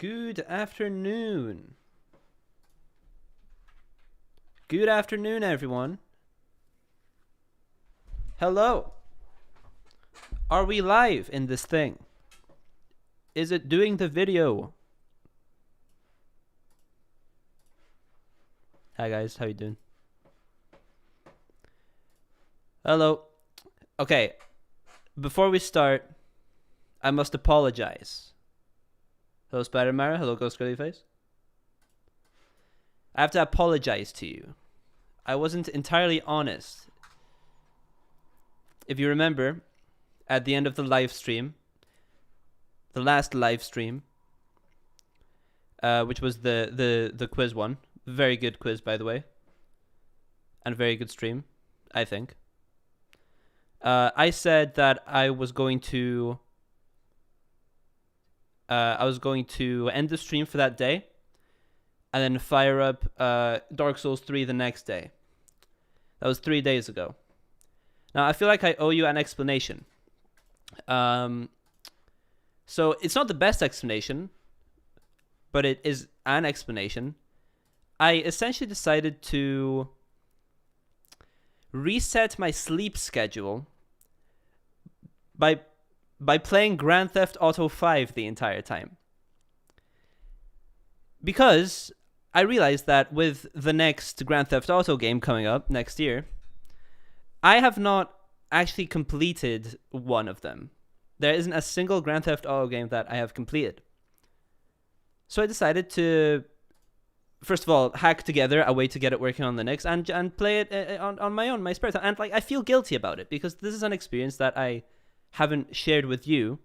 Good afternoon. Good afternoon, everyone. Hello. Are we live in this thing? Is it doing the video? Hi guys, how you doing? Hello. Okay, before we start, I must apologize. Hello Spider-Mara, hello Ghost Girly Face. I have to apologize to you. I wasn't entirely honest. If you remember, at the end of the live stream, the last live stream, which was the quiz one, very good quiz by the way, and very good stream, I think. I said that I was going to end the stream for that day, and then fire up Dark Souls 3 the next day. That was 3 days ago. Now I feel like I owe you an explanation. So it's not the best explanation, but it is an explanation. I essentially decided to reset my sleep schedule by playing Grand Theft Auto 5 the entire time. Because I realized that with the next Grand Theft Auto game coming up next year, I have not actually completed one of them. There isn't a single Grand Theft Auto game that I have completed. So I decided to, first of all, hack together a way to get it working on Linux and play it on my own, my spare time. And like, I feel guilty about it because this is an experience that I haven't shared with you.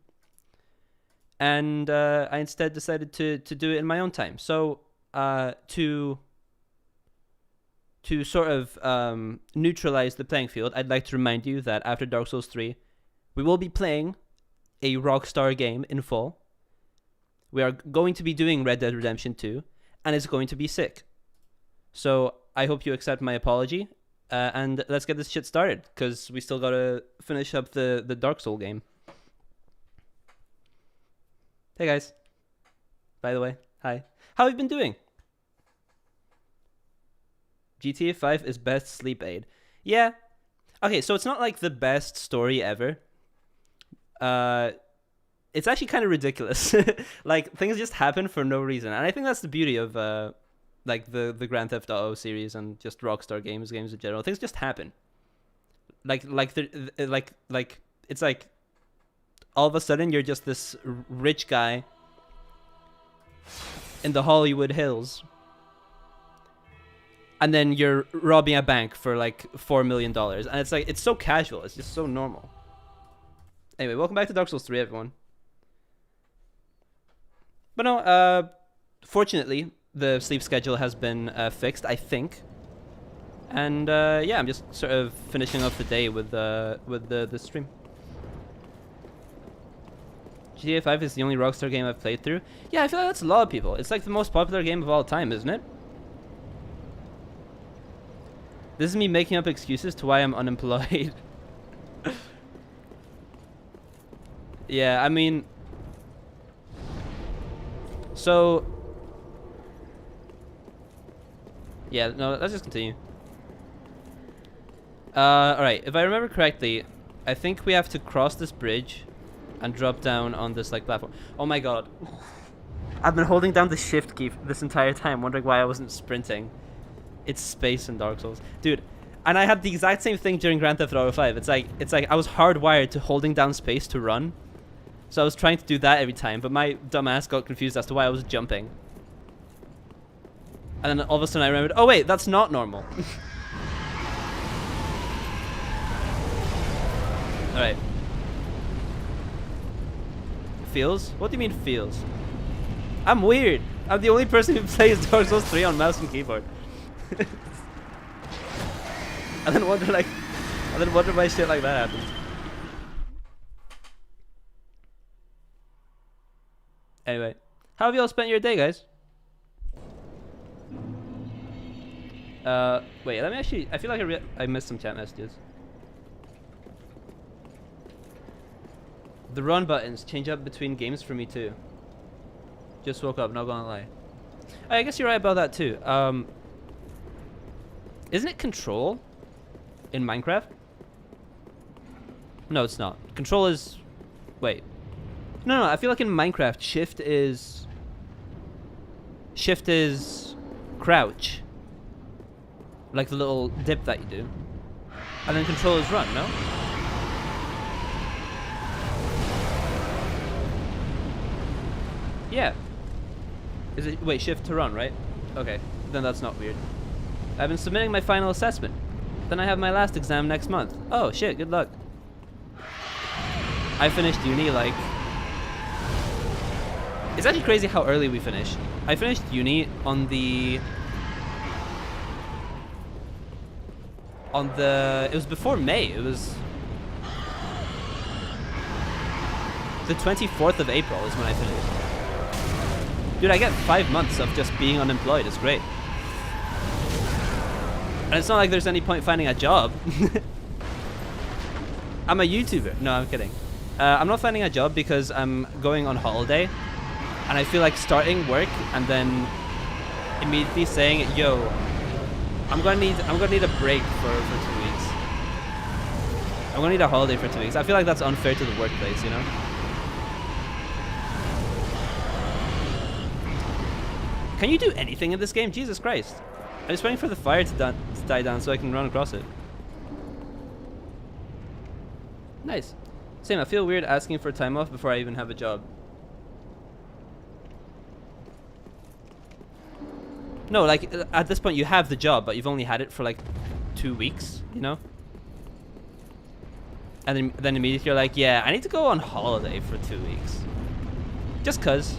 And I instead decided to do it in my own time. So to sort of neutralize the playing field, I'd like to remind you that after Dark Souls 3, we will be playing a Rockstar game in full. We are going to be doing Red Dead Redemption 2, and it's going to be sick. So I hope you accept my apology, and let's get this shit started, because we still gotta finish up the Dark Souls game. Hey guys. By the way, hi. How have you been doing? GTA 5 is best sleep aid. Yeah. Okay, so it's not like the best story ever. It's actually kind of ridiculous. Like, things just happen for no reason. And I think that's the beauty of like the Grand Theft Auto series and just Rockstar games in general. Things just happen. Like it's like all of a sudden you're just this rich guy in the Hollywood Hills, and then you're robbing a bank for like $4 million, and it's like, it's so casual, it's just so normal. Anyway, welcome back to Dark Souls 3, everyone. But no, fortunately, the sleep schedule has been fixed, I think. And yeah, I'm just sort of finishing off the day with the stream. GTA 5 is the only Rockstar game I've played through. Yeah, I feel like that's a lot of people. It's like the most popular game of all time, isn't it? This is me making up excuses to why I'm unemployed. Yeah, I mean... So... Yeah, no, let's just continue. Alright, if I remember correctly, I think we have to cross this bridge and drop down on this like platform. Oh my god. I've been holding down the shift key this entire time, wondering why I wasn't sprinting. It's space in Dark Souls. Dude, and I had the exact same thing during Grand Theft Auto 5. It's like I was hardwired to holding down space to run. So I was trying to do that every time, but my dumbass got confused as to why I was jumping. And then all of a sudden I remembered, oh wait, that's not normal. Alright. Feels? What do you mean feels? I'm weird. I'm the only person who plays Dark Souls 3 on mouse and keyboard. And then wonder why shit like that happens. Anyway, how have you all spent your day, guys? Wait, let me actually... I feel like I missed some chat messages. The run buttons change up between games for me too. Just woke up, not gonna lie. I guess you're right about that too. Isn't it Control in Minecraft? No, it's not. Control is... Wait. No, I feel like in Minecraft, Shift is crouch. Like the little dip that you do. And then Control is run, no? Yeah. Is it... Wait, Shift to run, right? Okay, then that's not weird. I've been submitting my final assessment. Then I have my last exam next month. Oh, shit, good luck. I finished uni, like... It's actually crazy how early we finished. I finished uni on the... It was before May. It was... The 24th of April is when I finished. Dude, I get 5 months of just being unemployed. It's great. And it's not like there's any point finding a job. I'm a YouTuber. No, I'm kidding. I'm not finding a job because I'm going on holiday. And I feel like starting work and then immediately saying, yo, I'm gonna need a break for 2 weeks. I'm gonna need a holiday for 2 weeks. I feel like that's unfair to the workplace, you know? Can you do anything in this game? Jesus Christ. I'm just waiting for the fire to die down so I can run across it. Nice. Same, I feel weird asking for time off before I even have a job. No, like, at this point you have the job, but you've only had it for like 2 weeks, you know? And then immediately you're like, yeah, I need to go on holiday for 2 weeks. Just cause,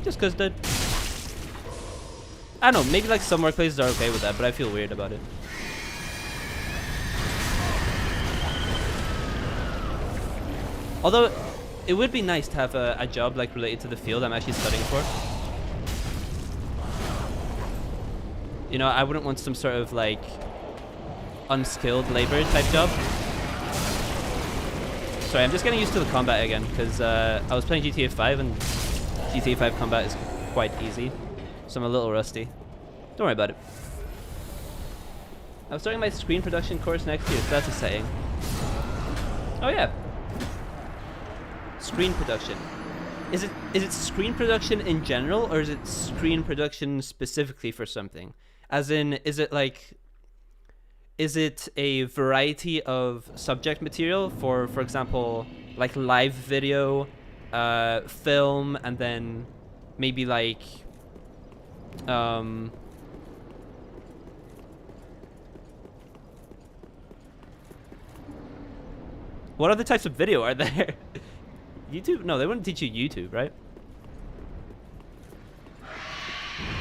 dude. I don't know, maybe like some workplaces are okay with that, but I feel weird about it. Although, it would be nice to have a job like related to the field I'm actually studying for. You know, I wouldn't want some sort of like unskilled labor type job. Sorry, I'm just getting used to the combat again because I was playing GTA 5 and GTA 5 combat is quite easy. So I'm a little rusty. Don't worry about it. I'm starting my screen production course next year, so that's exciting. Oh yeah. Screen production. Is it screen production in general, or is it screen production specifically for something? As in, is it a variety of subject material for example, like live video, film, and then maybe like what other types of video are there? YouTube? No, they wouldn't teach you YouTube, right?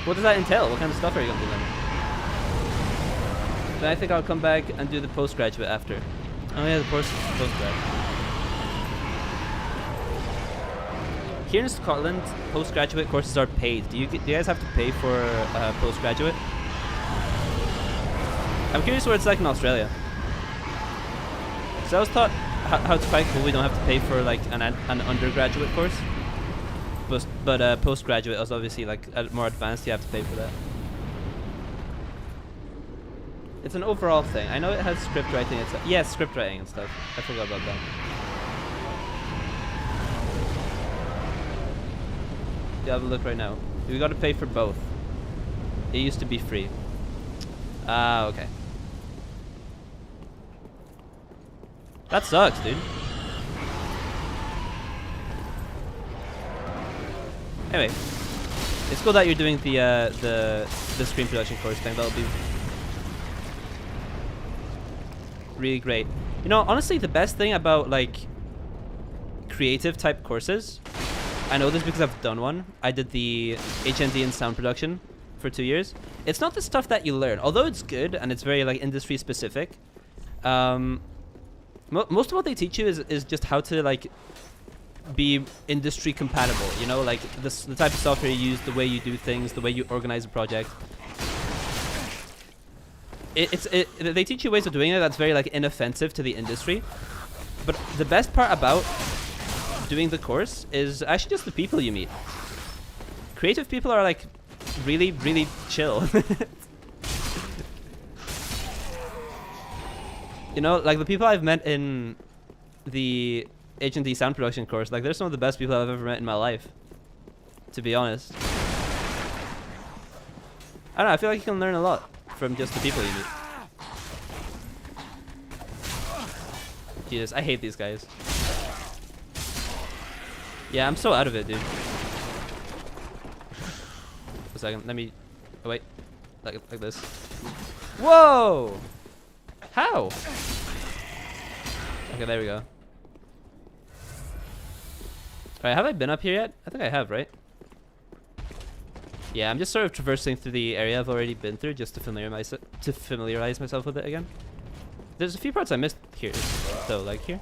What does that entail? What kind of stuff are you going to do then? Then I think I'll come back and do the postgraduate after. Oh yeah, the postgrad. Here in Scotland, postgraduate courses are paid. Do you guys have to pay for postgraduate? I'm curious what it's like in Australia. So I was taught how it's quite cool we don't have to pay for like an undergraduate course. But postgraduate is obviously like more advanced, you have to pay for that. It's an overall thing. I know it has script writing and stuff. Yeah, script writing and stuff. I forgot about that. You have a look right now. We got to pay for both. It used to be free. Ah, okay. That sucks, dude. Anyway, it's cool that you're doing the screen production course thing. That'll be really great. You know, honestly, the best thing about like creative type courses, I know this because I've done one. I did the HND in sound production for 2 years. It's not the stuff that you learn, although it's good and it's very like industry specific. Most of what they teach you is just how to like be industry compatible, you know, like the type of software you use, the way you do things, the way you organize a project. They teach you ways of doing it that's very like inoffensive to the industry. But the best part about doing the course is actually just the people you meet. creative people are like really, really chill. You know, like the people I've met in the H&D sound production course, like they're some of the best people I've ever met in my life, to be honest. I don't know, I feel like you can learn a lot from just the people you meet. Jesus, I hate these guys. Yeah, I'm so out of it, dude. A second, let me... Oh, wait. Like this. Whoa! How? Okay, there we go. Alright, have I been up here yet? I think I have, right? Yeah, I'm just sort of traversing through the area I've already been through just to familiarize myself with it again. There's a few parts I missed here, though, like here.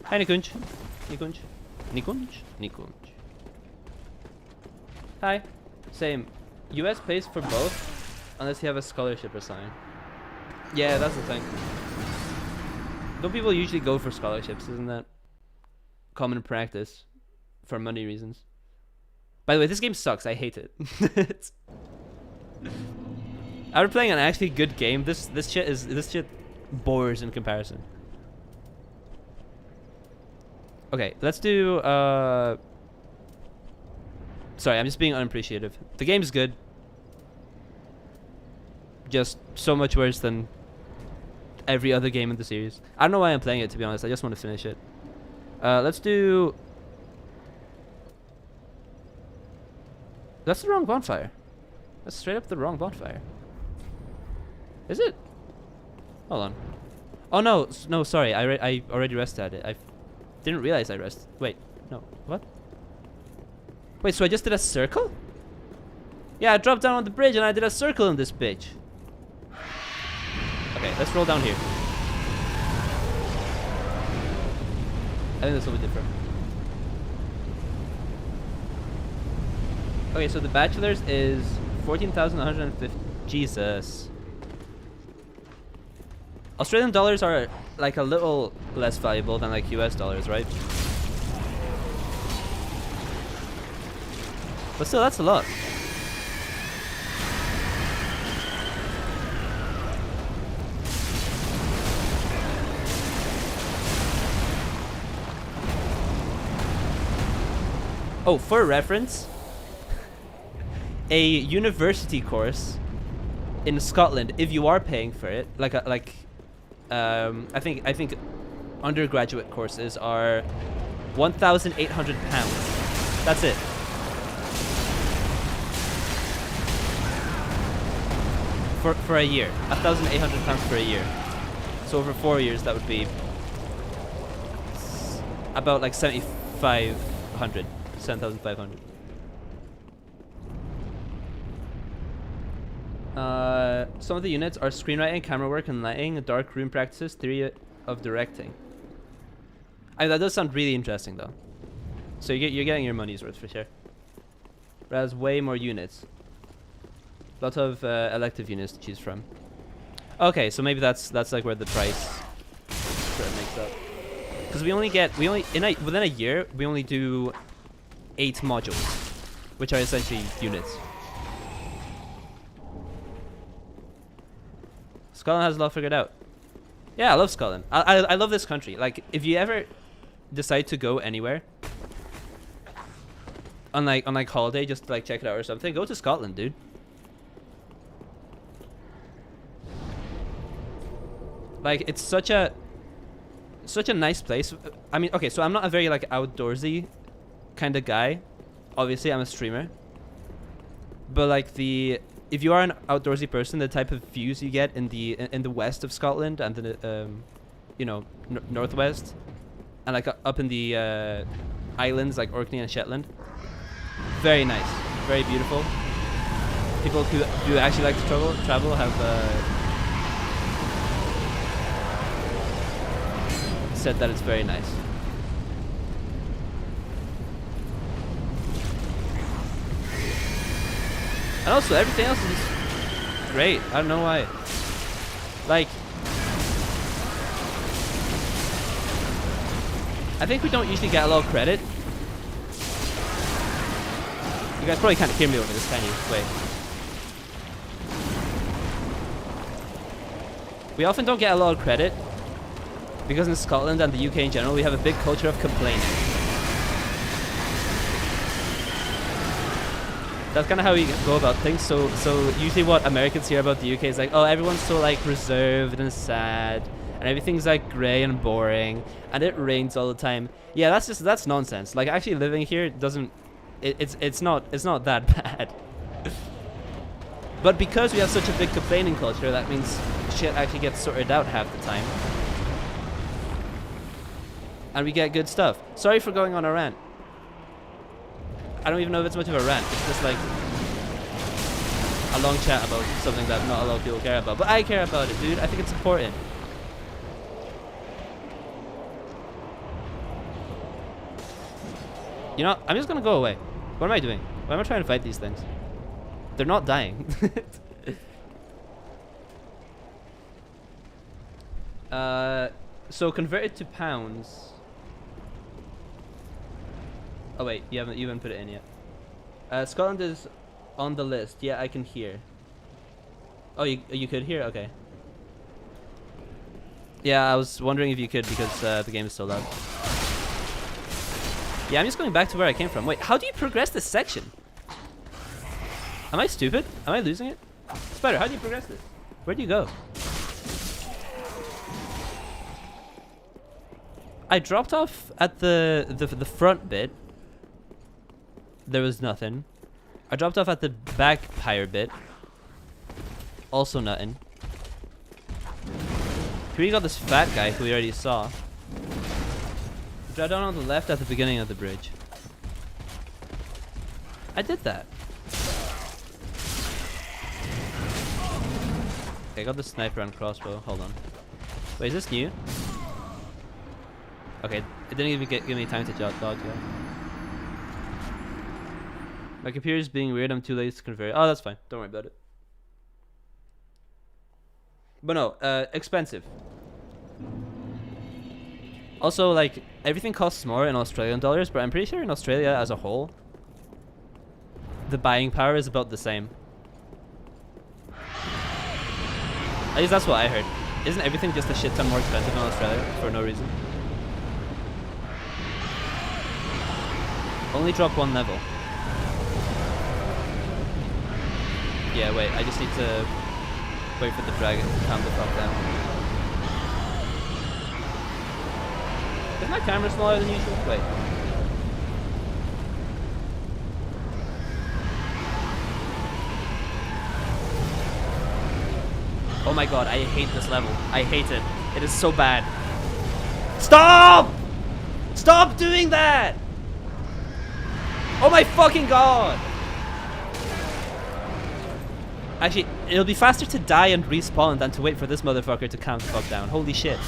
Hi, Nikunj. Nikunj. Nikunj. Nikunj. Hi. Same. US pays for both, unless you have a scholarship or something. Yeah, that's the thing. Don't people usually go for scholarships? Isn't that common practice for money reasons? By the way, this game sucks. I hate it. After playing an actually good game, this shit bores in comparison. Okay, let's do sorry, I'm just being unappreciative. The game's good. Just so much worse than every other game in the series. I don't know why I'm playing it, to be honest. I just want to finish it. Let's do... That's the wrong bonfire. That's straight up the wrong bonfire. Is it? Hold on. Oh no, no, sorry. I already rested at it. I didn't realize I rested. Wait, no. What? Wait, so I just did a circle? Yeah, I dropped down on the bridge and I did a circle in this bitch. Okay, let's roll down here. I think this will be different. Okay, so the bachelor's is 14,150. Jesus. Australian dollars are like a little less valuable than like US dollars, right? But still, that's a lot. Oh, for reference, a university course in Scotland, if you are paying for it, I think undergraduate courses are £1,800. That's it. For a year, £1,800 for a year. So over 4 years, that would be about like 7,500. 7,500. Some of the units are screenwriting, camera work, and lighting, dark room practices, theory of directing. That does sound really interesting, though. So you're getting your money's worth for sure. But it has way more units. Lot of elective units to choose from. Okay, so maybe that's like where the price sort of makes up. Because within a year we only do 8 modules, which are essentially units. Scotland has it all figured out. Yeah, I love Scotland. I love this country. Like, if you ever decide to go anywhere on like holiday, just to like check it out or something, go to Scotland, dude. Like, it's such a nice place. I mean, okay, so I'm not a very like outdoorsy kind of guy. Obviously, I'm a streamer. But like if you are an outdoorsy person, the type of views you get in the west of Scotland and the northwest, and like up in the islands like Orkney and Shetland, very nice, very beautiful. People who do actually like to travel have said that it's very nice. And also, everything else is great. I don't know why. Like, I think we don't usually get a lot of credit You guys probably can't hear me over this, can you? Wait. We often don't get a lot of credit because in Scotland and the UK in general, we have a big culture of complaining. That's kind of how we go about things. So usually what Americans hear about the UK is like, oh, everyone's so like reserved and sad, and everything's like grey and boring, and it rains all the time. Yeah, that's nonsense. Like actually living here doesn't, it's not that bad. But because we have such a big complaining culture, that means shit actually gets sorted out half the time, and we get good stuff. Sorry for going on a rant. I don't even know if it's much of a rant. It's just like a long chat about something that not a lot of people care about. But I care about it, dude. I think it's important. You know, I'm just gonna go away. What am I doing? Why am I trying to fight these things? They're not dying. So convert it to pounds. Oh wait, you haven't put it in yet. Scotland is on the list. Yeah, I can hear. Oh, you could hear? Okay. Yeah, I was wondering if you could because the game is so loud. Yeah, I'm just going back to where I came from. Wait, how do you progress this section? Am I stupid? Am I losing it? Spider, how do you progress this? Where do you go? I dropped off at the front bit. There was nothing. I dropped off at the back pyre bit. Also nothing. Here we got this fat guy who we already saw. Drive down on the left at the beginning of the bridge. I did that. Okay, I got the sniper and crossbow. Hold on. Wait, is this new? Okay, it didn't even give me time to dodge yet. My computer's being weird. I'm too late to convert. Oh, that's fine. Don't worry about it. But no, expensive. Also, like, everything costs more in Australian dollars, but I'm pretty sure in Australia as a whole, the buying power is about the same. At least that's what I heard. Isn't everything just a shit ton more expensive in Australia for no reason? Only drop one level. Yeah, wait, I just need to wait for the dragon to calm the fuck down. Is my camera smaller than usual? Wait. Oh my god, I hate this level. I hate it. It is so bad. Stop! Stop doing that! Oh my fucking god! Actually, it'll be faster to die and respawn than to wait for this motherfucker to calm the fuck down. Holy shit.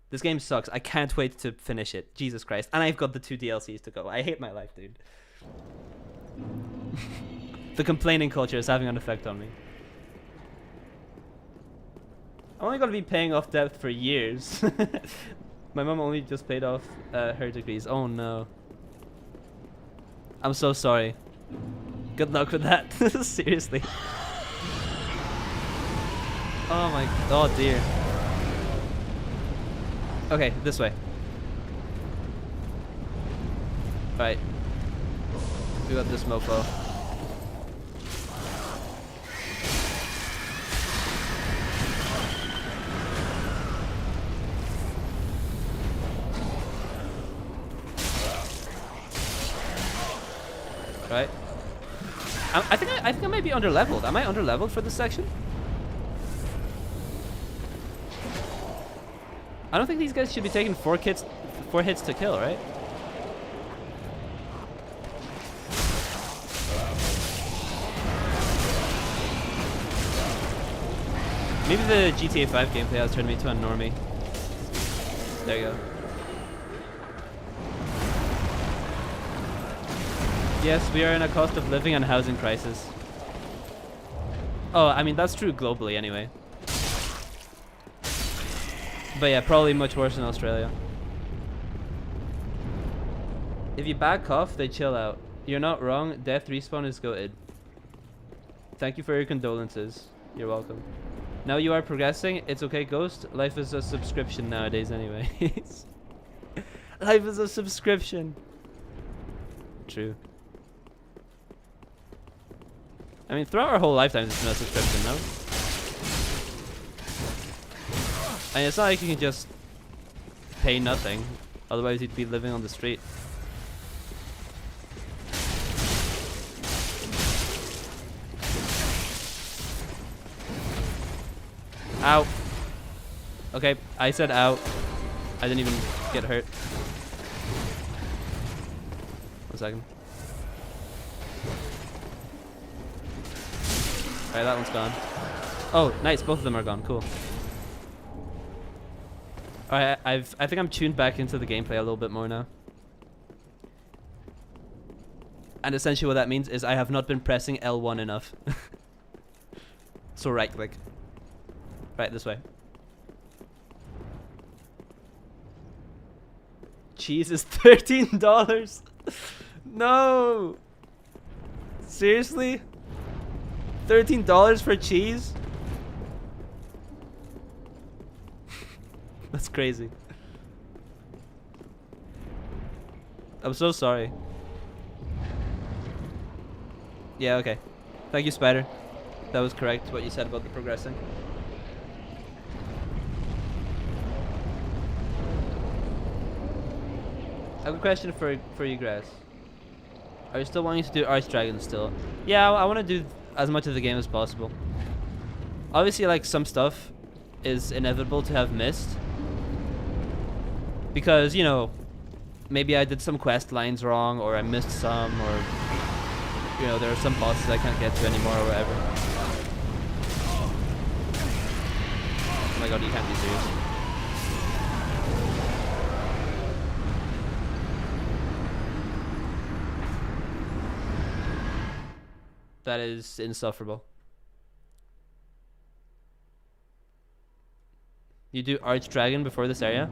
This game sucks. I can't wait to finish it. Jesus Christ. And I've got the 2 DLCs to go. I hate my life, dude. The complaining culture is having an effect on me. I'm only going to be paying off debt for years. My mom only just paid off her degrees. Oh no. I'm so sorry. Good luck with that. Seriously. Oh my... Oh dear. Okay, this way. Alright. We got this mofo. Right. I think I might be underleveled. Am I underleveled for this section? I don't think these guys should be taking 4 hits to kill, right? Maybe the GTA 5 gameplay has turned me into a normie. There you go. Yes, we are in a cost of living and housing crisis. Oh, I mean, that's true globally anyway. But yeah, probably much worse in Australia. If you back off, they chill out. You're not wrong. Death respawn is goated. Thank you for your condolences. You're welcome. Now you are progressing. It's okay, Ghost. Life is a subscription nowadays anyways. Life is a subscription. True. I mean, throughout our whole lifetimes, it's been a subscription, no? And it's not like you can just pay nothing. Otherwise, you'd be living on the street. Ow. Okay, I said ow. I didn't even get hurt. 1 second. Alright, that one's gone. Oh, nice. Both of them are gone. Cool. Alright, I think I'm tuned back into the gameplay a little bit more now. And essentially what that means is I have not been pressing L1 enough. So right click. Right, this way. Cheese is $13. No. Seriously? $13 for cheese? That's crazy. I'm so sorry. Yeah, okay. Thank you, Spider. That was correct, what you said about the progressing. I have a question for you guys. Are you still wanting to do Archdragon still? Yeah, I want to do as much of the game as possible. Obviously, like, some stuff is inevitable to have missed. Because, you know, maybe I did some quest lines wrong, or I missed some, or, you know, there are some bosses I can't get to anymore, or whatever. Oh my god, you can't be serious. That is insufferable. You do Archdragon before this area?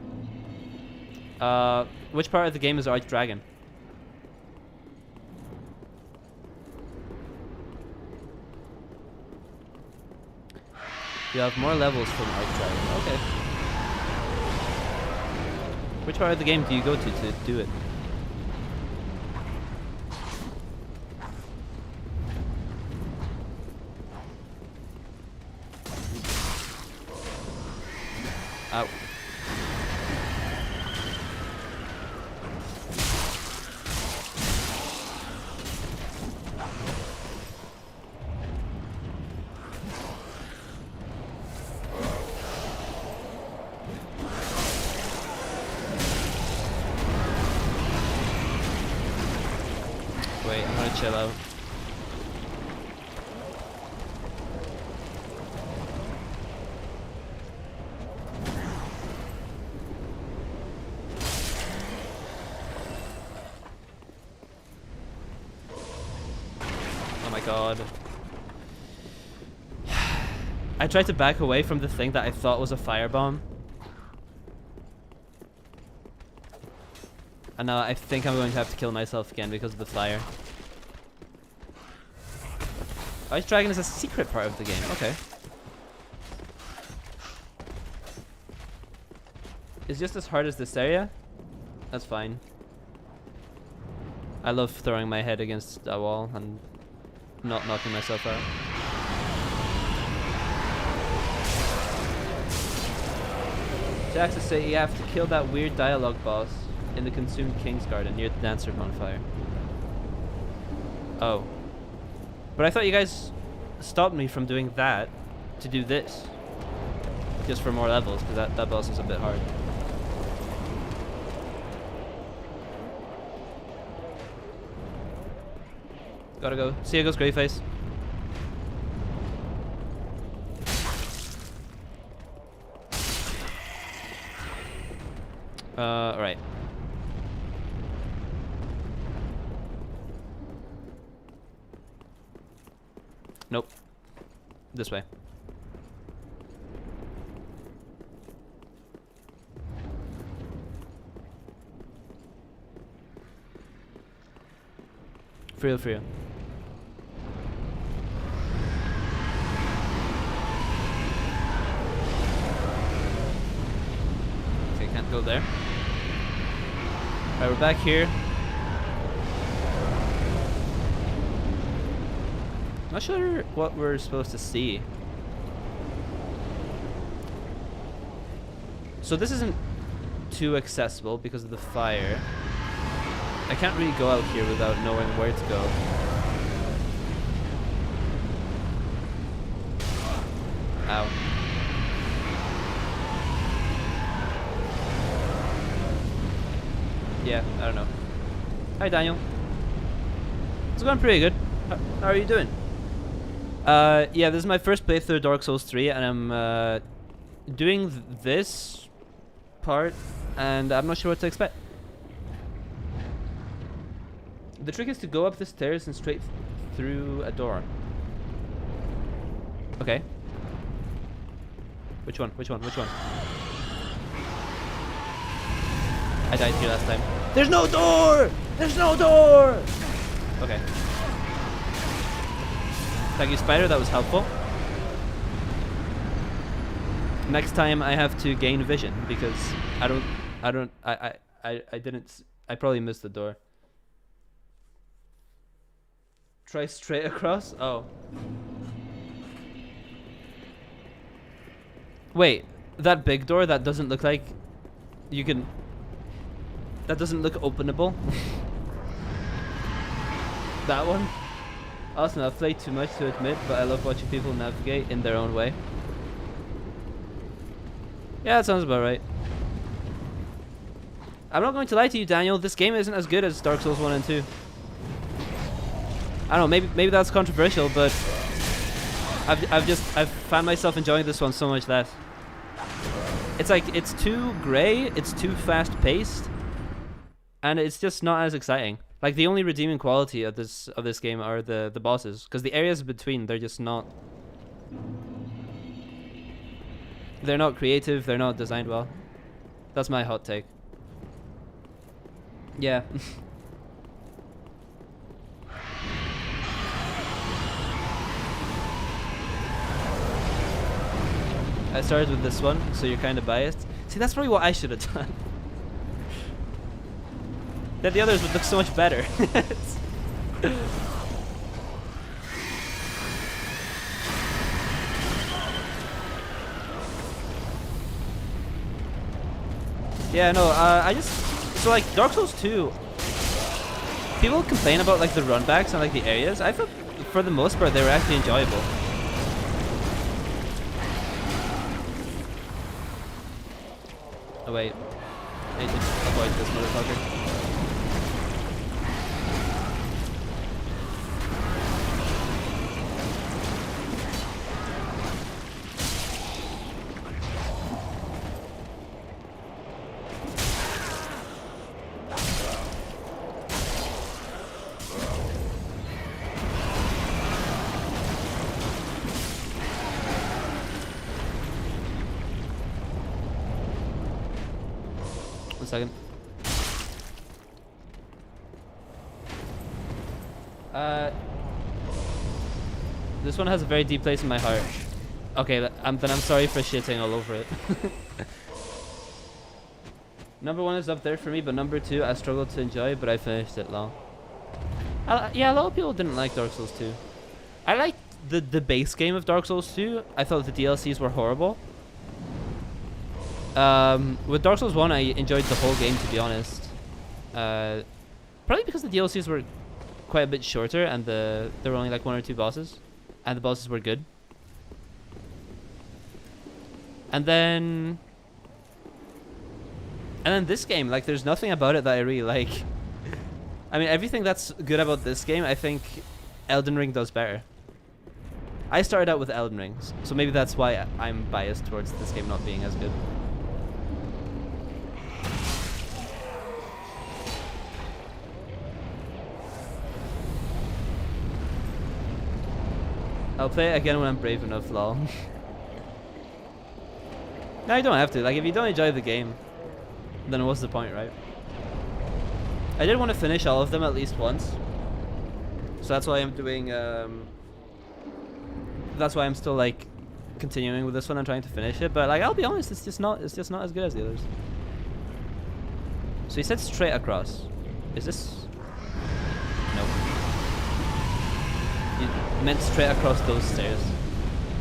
Which part of the game is Archdragon? You have more levels from Archdragon. Okay. Which part of the game do you go to do it? Ow. Wait, I'm gonna chill out. Oh my god. I tried to back away from the thing that I thought was a firebomb. And now I think I'm going to have to kill myself again because of the fire. Archdragon is a secret part of the game. Okay. It's just as hard as this area. That's fine. I love throwing my head against a wall and not knocking myself out. Jackson say you have to kill that weird dialogue boss in the Consumed King's Garden near the Dancer bonfire. Oh. But I thought you guys stopped me from doing that to do this. Just for more levels, because that boss is a bit hard. Gotta go. See you, goes Greyface. Right. Nope. This way. For real, for real. Okay, can't go there. Alright, we're back here. Not sure what we're supposed to see. So this isn't too accessible because of the fire. I can't really go out here without knowing where to go. Ow. Yeah, I don't know. Hi, Daniel. It's going pretty good. How are you doing? Yeah, this is my first playthrough of Dark Souls 3, and I'm doing this part, and I'm not sure what to expect. The trick is to go up the stairs and straight through a door. Okay. Which one? Which one? Which one? I died here last time. There's no door! There's no door! Okay. Thank you, Spider. That was helpful. Next time I have to gain vision because I probably missed the door. Try straight across? Oh. Wait, that big door that doesn't look like you can... That doesn't look openable? That one? Awesome, I've played too much to admit, but I love watching people navigate in their own way. Yeah, that sounds about right. I'm not going to lie to you, Daniel. This game isn't as good as Dark Souls 1 and 2. I don't know, maybe that's controversial, but I've found myself enjoying this one so much less. It's like it's too grey, it's too fast paced, and it's just not as exciting. Like the only redeeming quality of this game are the bosses, because the areas between they're just not. They're not creative. They're not designed well. That's my hot take. Yeah. I started with this one, so you're kind of biased. See, that's probably what I should have done. Then the others would look so much better. Yeah, no, I just... So, like, Dark Souls 2... People complain about, like, the runbacks and, like, the areas. I thought, for the most part, they were actually enjoyable. Oh wait, I need to avoid this motherfucker. Second. This one has a very deep place in my heart. Okay, then I'm sorry for shitting all over it. Number 1 is up there for me, but number 2 I struggled to enjoy, but I finished it long. Yeah, a lot of people didn't like Dark Souls 2. I liked the base game of Dark Souls 2. I thought the DLCs were horrible. With Dark Souls 1, I enjoyed the whole game, to be honest. Probably because the DLCs were quite a bit shorter and there were only like 1 or 2 bosses, and the bosses were good. And then this game, like, there's nothing about it that I really like. I mean, everything that's good about this game, I think Elden Ring does better. I started out with Elden Ring, so maybe that's why I'm biased towards this game not being as good. I'll play it again when I'm brave enough, lol. No, you don't have to. Like, if you don't enjoy the game, then what's the point, right? I did want to finish all of them at least once. So that's why I'm doing. That's why I'm still like continuing with this one and trying to finish it. But like, I'll be honest, it's just not as good as the others. So he said straight across. Is this? Nope. You meant straight across those stairs.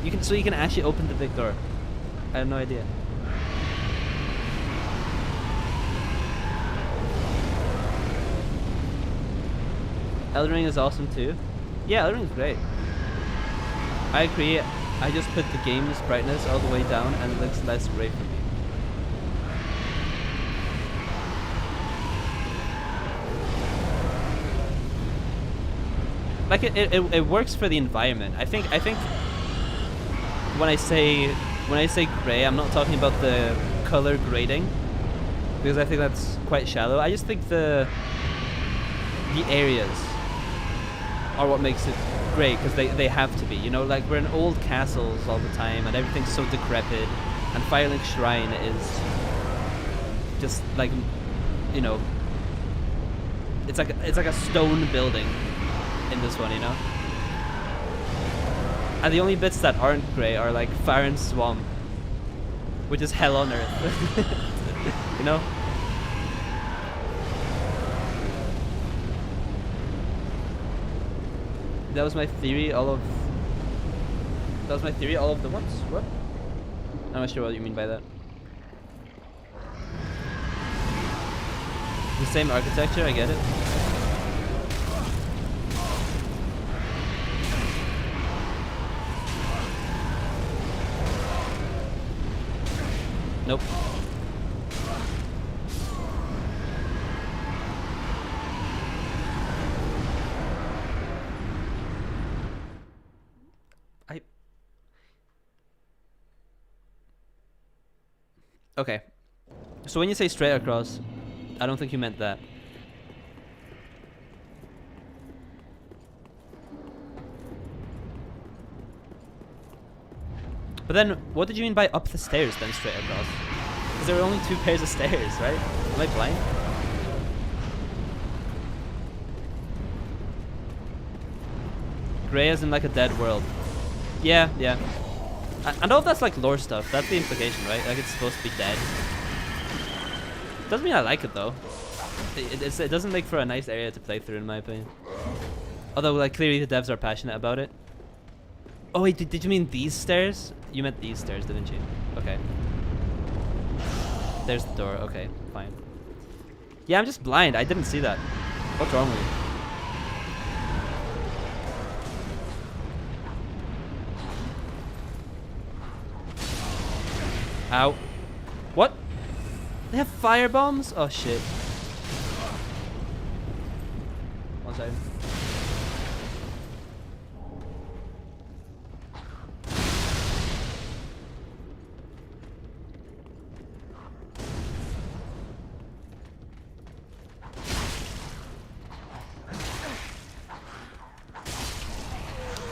You can actually open the big door. I have no idea. Elden Ring is awesome too. Yeah, Elden Ring is great. I agree. I just put the game's brightness all the way down and it looks less great for me. Like it works for the environment. I think when I say gray, I'm not talking about the color grading because I think that's quite shallow. I just think the areas are what makes it great because they have to be. You know, like we're in old castles all the time and everything's so decrepit, and Firelink Shrine is just like, you know, it's like a stone building in this one, you know. And the only bits that aren't grey are like Farron's Swamp, which is hell on earth. You know. That was my theory. All of the ones. What? I'm not sure what you mean by that. The same architecture. I get it. Nope. Okay. So when you say straight across, I don't think you meant that. But then, what did you mean by up the stairs then straight across? Because there were only 2 pairs of stairs, right? Am I blind? Grey as in like a dead world. Yeah, yeah. I know if that's like lore stuff. That's the implication, right? Like it's supposed to be dead. Doesn't mean I like it though. It doesn't make for a nice area to play through, in my opinion. Although, like, clearly the devs are passionate about it. Oh wait, did you mean these stairs? You meant these stairs, didn't you? Okay. There's the door. Okay, fine. Yeah, I'm just blind. I didn't see that. What's wrong with you? Ow. What? They have fire bombs? Oh shit. One second.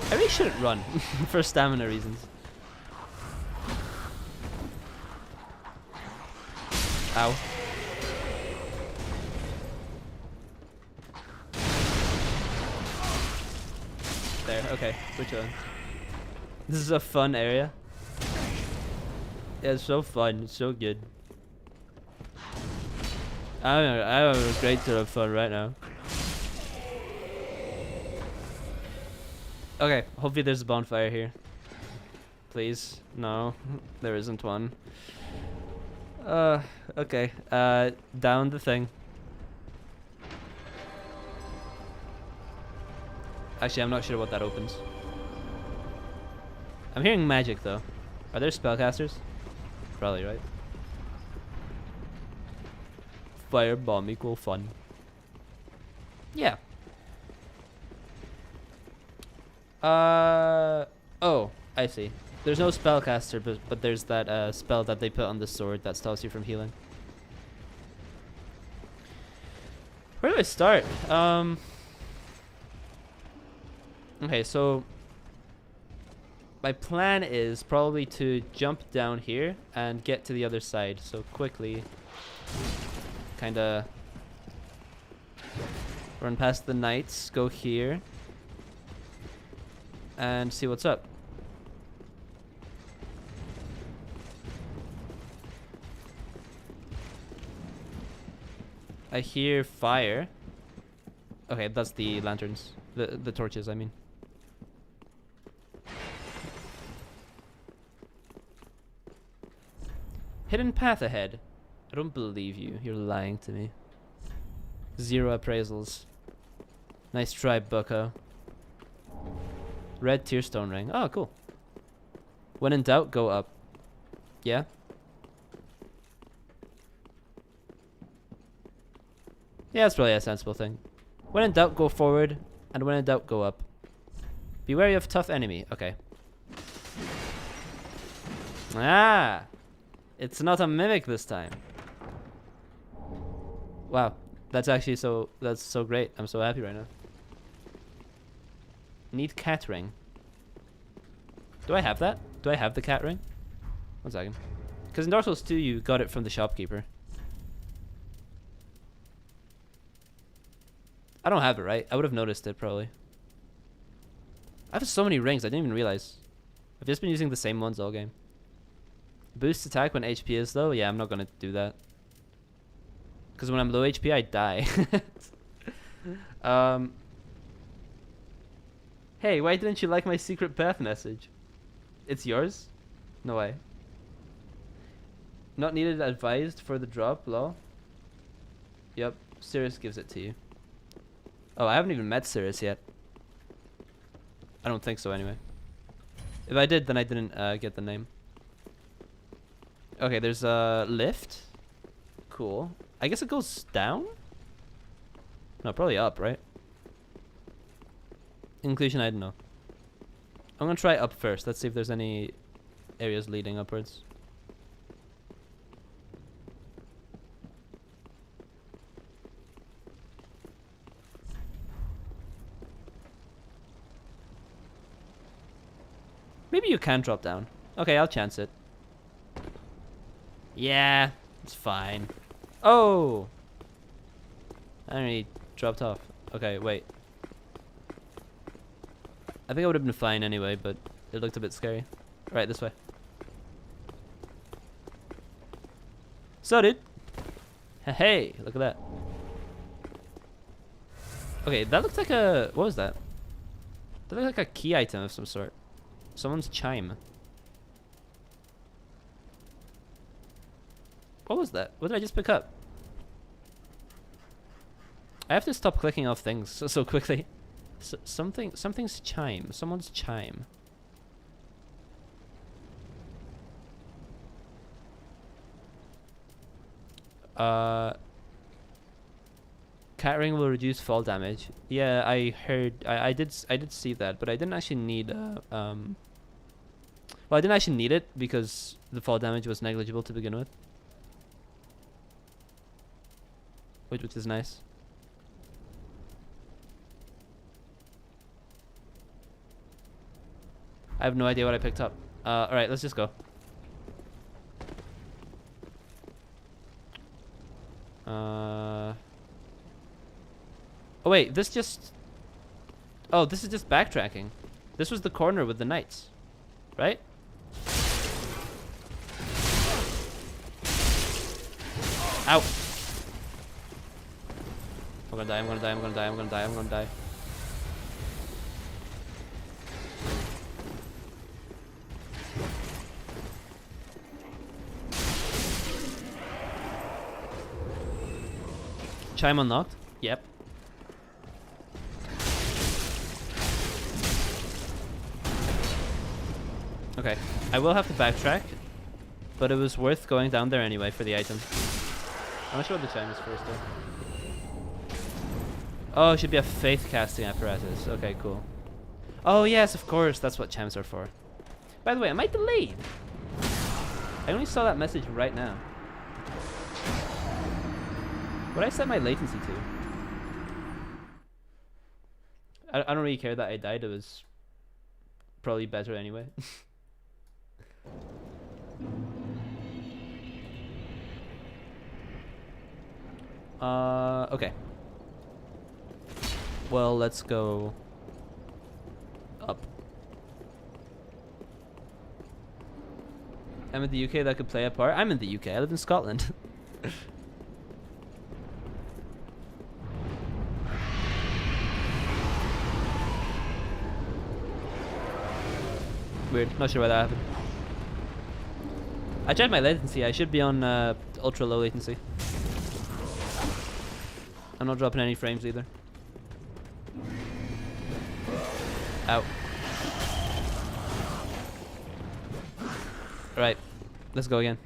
I really shouldn't run for stamina reasons. Ow. There, okay, which one? This is a fun area. Yeah, it's so fun, it's so good. I'm having a great deal of fun right now. Okay, hopefully there's a bonfire here. Please. No, there isn't one. Okay. Down the thing. Actually, I'm not sure what that opens. I'm hearing magic though. Are there spellcasters? Probably, right? Firebomb equal fun. Yeah. Oh, I see. There's no spellcaster, but there's that spell that they put on the sword that stops you from healing. Where do I start? Okay, so my plan is probably to jump down here and get to the other side. So quickly, kind of run past the knights, go here, and see what's up. I hear fire. Okay, that's the lanterns. The torches, I mean. Hidden path ahead. I don't believe you. You're lying to me. 0 appraisals. Nice try, bucko. Red tearstone ring. Oh, cool. When in doubt, go up. Yeah? Yeah, that's probably a sensible thing. When in doubt, go forward. And when in doubt, go up. Be wary of tough enemy. Okay. Ah! It's not a mimic this time. Wow. That's actually that's so great. I'm so happy right now. Need cat ring. Do I have that? Do I have the cat ring? 1 second. Because in Dark Souls 2, you got it from the shopkeeper. I don't have it, right? I would have noticed it, probably. I have so many rings, I didn't even realize. I've just been using the same ones all game. Boost attack when HP is low? Yeah, I'm not gonna do that. Because when I'm low HP, I die. Hey, why didn't you like my secret path message? It's yours? No way. Not needed advised for the drop, lol. Yep, Cirrus gives it to you. Oh, I haven't even met Cirrus yet. I don't think so anyway. If I did, then I didn't get the name. Okay, there's a lift. Cool. I guess it goes down? No, probably up, right? Inclusion, I don't know. I'm gonna try up first. Let's see if there's any areas leading upwards. Maybe you can drop down. Okay, I'll chance it. Yeah, it's fine. Oh! I already dropped off. Okay, wait. I think I would have been fine anyway, but it looked a bit scary. Right, this way. So, dude. Hey, look at that. Okay, that looks like a... What was that? That looked like a key item of some sort. Someone's chime. What was that? What did I just pick up? I have to stop clicking off things so quickly. Something's chime. Someone's chime. Cat ring will reduce fall damage. Yeah, I heard. I did see that, but I didn't actually need. Well, I didn't actually need it because the fall damage was negligible to begin with. Which is nice. I have no idea what I picked up. Alright, let's just go. Oh wait, this just... Oh, this is just backtracking. This was the corner with the knights. Right? Ow! I'm gonna die, I'm gonna die, I'm gonna die, I'm gonna die, I'm gonna die. Chime unlocked? Yep. Okay, I will have to backtrack, but it was worth going down there anyway for the item. I'm not sure what the chime is first though. Oh, it should be a faith casting apparatus. Okay, cool. Oh yes, of course, that's what chimes are for. By the way, am I delayed? I only saw that message right now. What did I set my latency to? I don't really care that I died. It was probably better anyway. Okay. Well, let's go up. I'm in the UK, that could play a part. I'm in the UK. I live in Scotland. Weird. Not sure why that happened. I checked my latency. I should be on ultra low latency. I'm not dropping any frames either. Ow. Alright. Let's go again.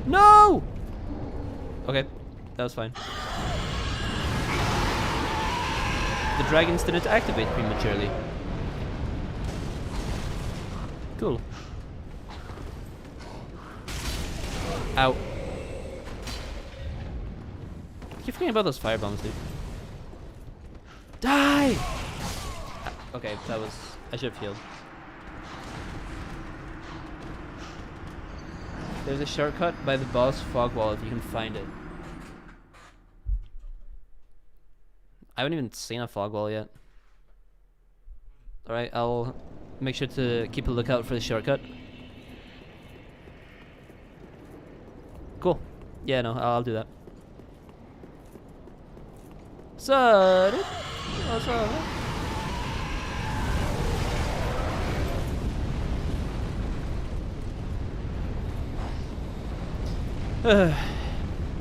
No! Okay. That was fine. The dragons didn't activate prematurely. Cool. Ow. I keep forgetting about those fire bombs, dude. Die! Okay, that was... I should have healed. There's a shortcut by the boss fog wall if you can find it. I haven't even seen a fog wall yet. Alright, I'll make sure to keep a lookout for the shortcut. Cool. Yeah, no, I'll do that. So, what's up?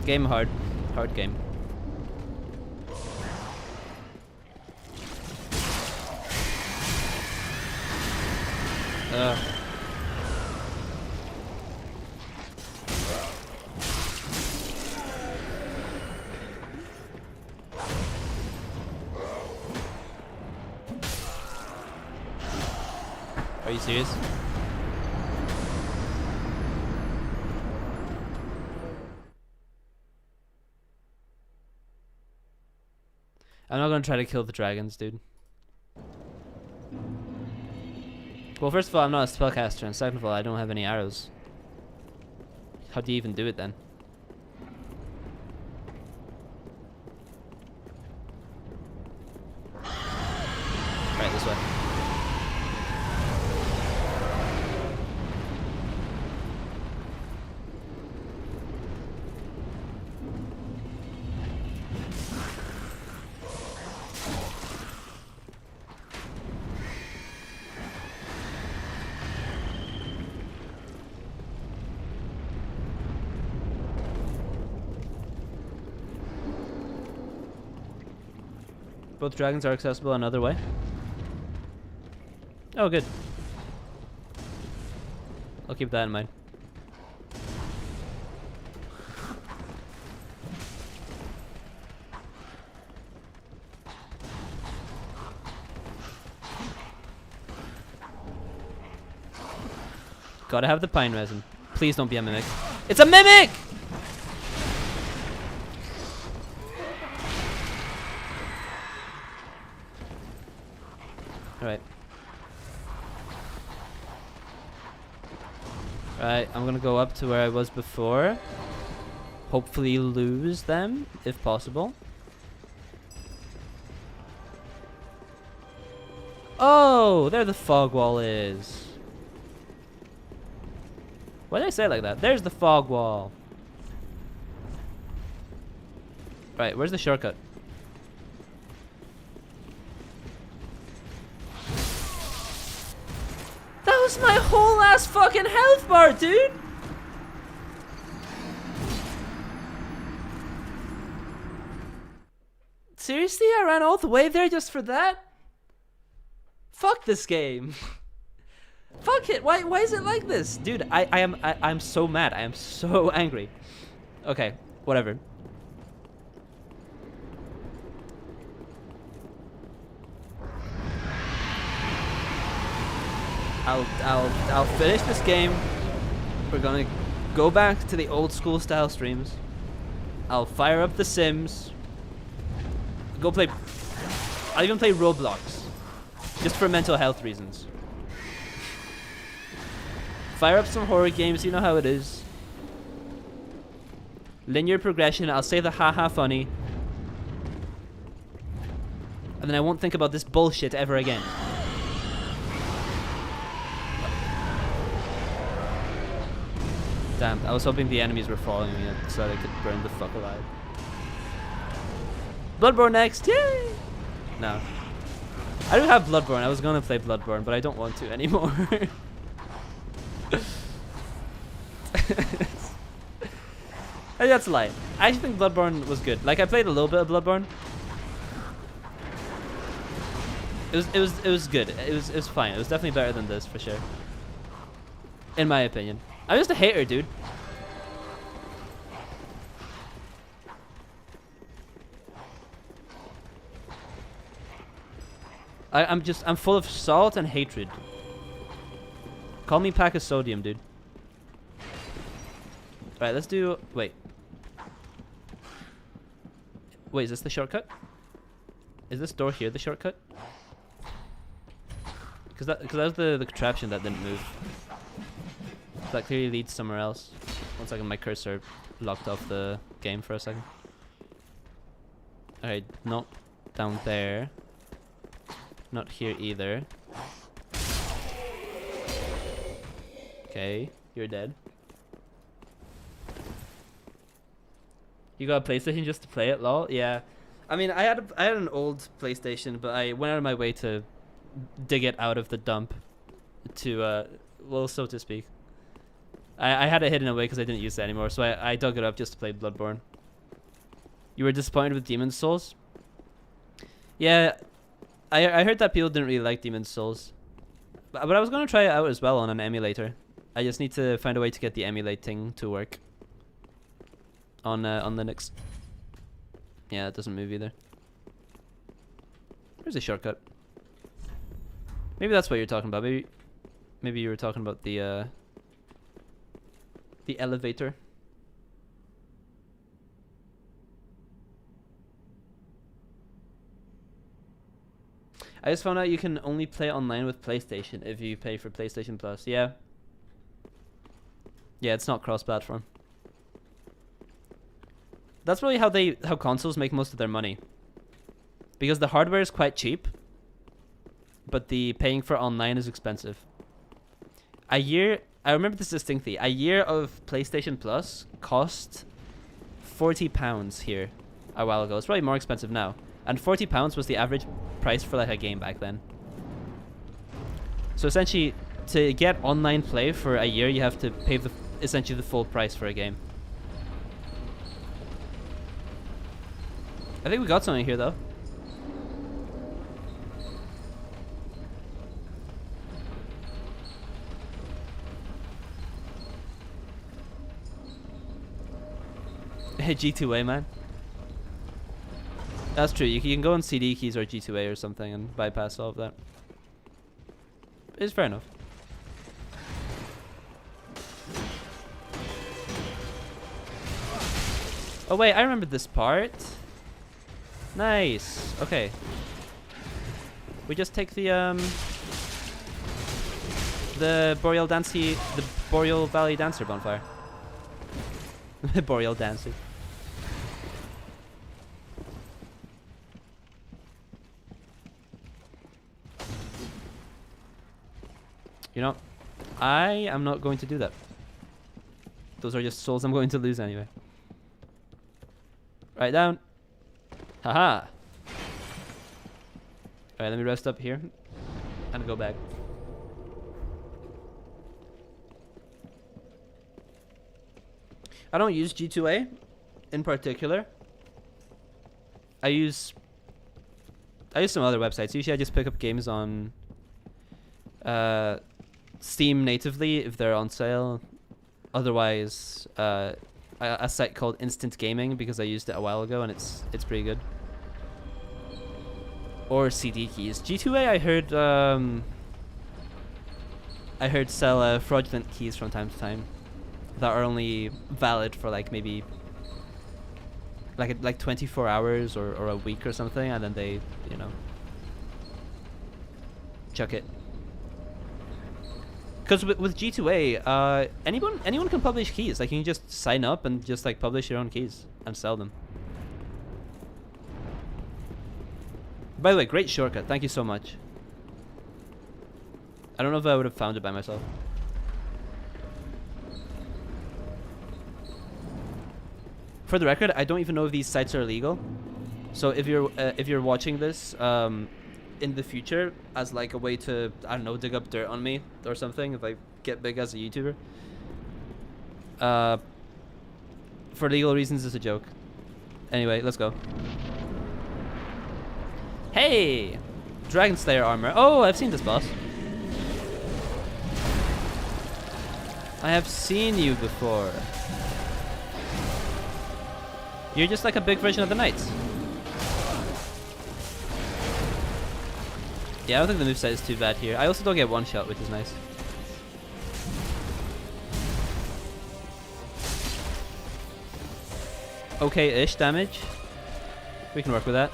Game hard. Hard game. Are you serious? I'm not gonna try to kill the dragons, dude. Well, first of all, I'm not a spellcaster, and second of all, I don't have any arrows. How do you even do it then? Right, this way. Both dragons are accessible another way. Oh, good. I'll keep that in mind. Gotta have the pine resin. Please don't be a mimic. It's a mimic! Alright. Right, I'm gonna go up to where I was before. Hopefully lose them, if possible. Oh, there the fog wall is. Why did I say it like that? There's the fog wall. Right, where's the shortcut? That was my whole ass fucking health bar, dude! Seriously? I ran all the way there just for that? Fuck this game. Fuck it. Why is it like this? Dude, I'm so mad. I am so angry. Okay, whatever. I'll finish this game. We're gonna go back to the old school style streams. I'll fire up The Sims. Go play. I'll even play Roblox, just for mental health reasons. Fire up some horror games. You know how it is. Linear progression. I'll say the haha funny. And then I won't think about this bullshit ever again. Damn, I was hoping the enemies were following me so I could burn the fuck alive. Bloodborne next, yay! No. I do have Bloodborne, I was gonna play Bloodborne, but I don't want to anymore. That's a lie. I actually think Bloodborne was good. Like, I played a little bit of Bloodborne. It was good. It was fine. It was definitely better than this for sure. In my opinion. I'm just a hater, dude. I'm full of salt and hatred. Call me pack of sodium, dude. Alright, let's do... Wait, is this the shortcut? Is this door here the shortcut? Because that was the contraption that didn't move. So that clearly leads somewhere else. 1 second, my cursor locked off the game for a second. Alright, not down there. Not here either. Okay, you're dead. You got a PlayStation just to play it, lol? Yeah. I mean, I had an old PlayStation, but I went out of my way to dig it out of the dump to, well, so to speak. I had it hidden away because I didn't use it anymore, so I dug it up just to play Bloodborne. You were disappointed with Demon's Souls? Yeah, I heard that people didn't really like Demon's Souls. But I was going to try it out as well on an emulator. I just need to find a way to get the emulating to work. On Linux. Yeah, it doesn't move either. There's a shortcut. Maybe that's what you're talking about. Maybe you were talking about the elevator. I just found out you can only play online with PlayStation if you pay for PlayStation Plus. Yeah. Yeah, it's not cross-platform. That's really how consoles make most of their money. Because the hardware is quite cheap, but the paying for online is expensive. I remember this distinctly. A year of PlayStation Plus cost £40 here a while ago. It's probably more expensive now. And £40 was the average price for like a game back then. So essentially, to get online play for a year, you have to pay essentially the full price for a game. I think we got something here though. G2A, man. That's true. You can go on CD keys or G2A or something and bypass all of that. It's fair enough. Oh wait, I remember this part. Nice. Okay. We just take the Boreal Valley Dancer bonfire. Boreal Dancer. You know, I am not going to do that. Those are just souls I'm going to lose anyway. Right down. Haha. Alright, let me rest up here and go back. I don't use G2A in particular. I use some other websites. Usually I just pick up games on Steam natively if they're on sale. Otherwise, a site called Instant Gaming because I used it a while ago and it's pretty good. Or CD keys. G2A I heard sell fraudulent keys from time to time that are only valid for like maybe like 24 hours or a week or something, and then they, you know, chuck it. Because with G2A, anyone can publish keys. Like, you can just sign up and just like publish your own keys and sell them. By the way, great shortcut. Thank you so much. I don't know if I would have found it by myself. For the record, I don't even know if these sites are illegal. So if you're watching this in the future as like a way to, I don't know, dig up dirt on me or something if I get big as a YouTuber, for legal reasons, it's a joke. Anyway, let's go. Hey! Dragon Slayer armor. Oh, I've seen this boss. I have seen you before. You're just like a big version of the Knights. Yeah, I don't think the moveset is too bad here. I also don't get one shot, which is nice. Okay-ish damage. We can work with that.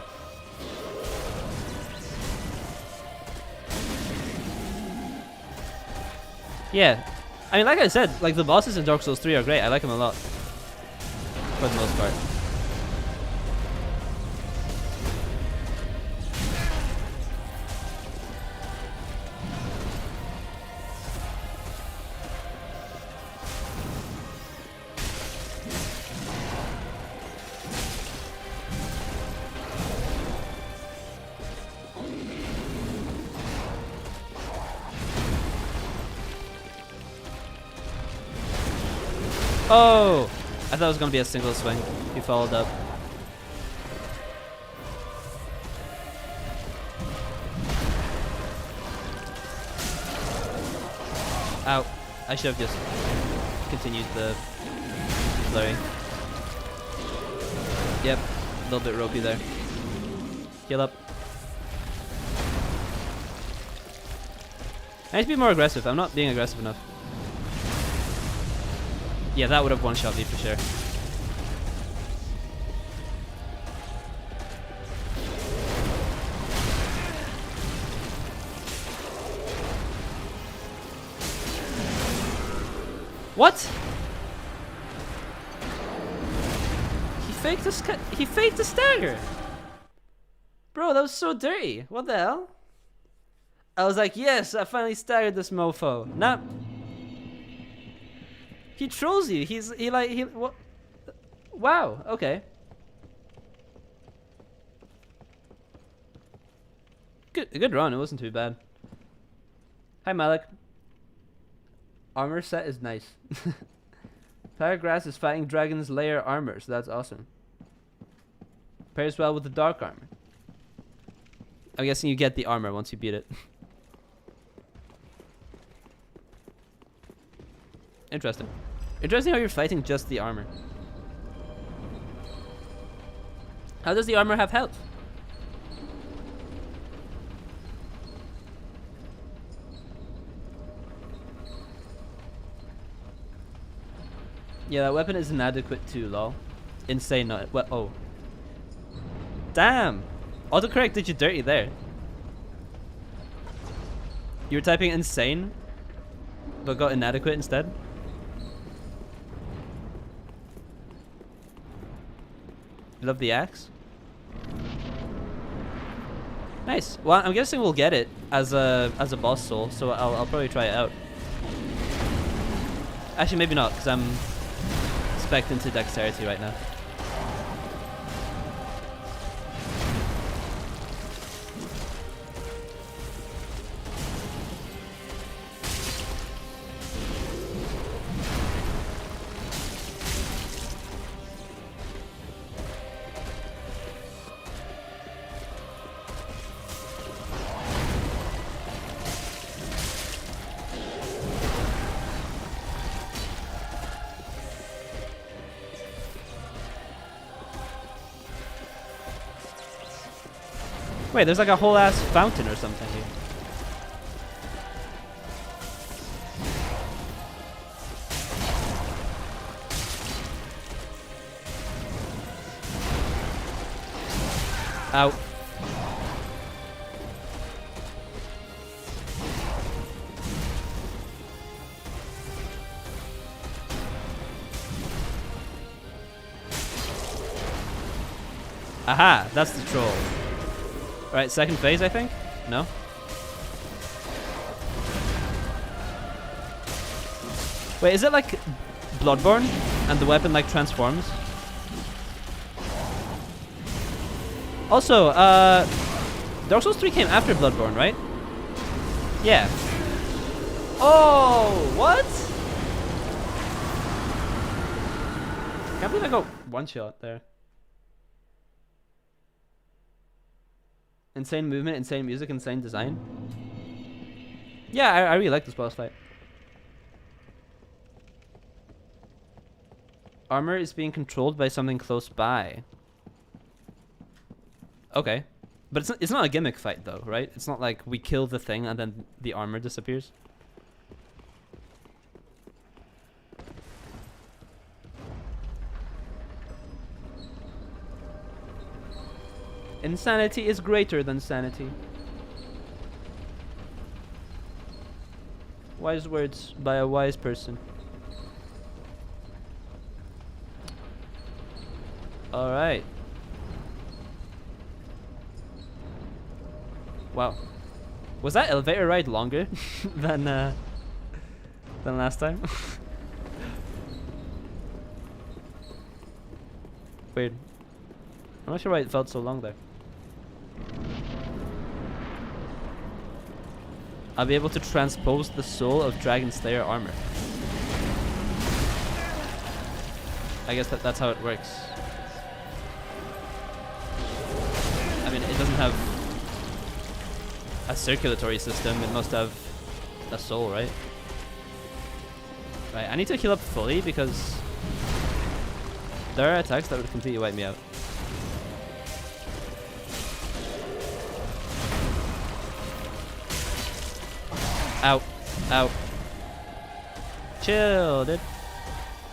Yeah. I mean, like I said, like the bosses in Dark Souls 3 are great. I like them a lot. For the most part. Oh! I thought it was going to be a single swing. He followed up. Ow. I should have just continued the flurry. Yep. A little bit ropey there. Heal up. I need to be more aggressive. I'm not being aggressive enough. Yeah, that would have one-shot me for sure. What? He faked a stagger. Bro, that was so dirty. What the hell? I was like, yes, I finally staggered this mofo. Nah. He trolls you. What? Wow. Okay. Good run. It wasn't too bad. Hi, Malik. Armor set is nice. Firegrass is fighting Dragon's Lair armor, so that's awesome. Pairs well with the dark armor. I'm guessing you get the armor once you beat it. Interesting. Interesting how you're fighting just the armor. How does the armor have health? Yeah, that weapon is inadequate too, lol. Insane, not what? Oh, damn! Autocorrect did you dirty there. You were typing insane, but got inadequate instead. You love the axe. Nice. Well, I'm guessing we'll get it as a boss soul, so I'll probably try it out. Actually, maybe not, because I'm spec'd into dexterity right now. Wait, there's like a whole ass fountain or something here. Ow. Aha, that's the troll. Alright, second phase, I think? No? Wait, is it like Bloodborne? And the weapon like transforms? Also, Dark Souls 3 came after Bloodborne, right? Yeah. Oh, what? Can't believe I got one shot there. Insane movement, insane music, insane design. Yeah, I really like this boss fight. Armor is being controlled by something close by. Okay. But it's not a gimmick fight though, right? It's not like we kill the thing and then the armor disappears. Insanity is greater than sanity. Wise words by a wise person. Alright. Wow. Was that elevator ride longer than last time? Weird. I'm not sure why it felt so long there. I'll be able to transpose the soul of Dragon Slayer armor. I guess that's how it works. I mean, it doesn't have a circulatory system. It must have a soul, right? Right, I need to heal up fully because there are attacks that would completely wipe me out. Ow. Ow. Chill, dude.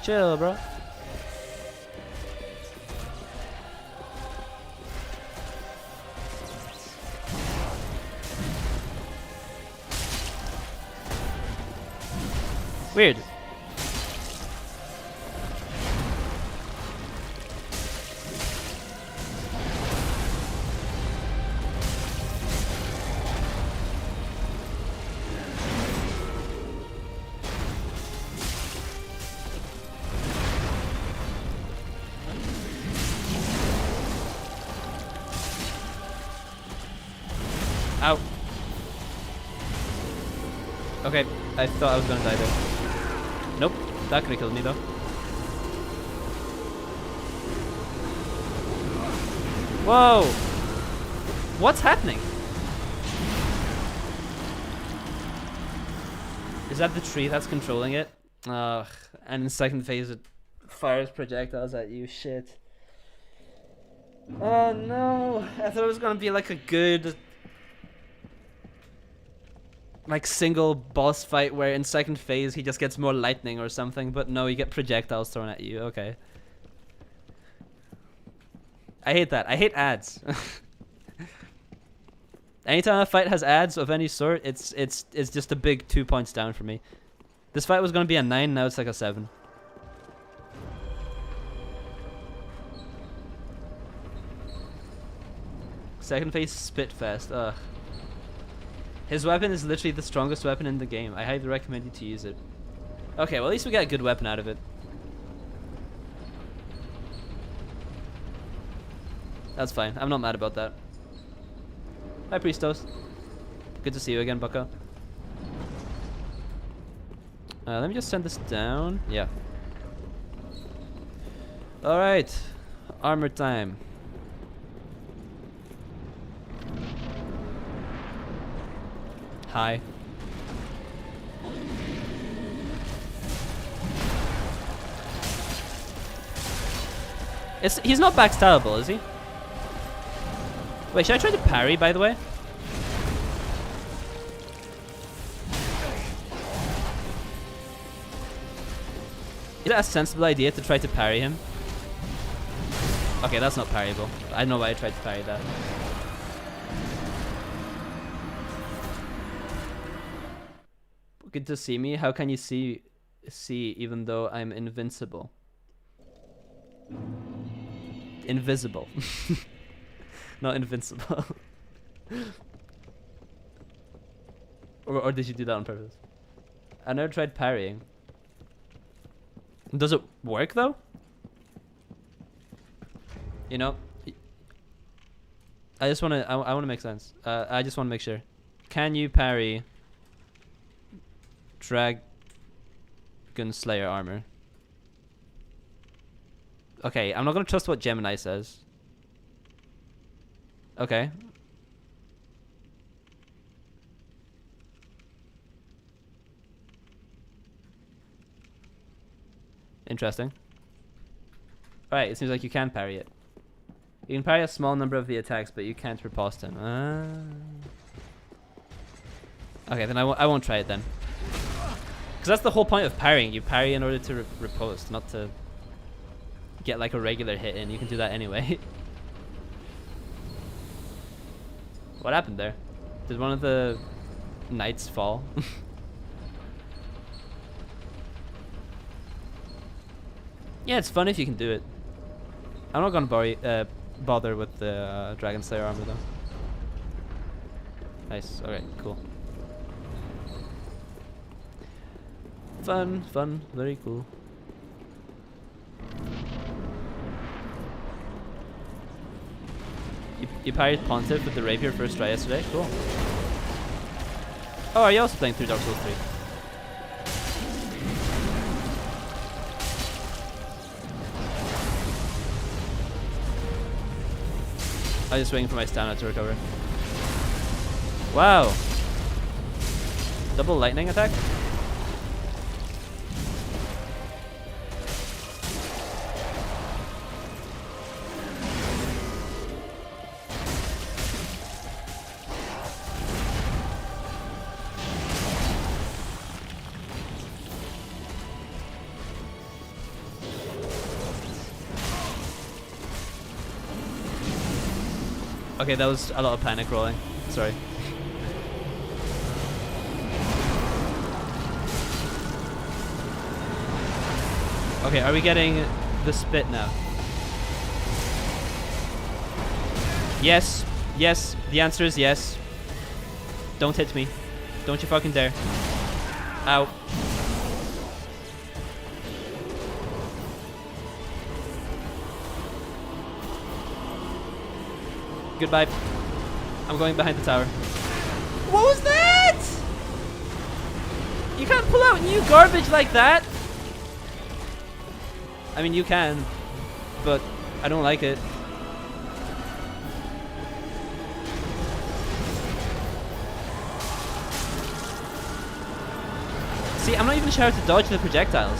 Chill, bro. Weird. Ow. Okay, I thought I was gonna die there. Nope, that could have killed me though. Whoa! What's happening? Is that the tree that's controlling it? Ugh. And in second phase it fires projectiles at you. Shit. Oh no! I thought it was gonna be like a good like single boss fight where in second phase he just gets more lightning or something, but no, you get projectiles thrown at you. Okay. I hate that. I hate ads. Anytime a fight has ads of any sort, it's just a big 2 points down for me. This fight was gonna be a 9, now it's like a 7. Second phase Spitfest. Ugh. His weapon is literally the strongest weapon in the game. I highly recommend you to use it. Okay, well at least we got a good weapon out of it. That's fine. I'm not mad about that. Hi, Priestos. Good to see you again, bucko. Let me just send this down. Yeah. Alright. Armor time. Hi. He's not backstabbable, is he? Wait, should I try to parry, by the way? Is it a sensible idea to try to parry him? Okay, that's not parryable. I don't know why I tried to parry that. Good to see me. How can you see even though I'm invincible? Invisible. Not invincible. Or did you do that on purpose? I never tried parrying. Does it work though? You know, I just want to. I want to make sense. I just want to make sure. Can you parry Dragon Slayer armor? Okay, I'm not gonna trust what Gemini says. Okay. Interesting. Alright, it seems like you can parry it. You can parry a small number of the attacks, but you can't riposte him. Okay, then I won't try it then. Because that's the whole point of parrying. You parry in order to riposte, not to get like a regular hit in. You can do that anyway. What happened there? Did one of the knights fall? Yeah, it's fun if you can do it. I'm not gonna bother with the Dragon Slayer armor though. Nice. Okay, cool. Fun, fun, very cool. You parried Pontiff with the rapier first try yesterday? Cool. Oh, are you also playing through Dark Souls 3? I'm just waiting for my stamina to recover. Wow. Double lightning attack? Okay, that was a lot of panic rolling. Sorry. Okay, are we getting the spit now? Yes. Yes. The answer is yes. Don't hit me. Don't you fucking dare. Ow. Goodbye. I'm going behind the tower. What was that? You can't pull out new garbage like that. I mean, you can, but I don't like it. See, I'm not even sure how to dodge the projectiles.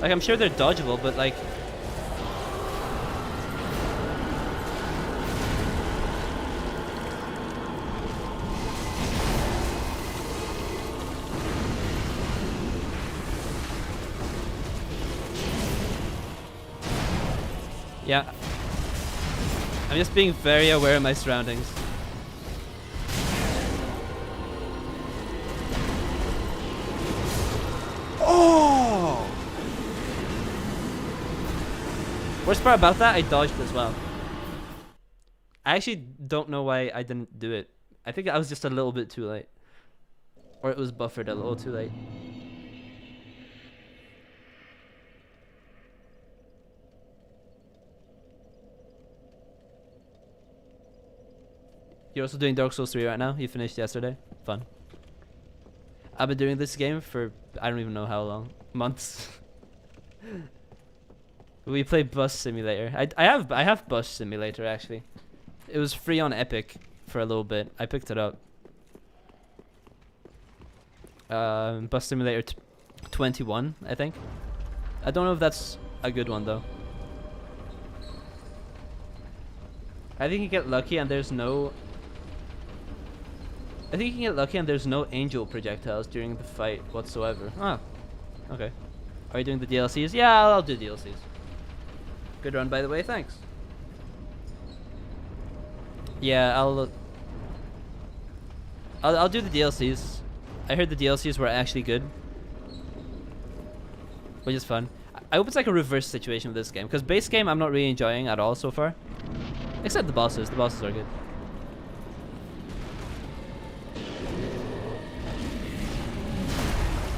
Like, I'm sure they're dodgeable, but like... Yeah. I'm just being very aware of my surroundings. Oh! Worst part about that, I dodged as well. I actually don't know why I didn't do it. I think I was just a little bit too late. Or it was buffered a little too late. You're also doing Dark Souls 3 right now? You finished yesterday? Fun. I've been doing this game for I don't even know how long. Months. We play Bus Simulator. I have Bus Simulator actually. It was free on Epic for a little bit. I picked it up. Bus Simulator 21, I think. I don't know if that's a good one though. I think you get lucky and there's no... I think you can get lucky and there's no angel projectiles during the fight whatsoever. Ah, okay. Are you doing the DLCs? Yeah, I'll do DLCs. Good run, by the way. Thanks. Yeah, I'll do the DLCs. I heard the DLCs were actually good, which is fun. I hope it's like a reverse situation with this game, because base game I'm not really enjoying at all so far. Except the bosses. The bosses are good.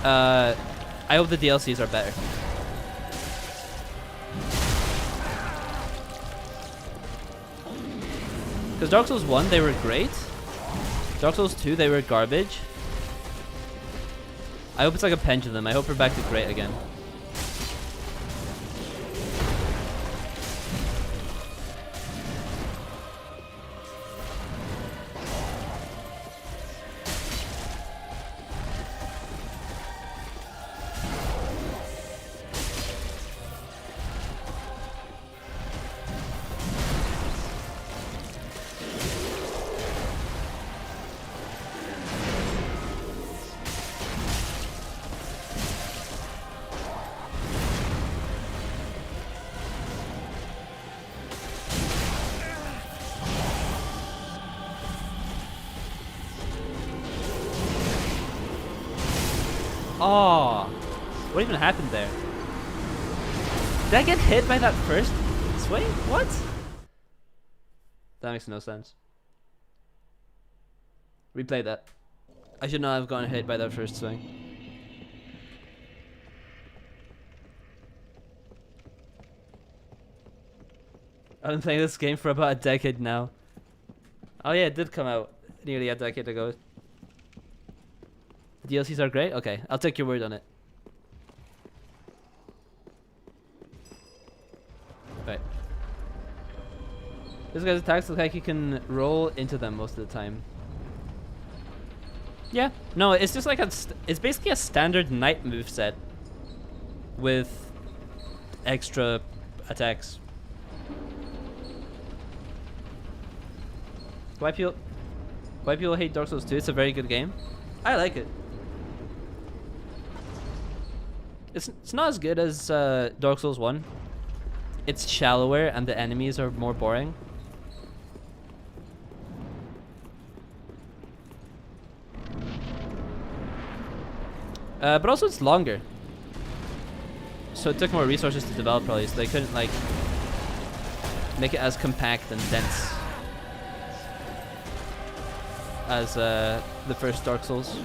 I hope the DLCs are better. Because Dark Souls 1, they were great. Dark Souls 2, they were garbage. I hope it's like a pendulum. I hope we're back to great again. Oh, what even happened there? Did I get hit by that first swing? What? That makes no sense. Replay that. I should not have gotten hit by that first swing. I've been playing this game for about a decade now. Oh yeah, it did come out nearly a decade ago. The DLCs are great? Okay, I'll take your word on it. Right. This guy's attacks look like you can roll into them most of the time. Yeah. No, it's just like it's basically a standard knight moveset with extra attacks. Why people hate Dark Souls 2? It's a very good game. I like it. It's not as good as Dark Souls 1. It's shallower and the enemies are more boring. But also it's longer. So it took more resources to develop probably, so they couldn't like make it as compact and dense as the first Dark Souls.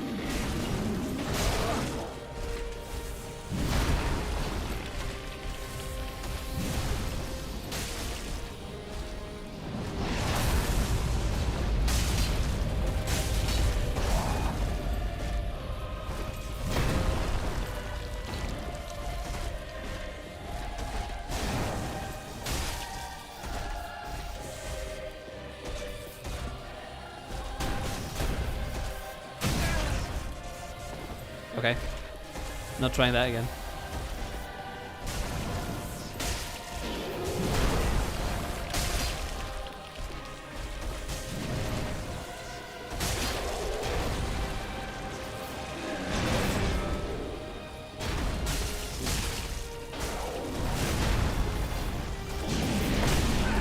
Okay. Not trying that again.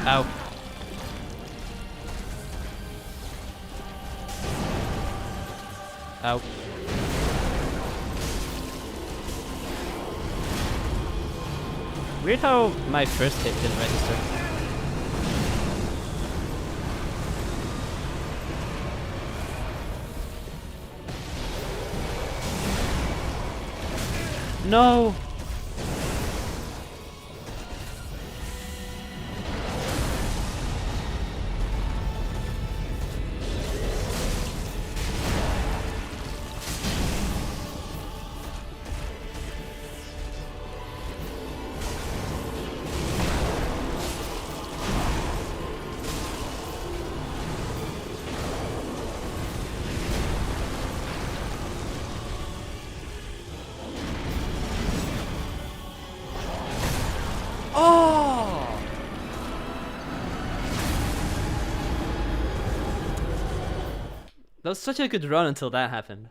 Ow. Ow. Weird how my first hit didn't register. No! Oh! That was such a good run until that happened.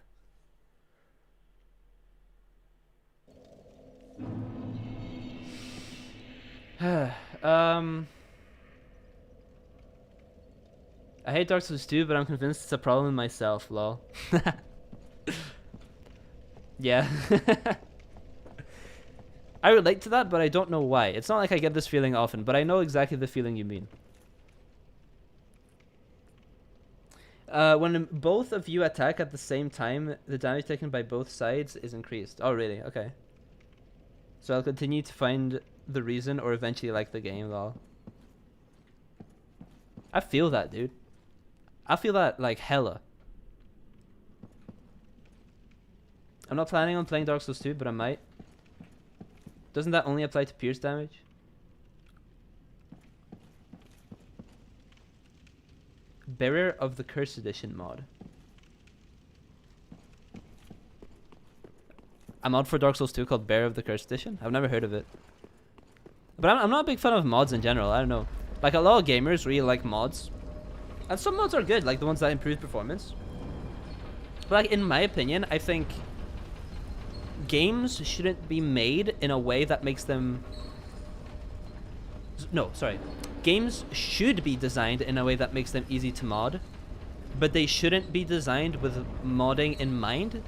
I hate Dark Souls 2, but I'm convinced it's a problem in myself, lol. Yeah. I relate to that, but I don't know why. It's not like I get this feeling often, but I know exactly the feeling you mean. When both of you attack at the same time, the damage taken by both sides is increased. Oh, really? Okay. So I'll continue to find the reason or eventually like the game, lol. I feel that, dude. I feel that, like, hella. I'm not planning on playing Dark Souls 2, but I might. Doesn't that only apply to pierce damage? Bearer of the Curse Edition mod. A mod for Dark Souls 2 called Bearer of the Curse Edition? I've never heard of it. But I'm not a big fan of mods in general. I don't know. Like, a lot of gamers really like mods. And some mods are good, like the ones that improve performance. But like, in my opinion, I think games shouldn't be made in a way that makes them... No, sorry. Games should be designed in a way that makes them easy to mod, but they shouldn't be designed with modding in mind.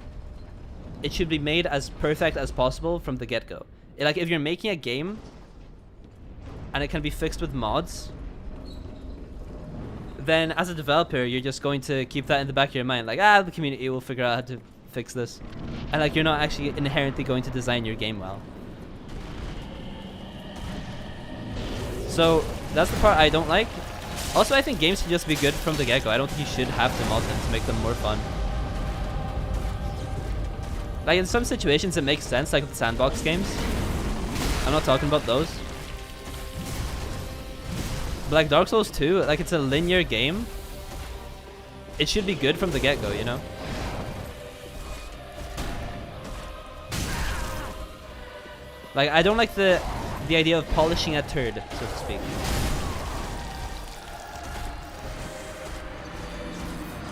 It should be made as perfect as possible from the get-go. Like, if you're making a game and it can be fixed with mods, then as a developer, you're just going to keep that in the back of your mind. Like, the community will figure out how to fix this. And like, you're not actually inherently going to design your game well. So that's the part I don't like. Also, I think games should just be good from the get-go. I don't think you should have to mod them to make them more fun. Like, in some situations it makes sense, like with the sandbox games. I'm not talking about those. But like Dark Souls 2, like, it's a linear game. It should be good from the get-go, you know? Like, I don't like the idea of polishing a turd, so to speak.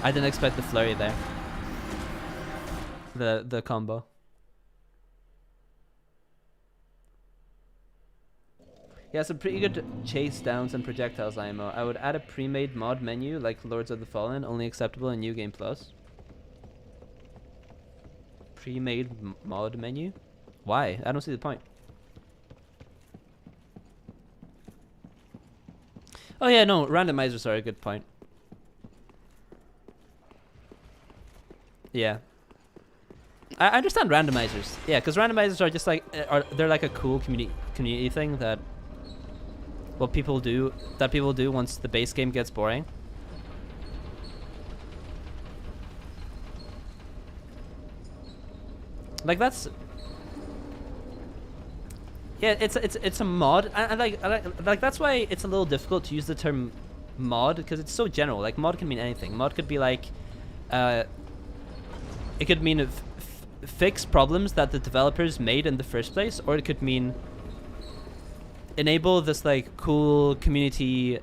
I didn't expect the flurry there. The combo. Yeah, some pretty good chase downs and projectiles IMO. I would add a pre-made mod menu like Lords of the Fallen, only acceptable in New Game Plus. Pre-made mod menu? Why? I don't see the point. Oh yeah, no, randomizers are a good point. Yeah. I understand randomizers. Yeah, because randomizers are just like, they're like a cool community thing that people do once the base game gets boring. Like, that's... Yeah, it's a mod. I like that's why it's a little difficult to use the term mod, because it's so general. Like, mod can mean anything. Mod could be like, it could mean fix problems that the developers made in the first place, or it could mean enable this like cool community,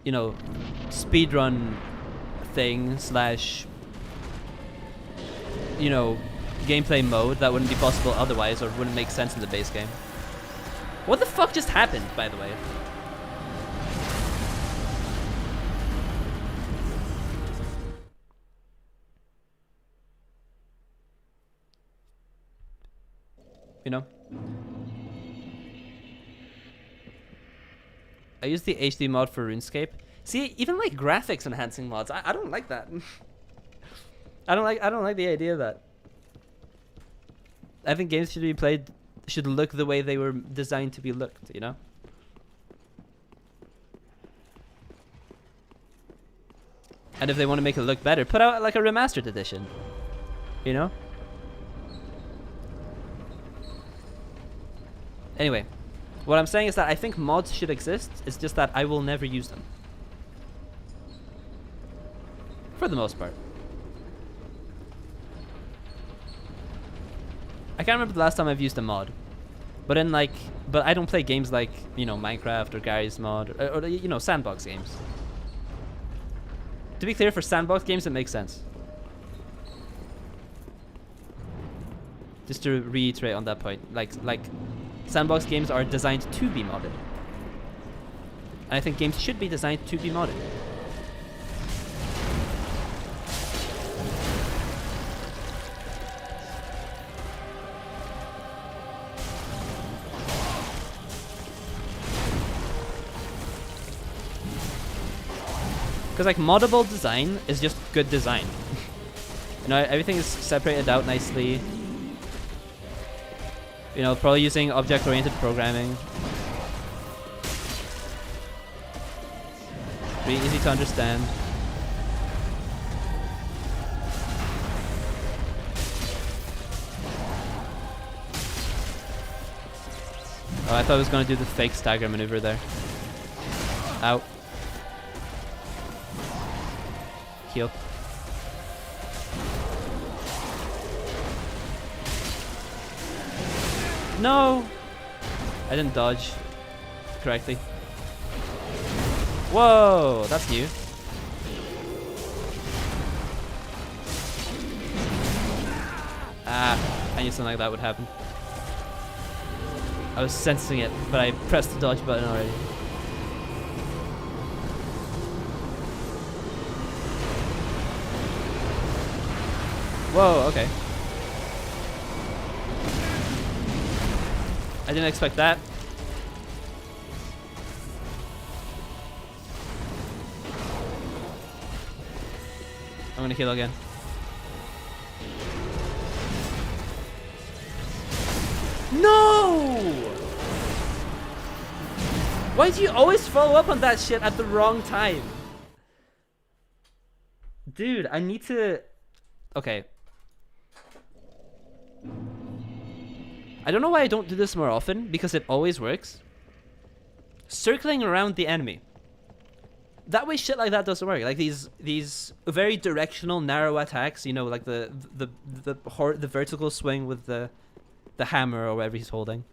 you know, speedrun thing slash, you know, gameplay mode that wouldn't be possible otherwise, or wouldn't make sense in the base game. What the fuck just happened, by the way? You know? I use the HD mod for RuneScape. See, even like graphics enhancing mods, I don't like that. I don't like the idea of that. I think games should look the way they were designed to be looked, you know? And if they want to make it look better, put out like a remastered edition. You know? Anyway, what I'm saying is that I think mods should exist. It's just that I will never use them. For the most part. I can't remember the last time I've used a mod. But I don't play games like, you know, Minecraft or Garry's Mod, or you know, sandbox games. To be clear, for sandbox games it makes sense. Just to reiterate on that point, like sandbox games are designed to be modded. And I think games should be designed to be modded. Because like moddable design is just good design. You know, everything is separated out nicely. You know, probably using object-oriented programming. Really easy to understand. Oh, I thought I was gonna do the fake stagger maneuver there. Ow. Heal. No! I didn't dodge correctly. Whoa! That's new. Ah, I knew something like that would happen. I was sensing it, but I pressed the dodge button already. Whoa, okay. I didn't expect that. I'm gonna heal again. No! Why do you always follow up on that shit at the wrong time? Dude, I need to... Okay. I don't know why I don't do this more often, because it always works. Circling around the enemy. That way shit like that doesn't work. Like these very directional, narrow attacks, you know, like the vertical swing with the hammer or whatever he's holding.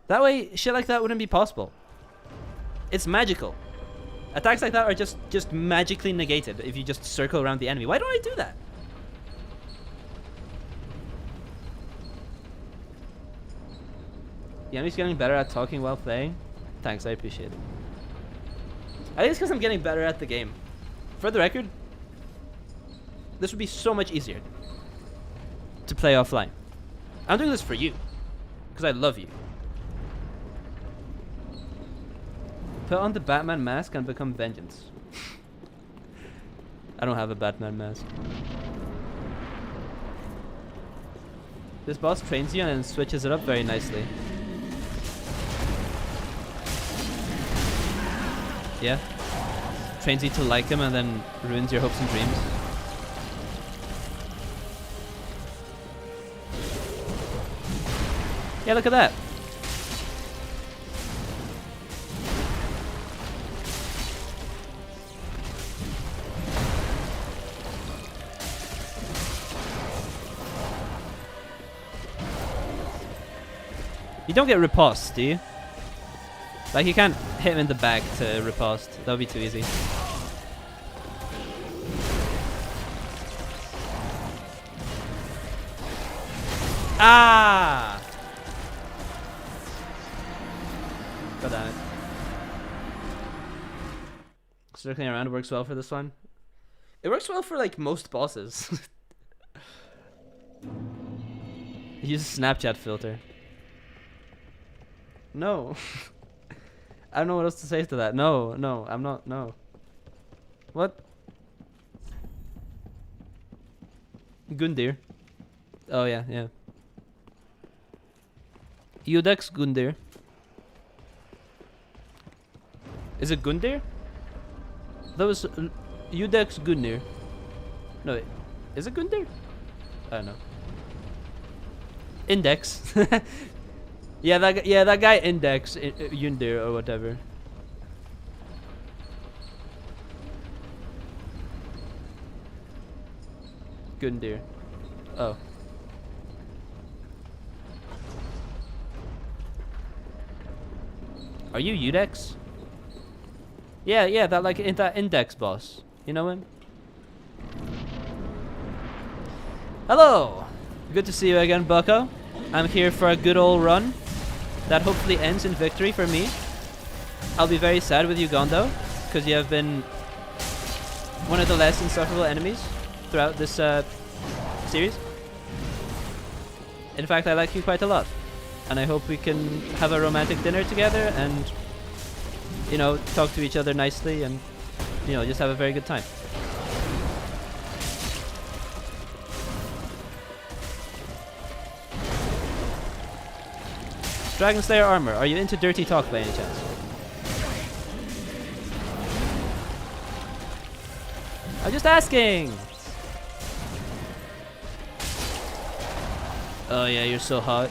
That way shit like that wouldn't be possible. It's magical. Attacks like that are just magically negated if you just circle around the enemy. Why don't I do that? The enemy's getting better at talking while playing. Thanks, I appreciate it. I think it's because I'm getting better at the game. For the record, this would be so much easier to play offline. I'm doing this for you, because I love you. Put on the Batman mask and become Vengeance. I don't have a Batman mask. This boss trains you and then switches it up very nicely. Yeah. Trains you to like him and then ruins your hopes and dreams. Yeah, look at that. You don't get riposte, do you? Like, you can't hit him in the back to riposte. That would be too easy. Ah! God damn it. Circling around works well for this one. It works well for, like, most bosses. Use a Snapchat filter. No. I don't know what else to say to that. No, no, I'm not. No. What? Gundyr. Oh, yeah, yeah. Udex Gundyr. Is it Gundyr? That was Udex Gundyr. No, wait. Is it Gundyr? I don't know. Index. Yeah, that guy Index, Yundir or whatever. Gundyr. Oh. Are you Udex? Yeah, that Index boss. You know him? Hello! Good to see you again, Bucko. I'm here for a good old run that hopefully ends in victory for me. I'll be very sad with you gone though, because you have been one of the less insufferable enemies throughout this series. In fact, I like you quite a lot, and I hope we can have a romantic dinner together and you know, talk to each other nicely and, you know, just have a very good time. Dragon Slayer armor. Are you into dirty talk by any chance? I'm just asking. Oh yeah, you're so hot.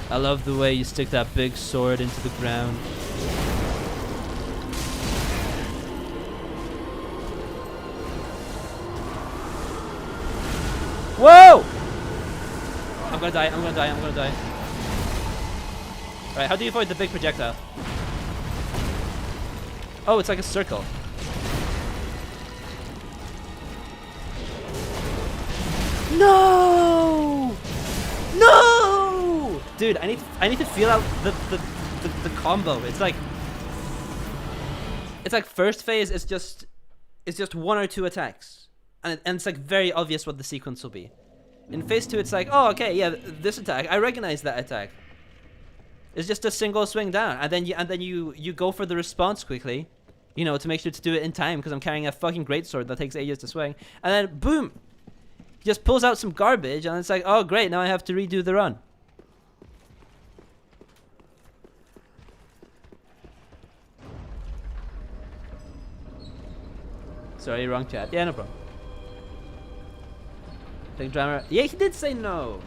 I love the way you stick that big sword into the ground. Whoa! I'm gonna die, I'm gonna die, I'm gonna die. Alright, how do you avoid the big projectile? Oh, it's like a circle. No! No! Dude, I need to feel out the combo. It's like first phase is just one or two attacks. And it's like very obvious what the sequence will be. In phase 2 it's like, oh okay, yeah, this attack, I recognize that attack. It's just a single swing down, and then you go for the response quickly, you know, to make sure to do it in time because I'm carrying a fucking greatsword that takes ages to swing. And then boom! He just pulls out some garbage and it's like, oh great, now I have to redo the run. Sorry, wrong chat. Yeah, no problem. Drama. Yeah, he did say no.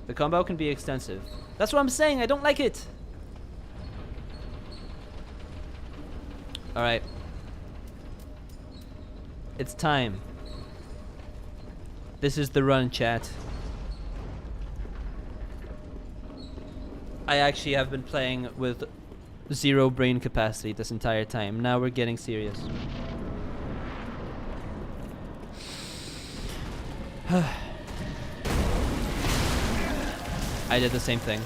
The combo can be extensive. That's what I'm saying. I don't like it. Alright. It's time. This is the run, chat. I actually have been playing with zero brain capacity this entire time. Now we're getting serious. I did the same thing.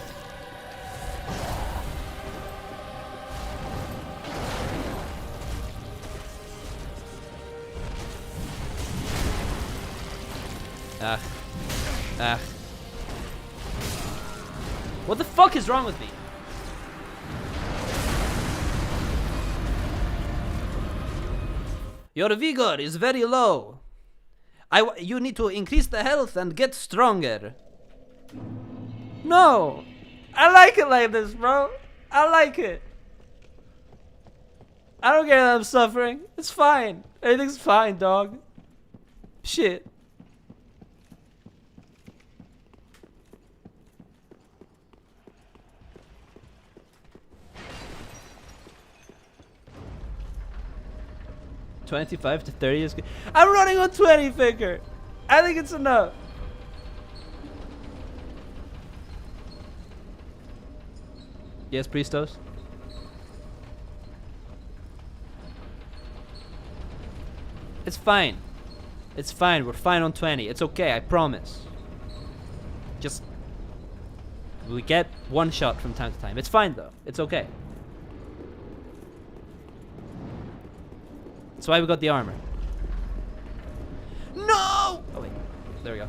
What the fuck is wrong with me? Your vigor is very low. You need to increase the health and get stronger. No! I like it like this, bro. I like it. I don't care that I'm suffering. It's fine. Everything's fine, dog. Shit. $25 to $30 is good. I'm running on 20 figure. I think it's enough. Yes, Priestos? It's fine. It's fine. We're fine on 20. It's okay, I promise. Just... we get one shot from time to time. It's fine, though. It's okay. That's why we got the armor. No! Oh, wait. There we go.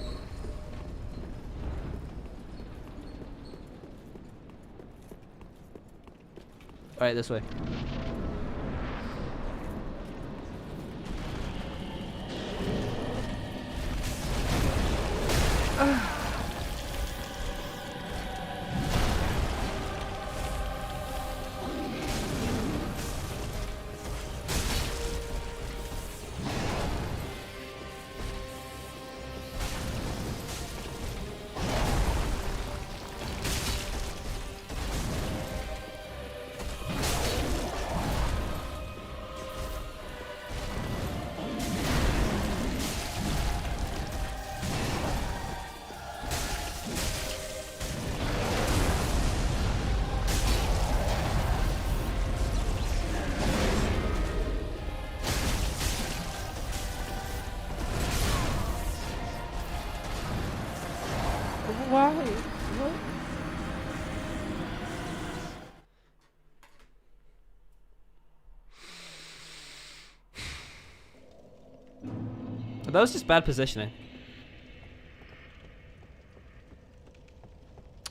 Alright, this way. Why? What? But that was just bad positioning.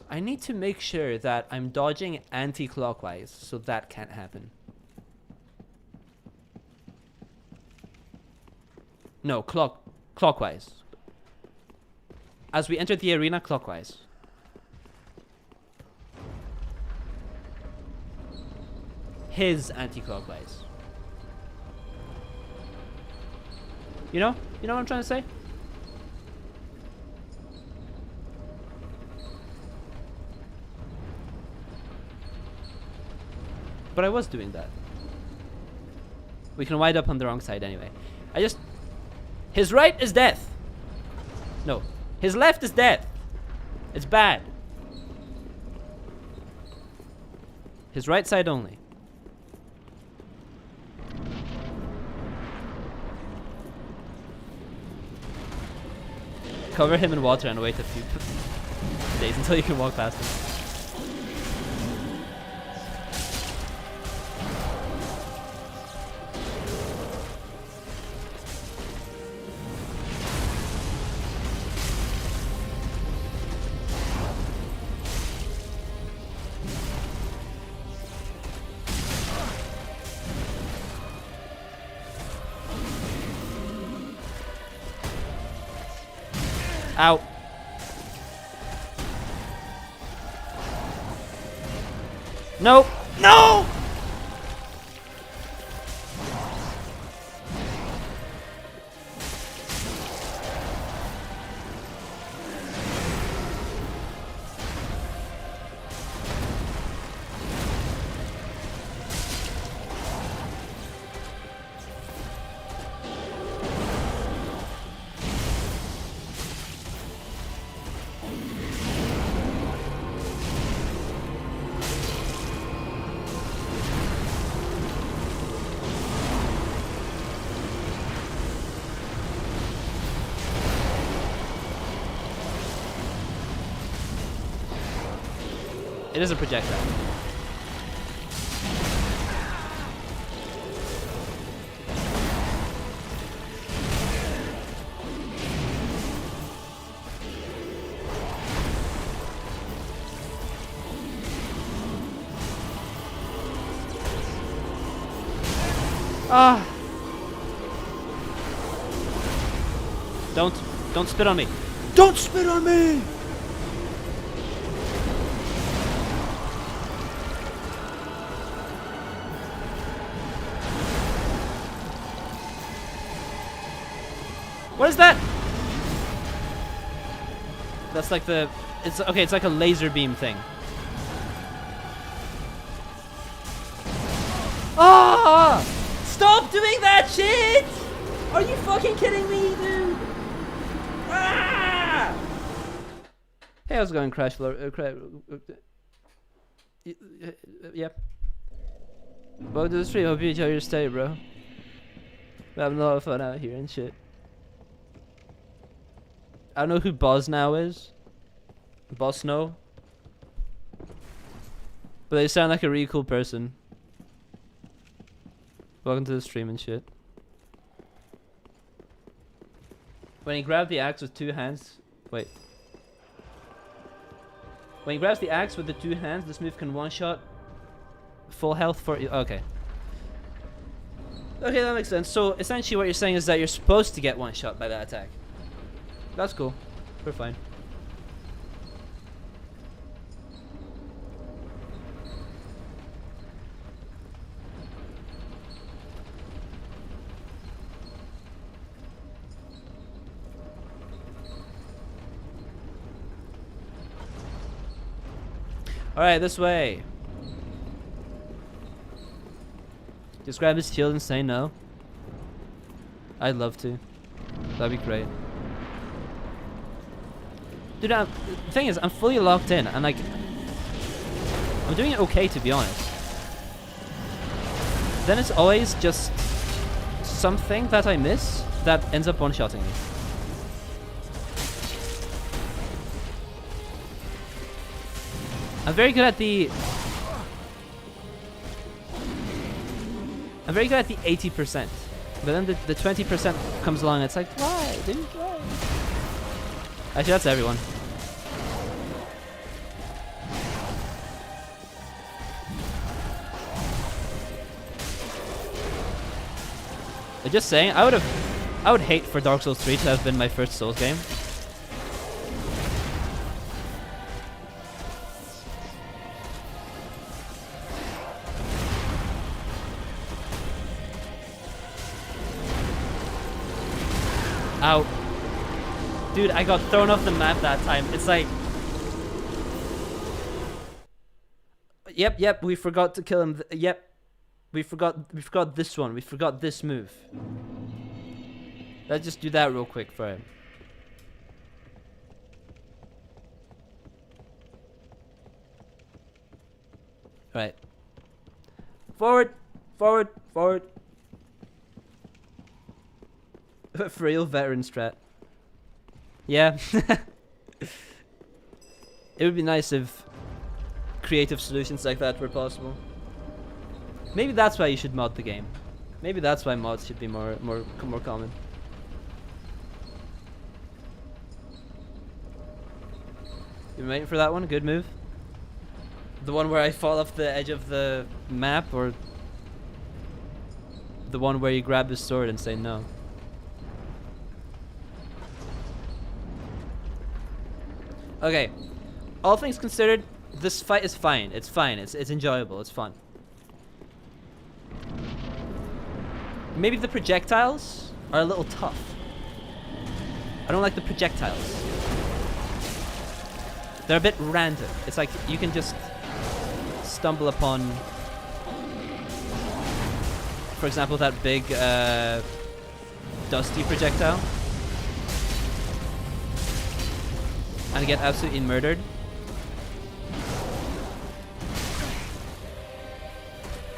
I need to make sure that I'm dodging anti-clockwise, so that can't happen. No, clockwise. As we enter the arena, clockwise. His anti-clockwise. You know? You know what I'm trying to say? But I was doing that. We can wind up on the wrong side anyway. His right is death. No. His left is death. It's bad. His right side only. Cover him in water and wait a few days until you can walk past him. Ow. No! No! It is a projectile. Ah! Don't spit on me. Don't spit on me! What is that? That's like the... It's okay, it's like a laser beam thing. Ah! Stop doing that shit! Are you fucking kidding me, dude? Ah! Hey, how's it going, Crash? Yep. Welcome to the stream. Hope you enjoy your stay, bro. We're having a lot of fun out here and shit. I don't know who Boz now is. Boss No. But they sound like a really cool person. Welcome to the stream and shit. When he grabbed the axe with two hands... Wait. When he grabs the axe with the two hands, this move can one-shot full health for... Okay. Okay, that makes sense. So, essentially what you're saying is that you're supposed to get one-shot by that attack. That's cool. We're fine. Alright, this way. Just grab his shield and say no. I'd love to. That'd be great. Dude, the thing is, I'm fully locked in, and like, I'm doing it okay, to be honest. Then it's always just something that I miss that ends up one-shotting me. I'm very good at the 80%, but then the 20% comes along and it's like, why? dude. Right. Actually, that's everyone. I'm just saying, I would hate for Dark Souls 3 to have been my first Souls game. Ow. Dude, I got thrown off the map that time. It's like... Yep, we forgot to kill him. Yep. We forgot this one. We forgot this move. Let's just do that real quick for him. Right. Forward. Forward. Forward. For real veteran strat. Yeah. It would be nice if creative solutions like that were possible. Maybe that's why you should mod the game. Maybe that's why mods should be more common. You waiting for that one? Good move. The one where I fall off the edge of the map, or the one where you grab his sword and say no? Okay. All things considered, this fight is fine. It's fine. It's enjoyable. It's fun. Maybe the projectiles are a little tough. I don't like the projectiles. They're a bit random. It's like you can just stumble upon, for example, that big dusty projectile and get absolutely murdered.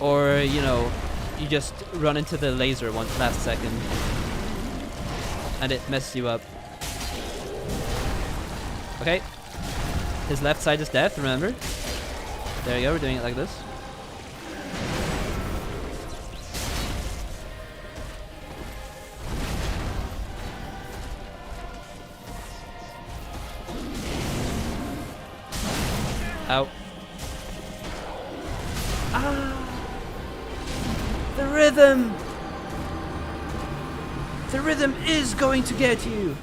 Or, you know, you just run into the laser one last second and it messes you up. Okay. His left side is death, remember? There you go, we're doing it like this. Ow. Ah! The rhythm! The rhythm is going to get you!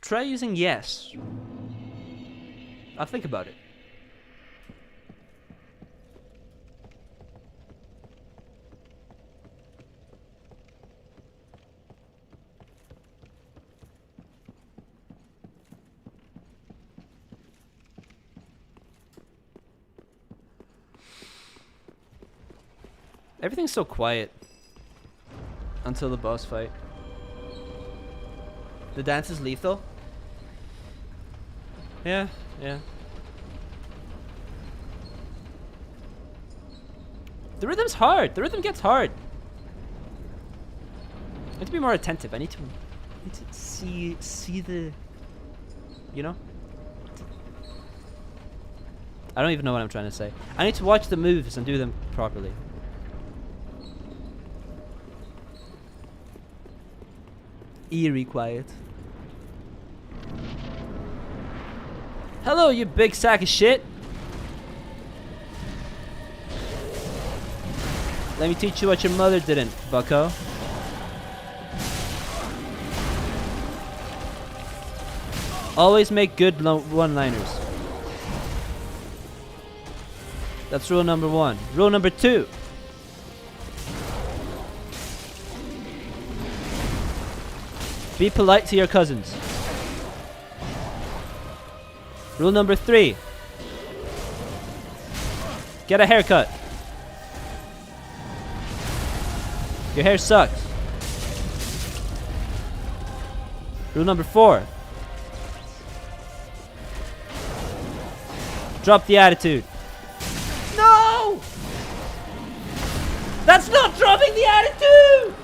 Try using yes. I'll think about it. Everything's so quiet until the boss fight. The dance is lethal. Yeah. The rhythm's hard. The rhythm gets hard. I need to be more attentive. I need to see the, you know? I don't even know what I'm trying to say. I need to watch the moves and do them properly. Eerie quiet. Hello, you big sack of shit. Let me teach you what your mother didn't, bucko. Always make good one-liners. That's rule number 1. Rule number 2. Be polite to your cousins. Rule number 3. Get a haircut. Your hair sucks. Rule number 4. Drop the attitude. No! That's not dropping the attitude!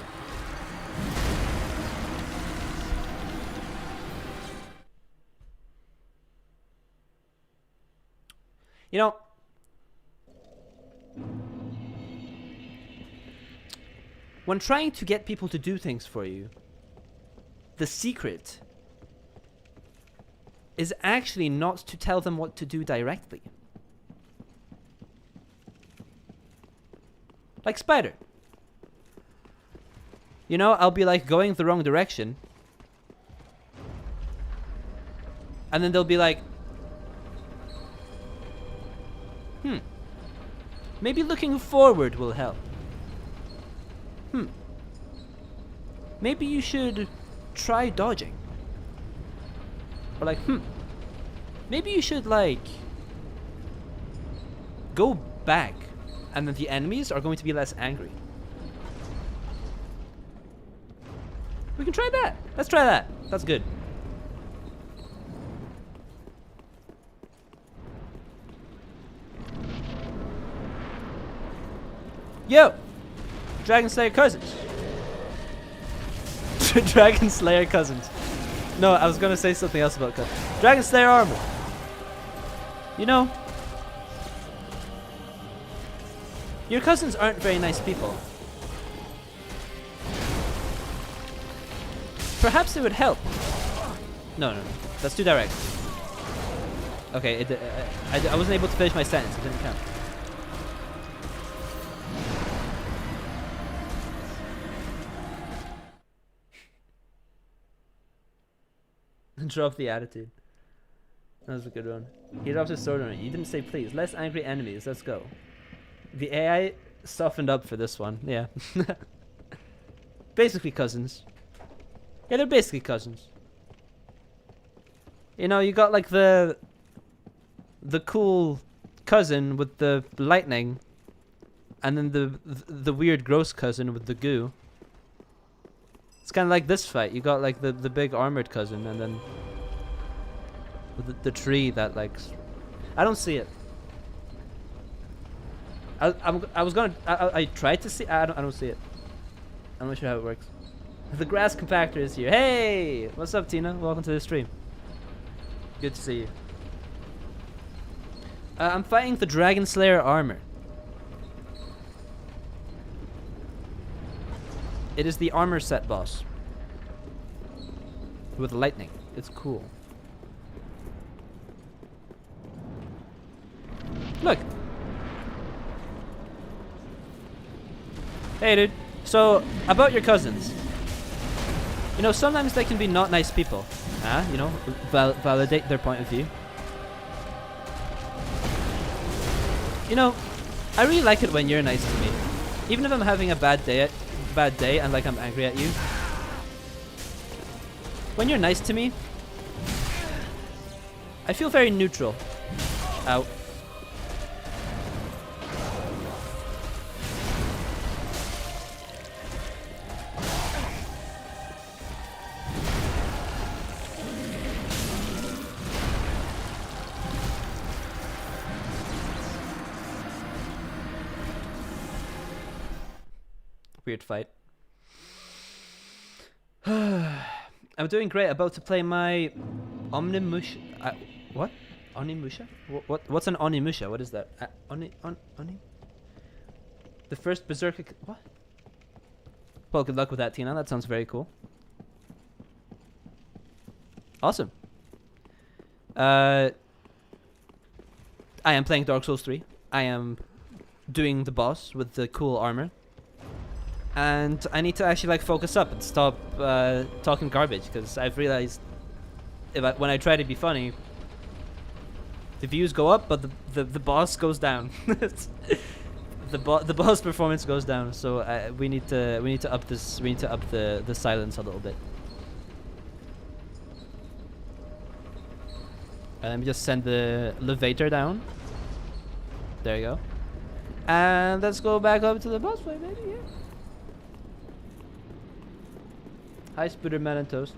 You know, when trying to get people to do things for you, the secret is actually not to tell them what to do directly. Like Spider. You know, I'll be like going the wrong direction. And then they'll be like, maybe looking forward will help. Maybe you should try dodging. Or like, maybe you should like go back, and then the enemies are going to be less angry. We can try that. Let's try that. That's good. Yo! Dragon Slayer cousins. Dragon Slayer cousins. No, I was gonna say something else about cousins. Dragon Slayer armor. You know, your cousins aren't very nice people. Perhaps it would help. No. That's too direct. Okay, I wasn't able to finish my sentence. It didn't count. Drop the attitude. That was a good one. He drops his sword on it. You didn't say please. Less angry enemies. Let's go. The AI softened up for this one. Yeah. Basically cousins. Yeah, they're basically cousins. You know, you got like the cool cousin with the lightning, and then the weird gross cousin with the goo. It's kind of like this fight. You got like the big armored cousin, and then the tree that like... I don't see it. I was gonna... I tried to see... I don't see it. I'm not sure how it works. The grass compactor is here. Hey! What's up, Tina? Welcome to the stream. Good to see you. I'm fighting the Dragon Slayer armor. It is the armor set boss. With lightning. It's cool. Look. Hey, dude. So, about your cousins. You know, sometimes they can be not nice people. You know, validate their point of view. You know, I really like it when you're nice to me. Even if I'm having a bad day and like I'm angry at you. When you're nice to me, I feel very neutral. Ow. Weird fight. I'm doing great. About to play my Onimusha. What? Onimusha? What's an Onimusha? What is that? Oni? The first Berserker. What? Well, good luck with that, Tina. That sounds very cool. Awesome. I am playing Dark Souls 3. I am doing the boss with the cool armor. And I need to actually like focus up and stop talking garbage, because I've realized when I try to be funny, the views go up, but the boss goes down. the boss performance goes down. So we need to up this. We need to up the silence a little bit. And let me just send the elevator down. There you go. And let's go back up to the boss fight, baby. Yeah. Hi, Spooderman and Toast.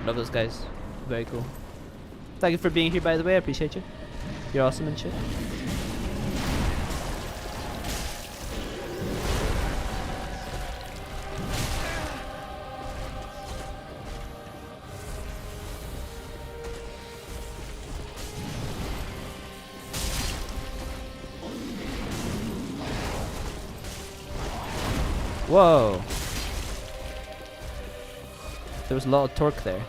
Love those guys. Very cool. Thank you for being here, by the way. I appreciate you. You're awesome and shit. Whoa. There was a lot of torque there.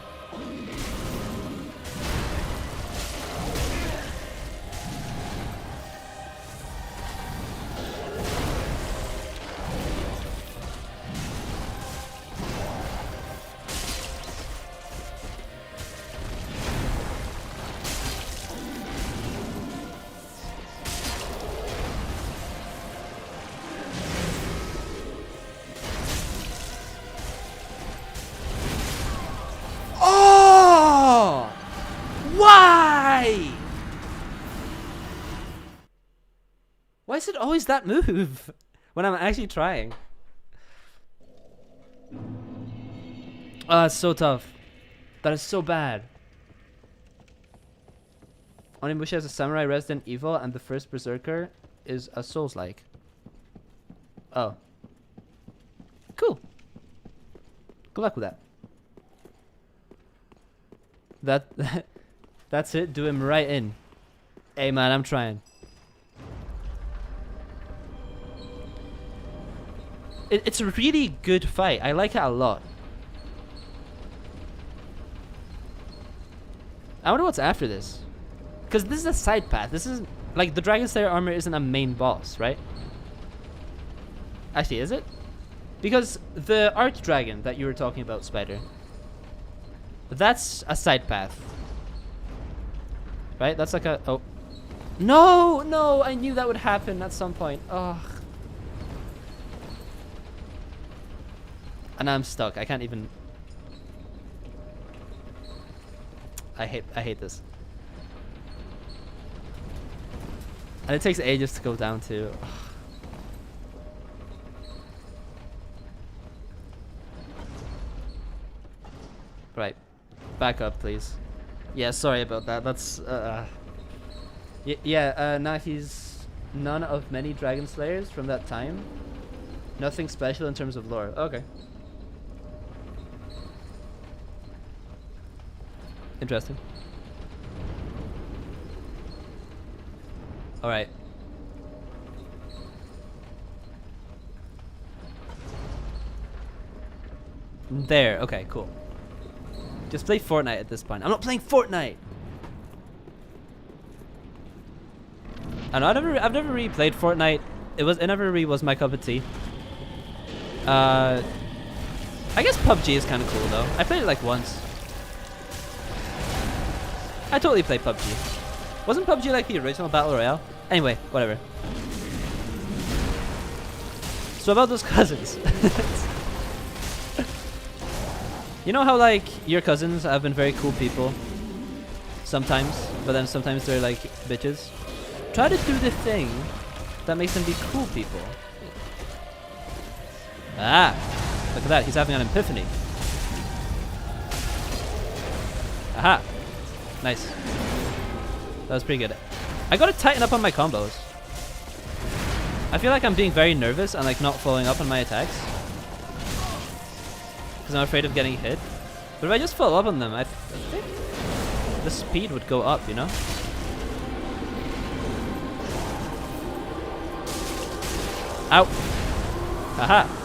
Why is it always that move when I'm actually trying? It's so tough. That is so bad. Onimusha is a samurai Resident Evil, and the first Berserker is a Souls-like. Oh. Cool. Good luck with that. That's it. Do him right in. Hey man, I'm trying. It's a really good fight. I like it a lot. I wonder what's after this. Because this is a side path. This isn't... Like, the Dragon Slayer armor isn't a main boss, right? Actually, is it? Because the Arch Dragon that you were talking about, Spider, that's a side path. Right? That's like a... Oh. No! No! I knew that would happen at some point. Ugh. And I'm stuck. I can't even... I hate this. And it takes ages to go down too. Right. Back up, please. Yeah, sorry about that. That's... now he's none of many Dragon Slayers from that time. Nothing special in terms of lore. Okay. Interesting. Alright. There. Okay, cool. Just play Fortnite at this point. I'm not playing Fortnite! I know, I've never really played Fortnite. It never really was my cup of tea. I guess PUBG is kind of cool though. I played it like once. I totally played PUBG. Wasn't PUBG like the original Battle Royale? Anyway, whatever. So about those cousins. You know how like your cousins have been very cool people? Sometimes, but then sometimes they're like bitches. Try to do the thing that makes them be cool people. Ah! Look at that, he's having an epiphany. Aha! Nice. That was pretty good. I gotta tighten up on my combos. I feel like I'm being very nervous and like not following up on my attacks. Because I'm afraid of getting hit. But if I just follow up on them, I think the speed would go up, you know? Ow! Aha!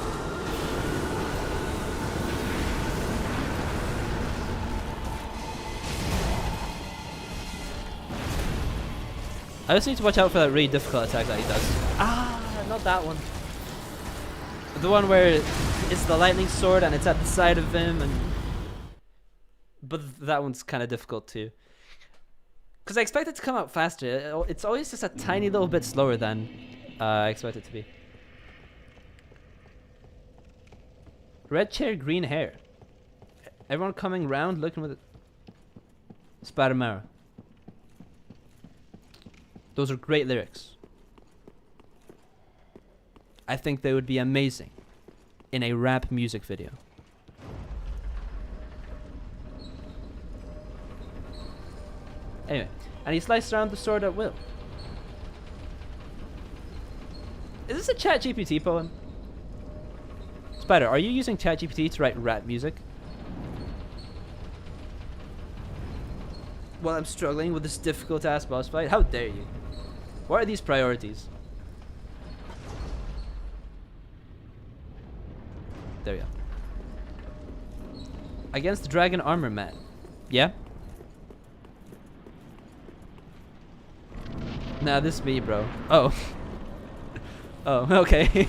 I just need to watch out for that really difficult attack that he does. Ah, not that one. The one where it's the lightning sword and it's at the side of him, and but that one's kind of difficult too. Because I expect it to come out faster. It's always just a tiny little bit slower than I expect it to be. Red chair, green hair. Everyone coming round looking with it. Spider-Man. Those are great lyrics. I think they would be amazing in a rap music video. Anyway, and he sliced around the sword at will. Is this a ChatGPT poem? Spider, are you using ChatGPT to write rap music? While I'm struggling with this difficult ass boss fight? How dare you? What are these priorities? There we go. Against Dragon Armor Man. Yeah? Nah, this me, bro. Oh. Oh, okay.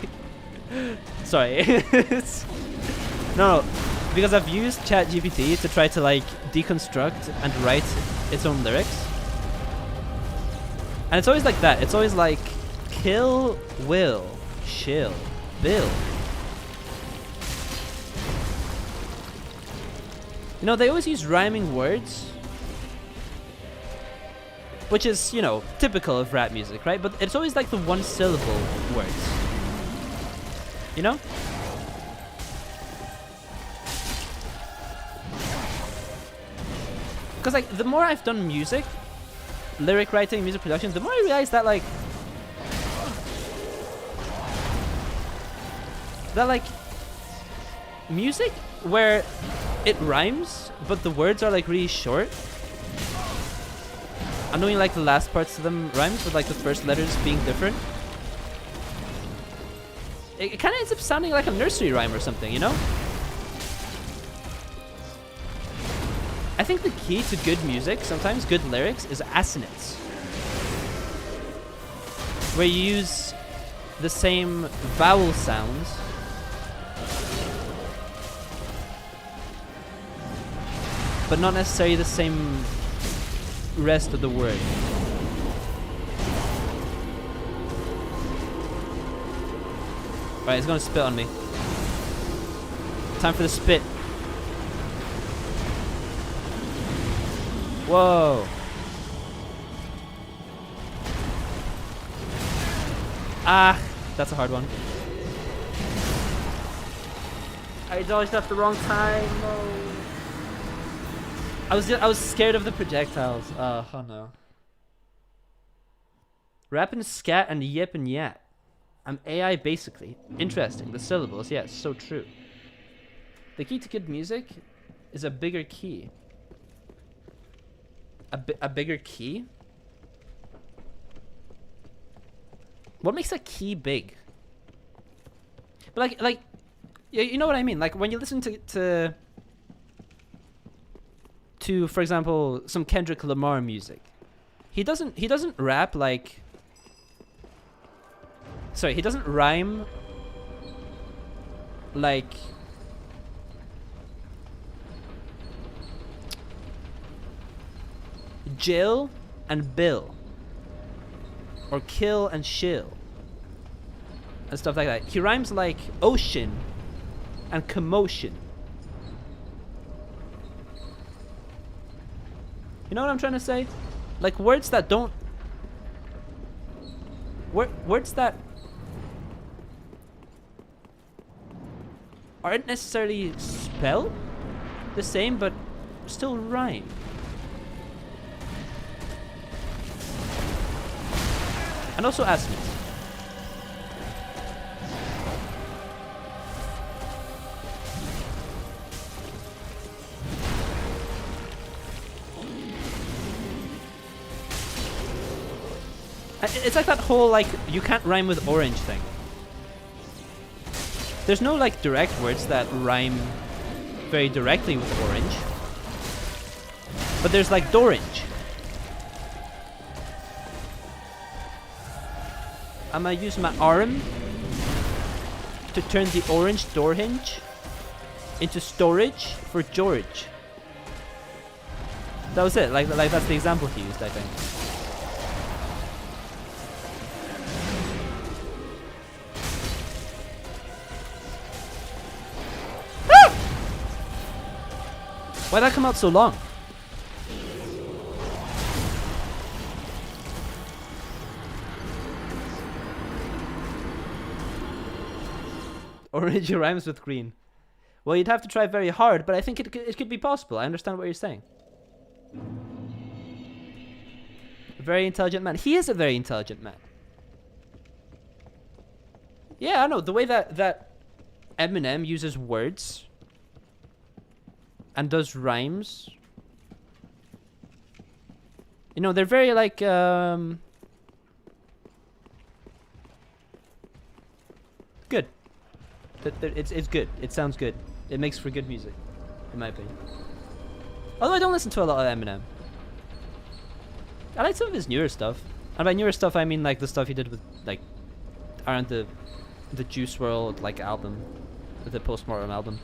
Sorry. No, because I've used ChatGPT to try to like deconstruct and write its own lyrics. And it's always like that. It's always like kill, will, chill, bill. You know, they always use rhyming words, which is, you know, typical of rap music, right? But it's always like the one syllable words. You know? Because like the more I've done music, lyric writing, music production, the more I realize that like music where it rhymes but the words are like really short. I'm doing like the last parts of them rhymes with like the first letters being different. It kind of ends up sounding like a nursery rhyme or something, you know? I think the key to good music, sometimes good lyrics, is assonance. Where you use the same vowel sounds but not necessarily the same rest of the word. Right, it's gonna spit on me. Time for the spit. Whoa. Ah, that's a hard one. I dodged at the wrong time. No. I was scared of the projectiles. Oh no. Rap and scat and yip and yat. I'm AI basically. Interesting. The syllables, yes, so true. The key to good music is a bigger key. A bigger key? What makes a key big? But like, you know what I mean? Like when you listen to for example, some Kendrick Lamar music, he doesn't rap like. Sorry, he doesn't rhyme like. Jill and Bill, or kill and shill, and stuff like that. He rhymes like ocean and commotion. You know what I'm trying to say? Like words that don't. Words that aren't necessarily spelled the same, but still rhyme. And also ask me. It's like that whole like you can't rhyme with orange thing. There's no like direct words that rhyme very directly with orange. But there's like dorange. I'm gonna use my arm to turn the orange door hinge into storage for George. That was it. Like that's the example he used, I think. Ah! Why'd that come out so long? Orange rhymes with green. Well, you'd have to try very hard, but I think it could be possible. I understand what you're saying. A very intelligent man. He is a very intelligent man. Yeah, I know. The way that Eminem uses words and does rhymes. You know, they're very like good. It's good. It sounds good. It makes for good music, in my opinion. Although I don't listen to a lot of Eminem. I like some of his newer stuff. And by newer stuff, I mean like the stuff he did with like around the Juice WRLD like album, the Postmortem album.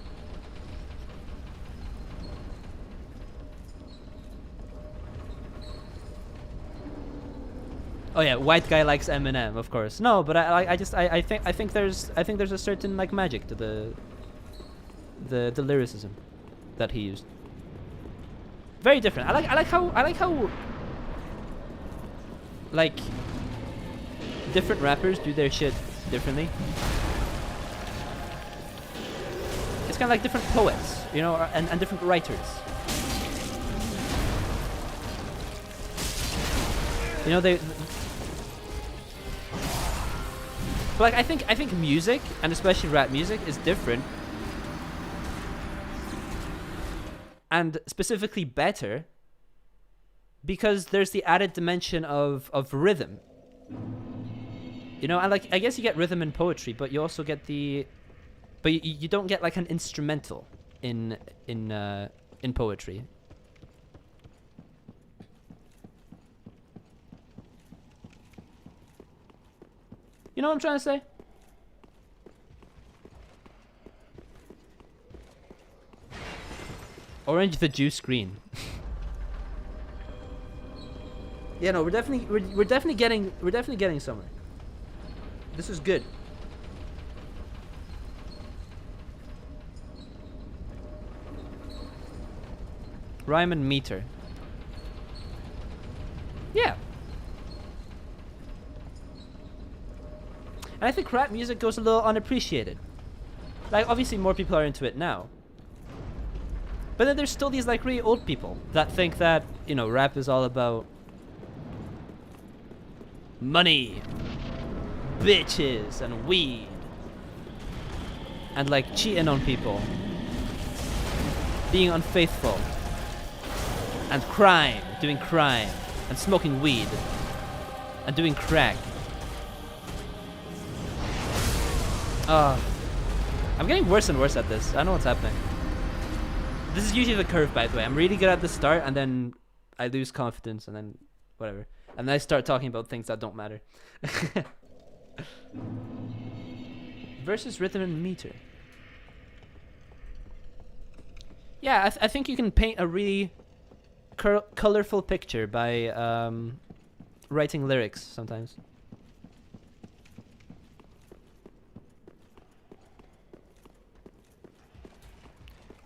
Oh yeah, white guy likes Eminem, of course. No, but I think there's a certain like magic to the lyricism that he used. Very different. I like how like different rappers do their shit differently. It's kind of like different poets, you know, and different writers. You know, they. But like, I think music, and especially rap music, is different, and specifically better, because there's the added dimension of rhythm. You know, and like I guess you get rhythm in poetry, but you also get but you don't get like an instrumental in poetry. You know what I'm trying to say? Orange the juice green. Yeah, no, we're definitely getting somewhere. This is good. Rhyme and meter. Yeah. And I think rap music goes a little unappreciated. Like, obviously more people are into it now. But then there's still these, like, really old people that think that, you know, rap is all about money, bitches, and weed. And, like, cheating on people. Being unfaithful. And crime. Doing crime. And smoking weed. And doing crack. I'm getting worse and worse at this. I don't know what's happening. This is usually the curve, by the way. I'm really good at the start, and then I lose confidence, and then whatever. And then I start talking about things that don't matter. Versus rhythm and meter. Yeah, I think you can paint a really colorful picture by writing lyrics sometimes.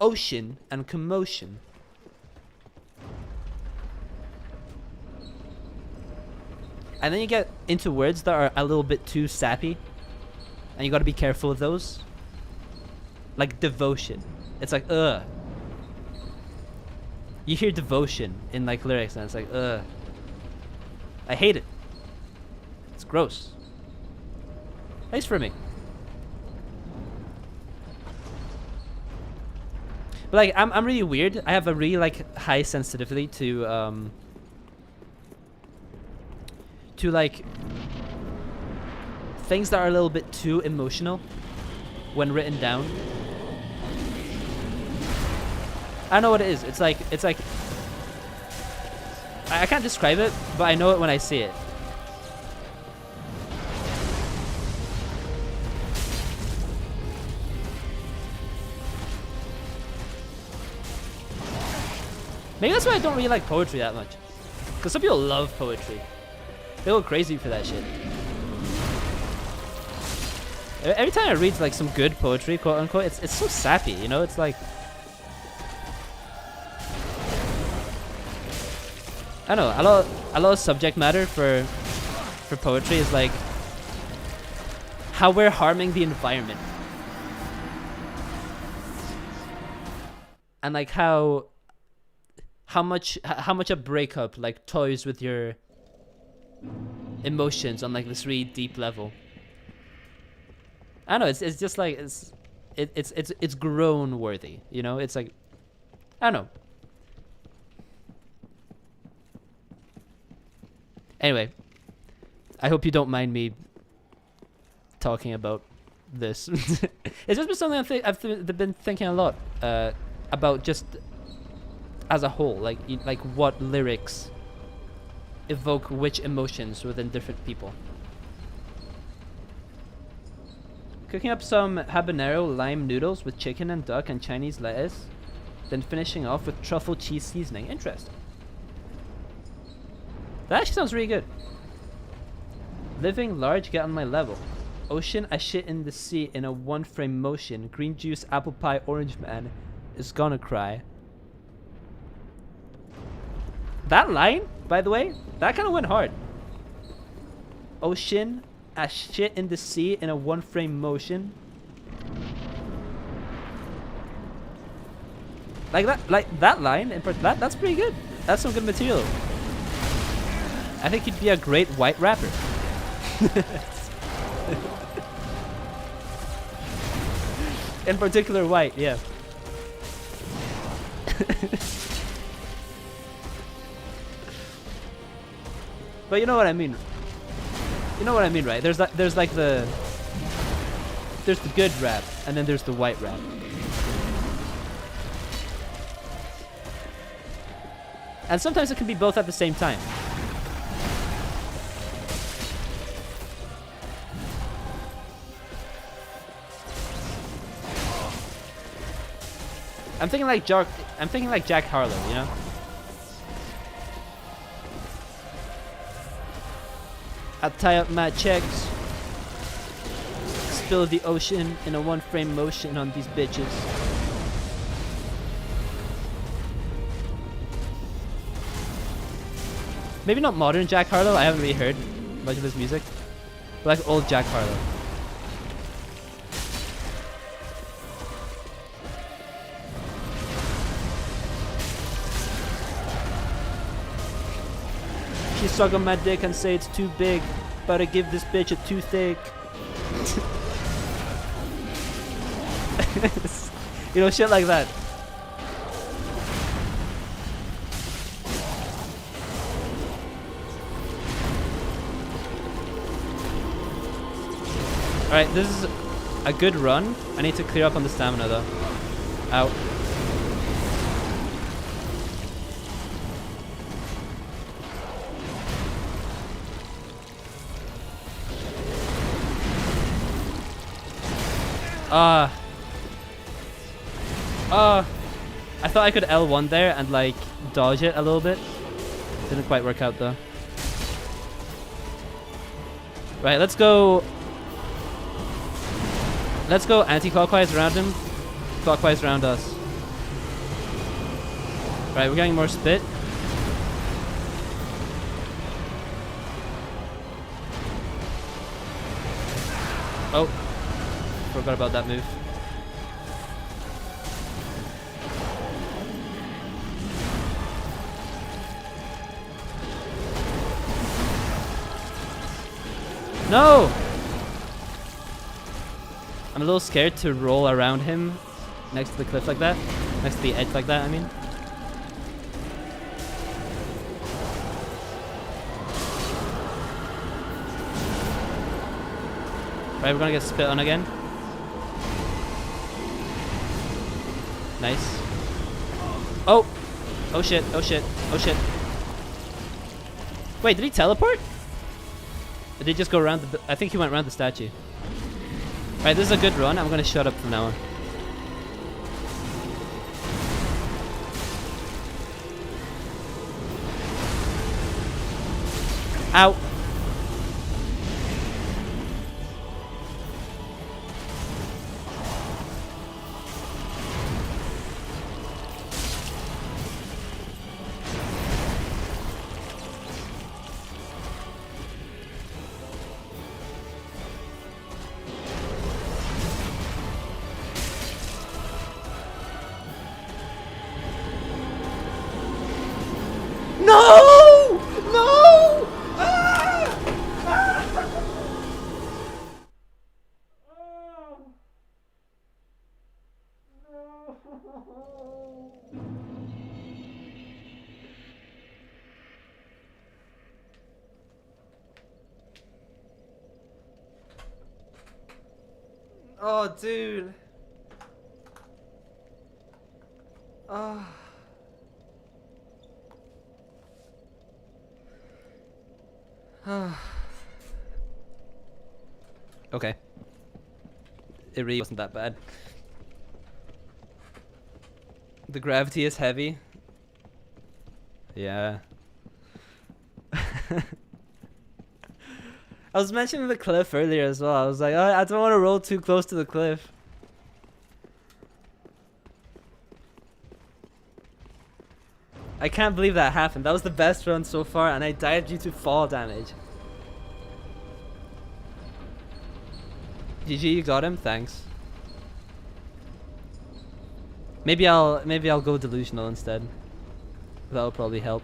Ocean and commotion. And then you get into words that are a little bit too sappy, and you gotta be careful with those. Like devotion. It's like, ugh. You hear devotion in like lyrics and it's like, ugh. I hate it. It's gross. At least for me. But like, I'm really weird. I have a really like high sensitivity to like things that are a little bit too emotional when written down. I don't know what it is. It's like I can't describe it, but I know it when I see it. Maybe that's why I don't really like poetry that much. Because some people love poetry. They go crazy for that shit. Every time I read like some good poetry, quote unquote, it's so sappy, you know? It's like, I don't know, a lot of subject matter for poetry is like how we're harming the environment. And like how much a breakup like toys with your emotions on like this really deep level. I don't know, it's just like it's groan worthy, you know? It's like, I don't know. Anyway, I hope you don't mind me talking about this. It's just been something I've been thinking a lot about, just as a whole, like what lyrics evoke which emotions within different people. Cooking up some habanero lime noodles with chicken and duck and Chinese lettuce, then finishing off with truffle cheese seasoning. Interesting. That actually sounds really good. Living large, get on my level. Ocean, I shit in the sea in a one frame motion. Green juice, apple pie, orange man is gonna cry. That line, by the way, that kind of went hard. Ocean, I shit in the sea in a one frame motion. Like that line, that's pretty good. That's some good material. I think he'd be a great white rapper. In particular white, yeah. But you know what I mean. You know what I mean, right? There's the good rap, and then there's the white rap. And sometimes it can be both at the same time. I'm thinking like Jack Harlow, you know? I tie up my checks, spill the ocean in a one frame motion on these bitches. Maybe not modern Jack Harlow, I haven't really heard much of his music. But like old Jack Harlow. She suck on my dick and say it's too big, but I give this bitch a toothache. You know, shit like that. Alright, this is a good run. I need to clear up on the stamina though. Ow. I thought I could L1 there and like dodge it a little bit. Didn't quite work out though. Right, let's go anti-clockwise around him, clockwise around us. Right, we're getting more spit. Oh, forgot about that move. No! I'm a little scared to roll around him next to the cliff like that. Next to the edge like that, I mean. Right, we're gonna get spit on again. Nice. Oh! Oh shit, oh shit, oh shit. Wait, did he teleport? Or did he just go around the... I think he went around the statue. Alright, this is a good run. I'm gonna shut up from now on. Ow! No! No! Ah! Ah! Oh. No. Oh, dude. Oh. Okay. It really wasn't that bad. The gravity is heavy. Yeah. I was mentioning the cliff earlier as well. I was like, oh, I don't want to roll too close to the cliff. I can't believe that happened. That was the best run so far, and I died due to fall damage. GG, you got him. Thanks. Maybe I'll go delusional instead. That'll probably help.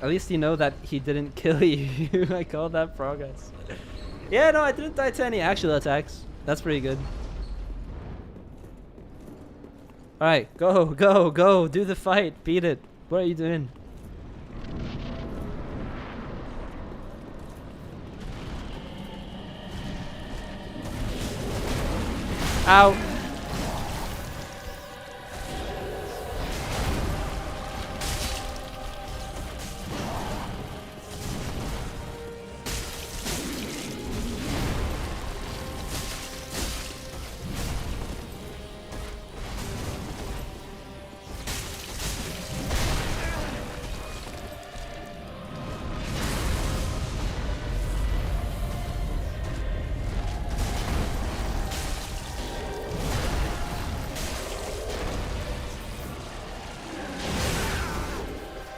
At least you know that he didn't kill you. I call that progress. Yeah, no, I didn't die to any actual attacks. That's pretty good. Alright, go, go, go. Do the fight. Beat it. What are you doing? Ow.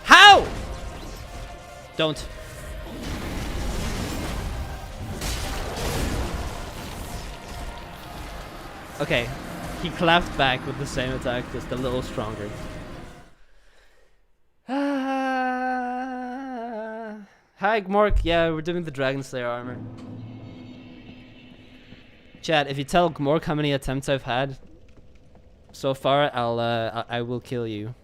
How? Don't. Okay, he clapped back with the same attack, just a little stronger. Hi, Gmork. Yeah, we're doing the Dragon Slayer armor. Chat, if you tell Gmork how many attempts I've had so far, I will kill you.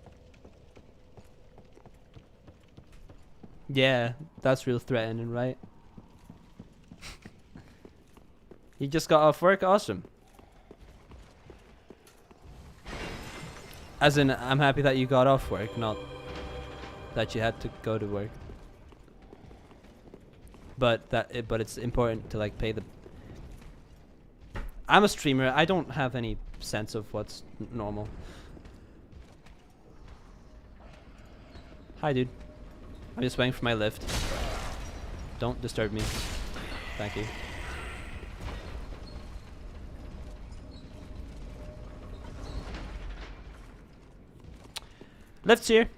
Yeah, that's real threatening, right? You just got off work? Awesome. As in, I'm happy that you got off work, not that you had to go to work. But it's important to like pay the... I'm a streamer, I don't have any sense of what's normal. Hi, dude. I'm just waiting for my lift. Don't disturb me. Thank you. Lift's here.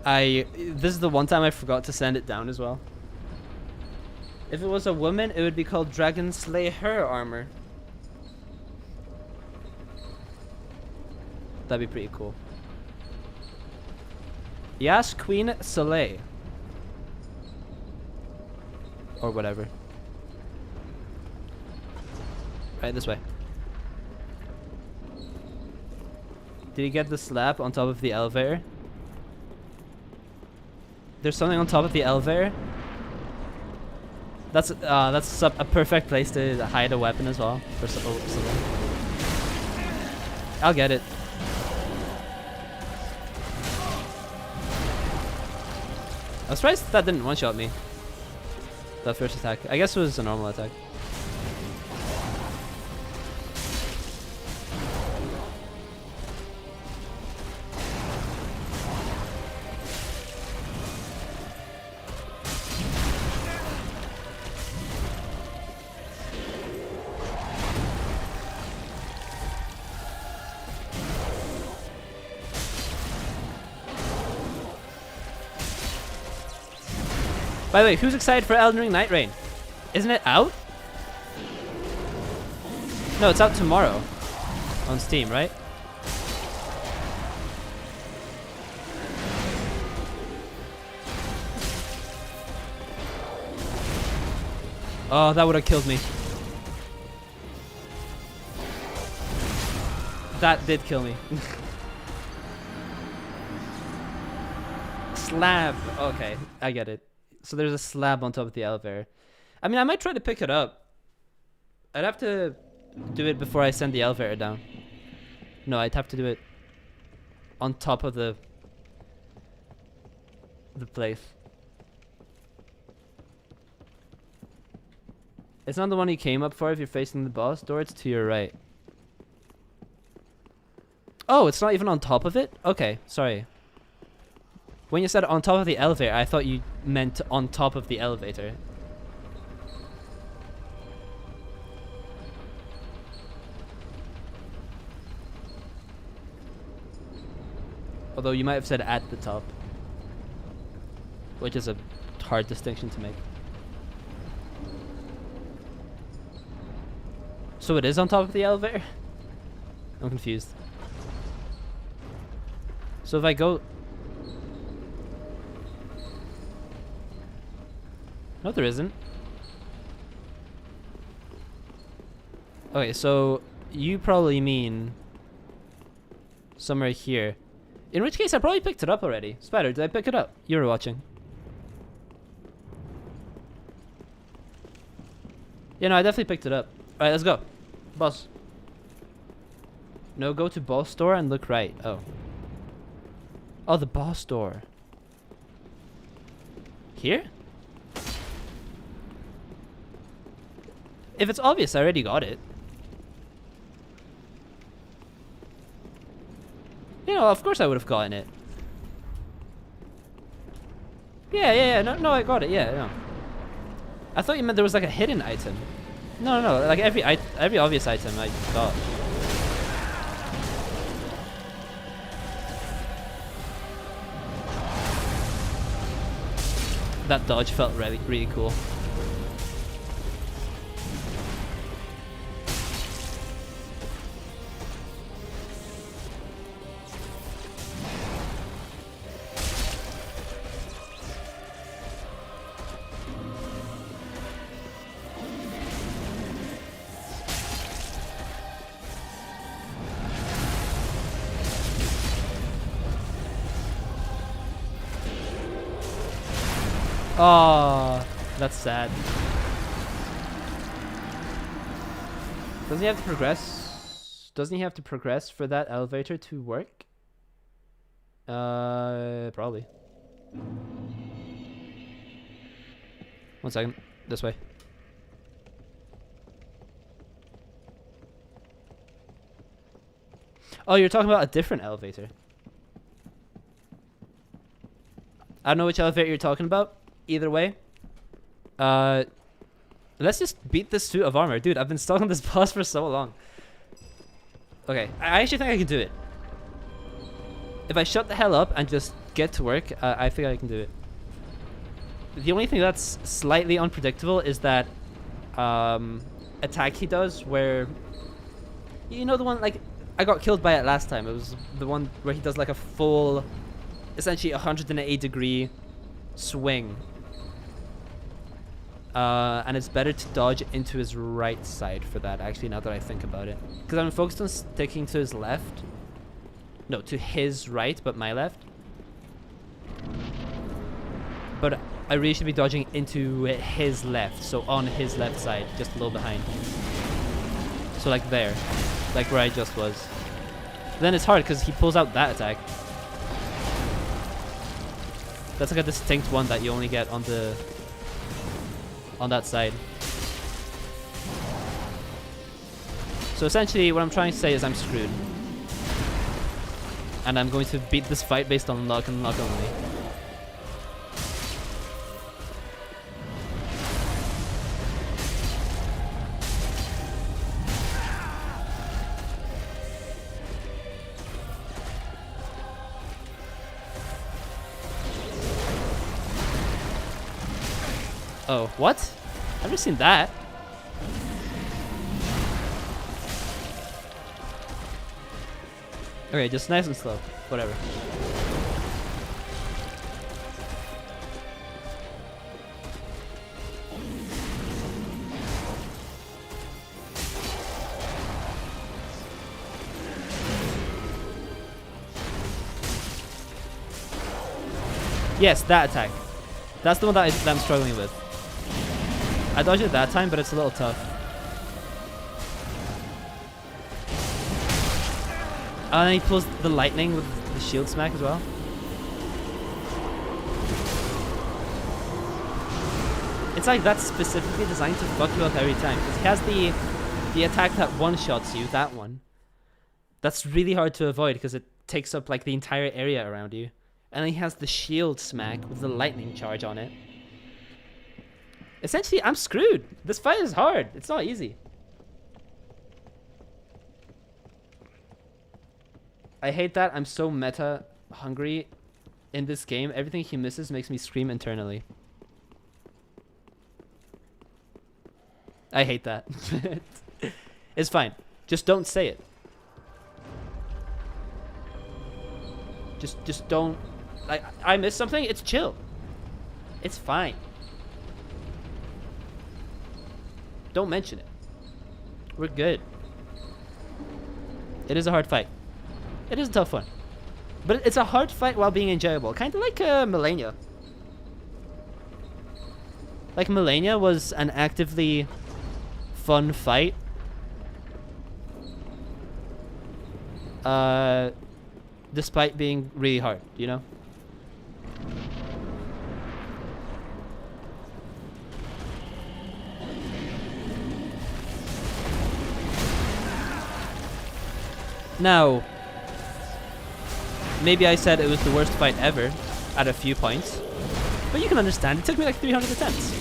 This is the one time I forgot to send it down as well. If it was a woman, it would be called Dragon Slayer armor. That'd be pretty cool. Yas Queen Soleil. Or whatever. Right, this way. Did he get the slab on top of the elevator? There's something on top of the elevator? That's a perfect place to hide a weapon as well. For something. I'll get it. I was surprised that didn't one-shot me. That first attack. I guess it was a normal attack. By the way, who's excited for Elden Ring Night Rain? Isn't it out? No, it's out tomorrow. On Steam, right? Oh, that would have killed me. That did kill me. Slab. Okay, I get it. So there's a slab on top of the elevator. I mean, I might try to pick it up. I'd have to do it before I send the elevator down. No, I'd have to do it on top of the place. It's not the one you came up for if you're facing the boss door. It's to your right. Oh, it's not even on top of it? Okay, sorry. When you said on top of the elevator, I thought you meant on top of the elevator. Although you might have said at the top, which is a hard distinction to make. So it is on top of the elevator? I'm confused. So if I go... No, there isn't. Okay, so you probably mean somewhere here. In which case, I probably picked it up already. Spider, did I pick it up? You were watching. Yeah, no, I definitely picked it up. Alright, let's go. Boss. No, go to boss door and look right. Oh. Oh, the boss door. Here? If it's obvious, I already got it. You know, of course I would have gotten it. Yeah. No, I got it. Yeah, no. I thought you meant there was like a hidden item. No. Like every obvious item I got. That dodge felt really cool. Oh, that's sad. Doesn't he have to progress? Doesn't he have to progress for that elevator to work? Probably. 1 second. This way. Oh, you're talking about a different elevator. I don't know which elevator you're talking about. Either way, let's just beat this suit of armor. Dude, I've been stuck on this boss for so long. Okay, I actually think I can do it. If I shut the hell up and just get to work, I think I can do it. The only thing that's slightly unpredictable is that attack he does where... You know the one, like, I got killed by it last time. It was the one where he does like a full, essentially 180 degree swing. And it's better to dodge into his right side for that, actually, now that I think about it. Because I'm focused on sticking to his left. No, to his right, but my left. But I really should be dodging into his left, so on his left side, just a little behind. So like there, like where I just was. Then it's hard because he pulls out that attack. That's like a distinct one that you only get on that side. So essentially what I'm trying to say is I'm screwed. And I'm going to beat this fight based on luck and luck only. Oh, what? I've never seen that. Okay, just nice and slow. Whatever. Yes, that attack. That's the one that I'm struggling with. I dodged it that time, but it's a little tough. And he pulls the lightning with the shield smack as well. It's like that's specifically designed to fuck you up every time. Because he has the attack that one-shots you, that one. That's really hard to avoid because it takes up like the entire area around you. And then he has the shield smack with the lightning charge on it. Essentially, I'm screwed. This fight is hard. It's not easy. I hate that I'm so meta hungry in this game. Everything he misses makes me scream internally. I hate that. It's fine. Just don't say it. Just don't. Like, I missed something. It's chill. It's fine. Don't mention it. We're good. It is a hard fight. It is a tough one. But it's a hard fight while being enjoyable. Kind of like Malenia. Like Malenia was an actively fun fight. Despite being really hard, you know? Now, maybe I said it was the worst fight ever at a few points, but you can understand, it took me like 300 attempts.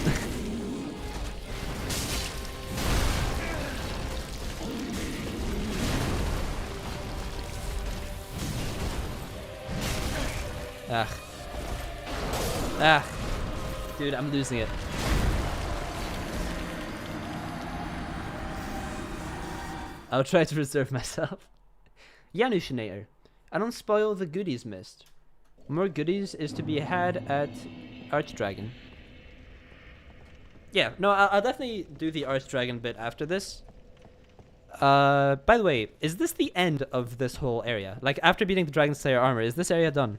Dude, I'm losing it. I'll try to reserve myself. Janushinator. I don't spoil the goodies missed. More goodies is to be had at Archdragon. Yeah, no, I'll definitely do the Archdragon bit after this. By the way, is this the end of this whole area? Like, after beating the Dragon Slayer armor, is this area done?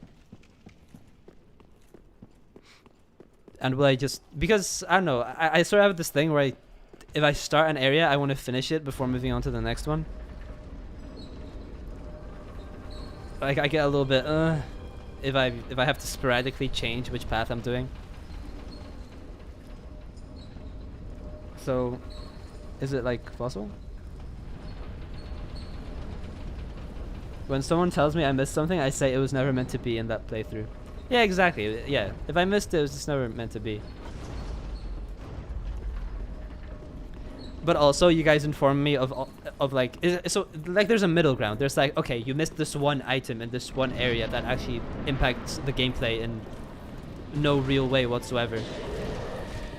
And will I just... Because, I don't know, I sort of have this thing where if I start an area, I want to finish it before moving on to the next one. Like, I get a little bit, if I have to sporadically change which path I'm doing. So, is it like possible? When someone tells me I missed something, I say it was never meant to be in that playthrough. Yeah, exactly. Yeah, if I missed it, it was just never meant to be. But also, you guys inform me of like, so like there's a middle ground. There's like, okay, you missed this one item in this one area that actually impacts the gameplay in no real way whatsoever.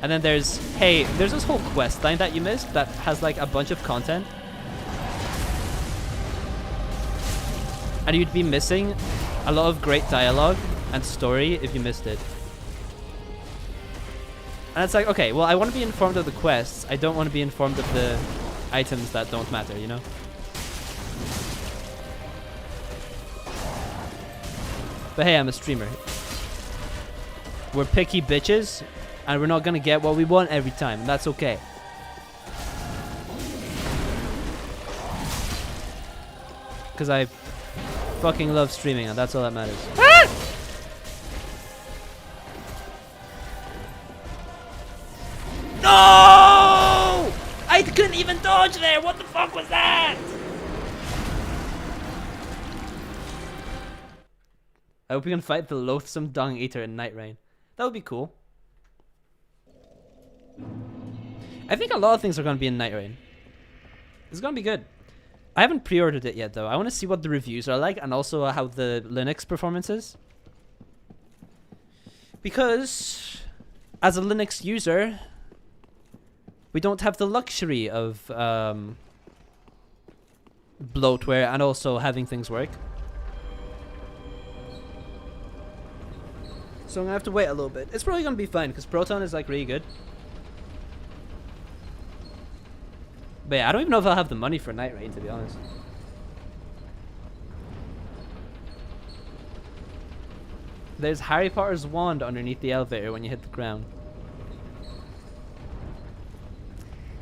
And then there's, hey, there's this whole quest line that you missed that has like a bunch of content. And you'd be missing a lot of great dialogue and story if you missed it. And it's like, okay, well, I want to be informed of the quests. I don't want to be informed of the items that don't matter, you know? But hey, I'm a streamer. We're picky bitches, and we're not gonna get what we want every time. That's okay. Because I fucking love streaming, and that's all that matters. Ah! No! I couldn't even dodge there. What the fuck was that? I hope we can fight the loathsome dung eater in Night Rain. That would be cool. I think a lot of things are going to be in Night Rain. It's going to be good. I haven't pre-ordered it yet, though. I want to see what the reviews are like and also how the Linux performance is. Because, as a Linux user, we don't have the luxury of bloatware and also having things work. So I'm going to have to wait a little bit. It's probably going to be fine because Proton is like really good. But yeah, I don't even know if I'll have the money for Night Rain, to be honest. There's Harry Potter's wand underneath the elevator when you hit the ground.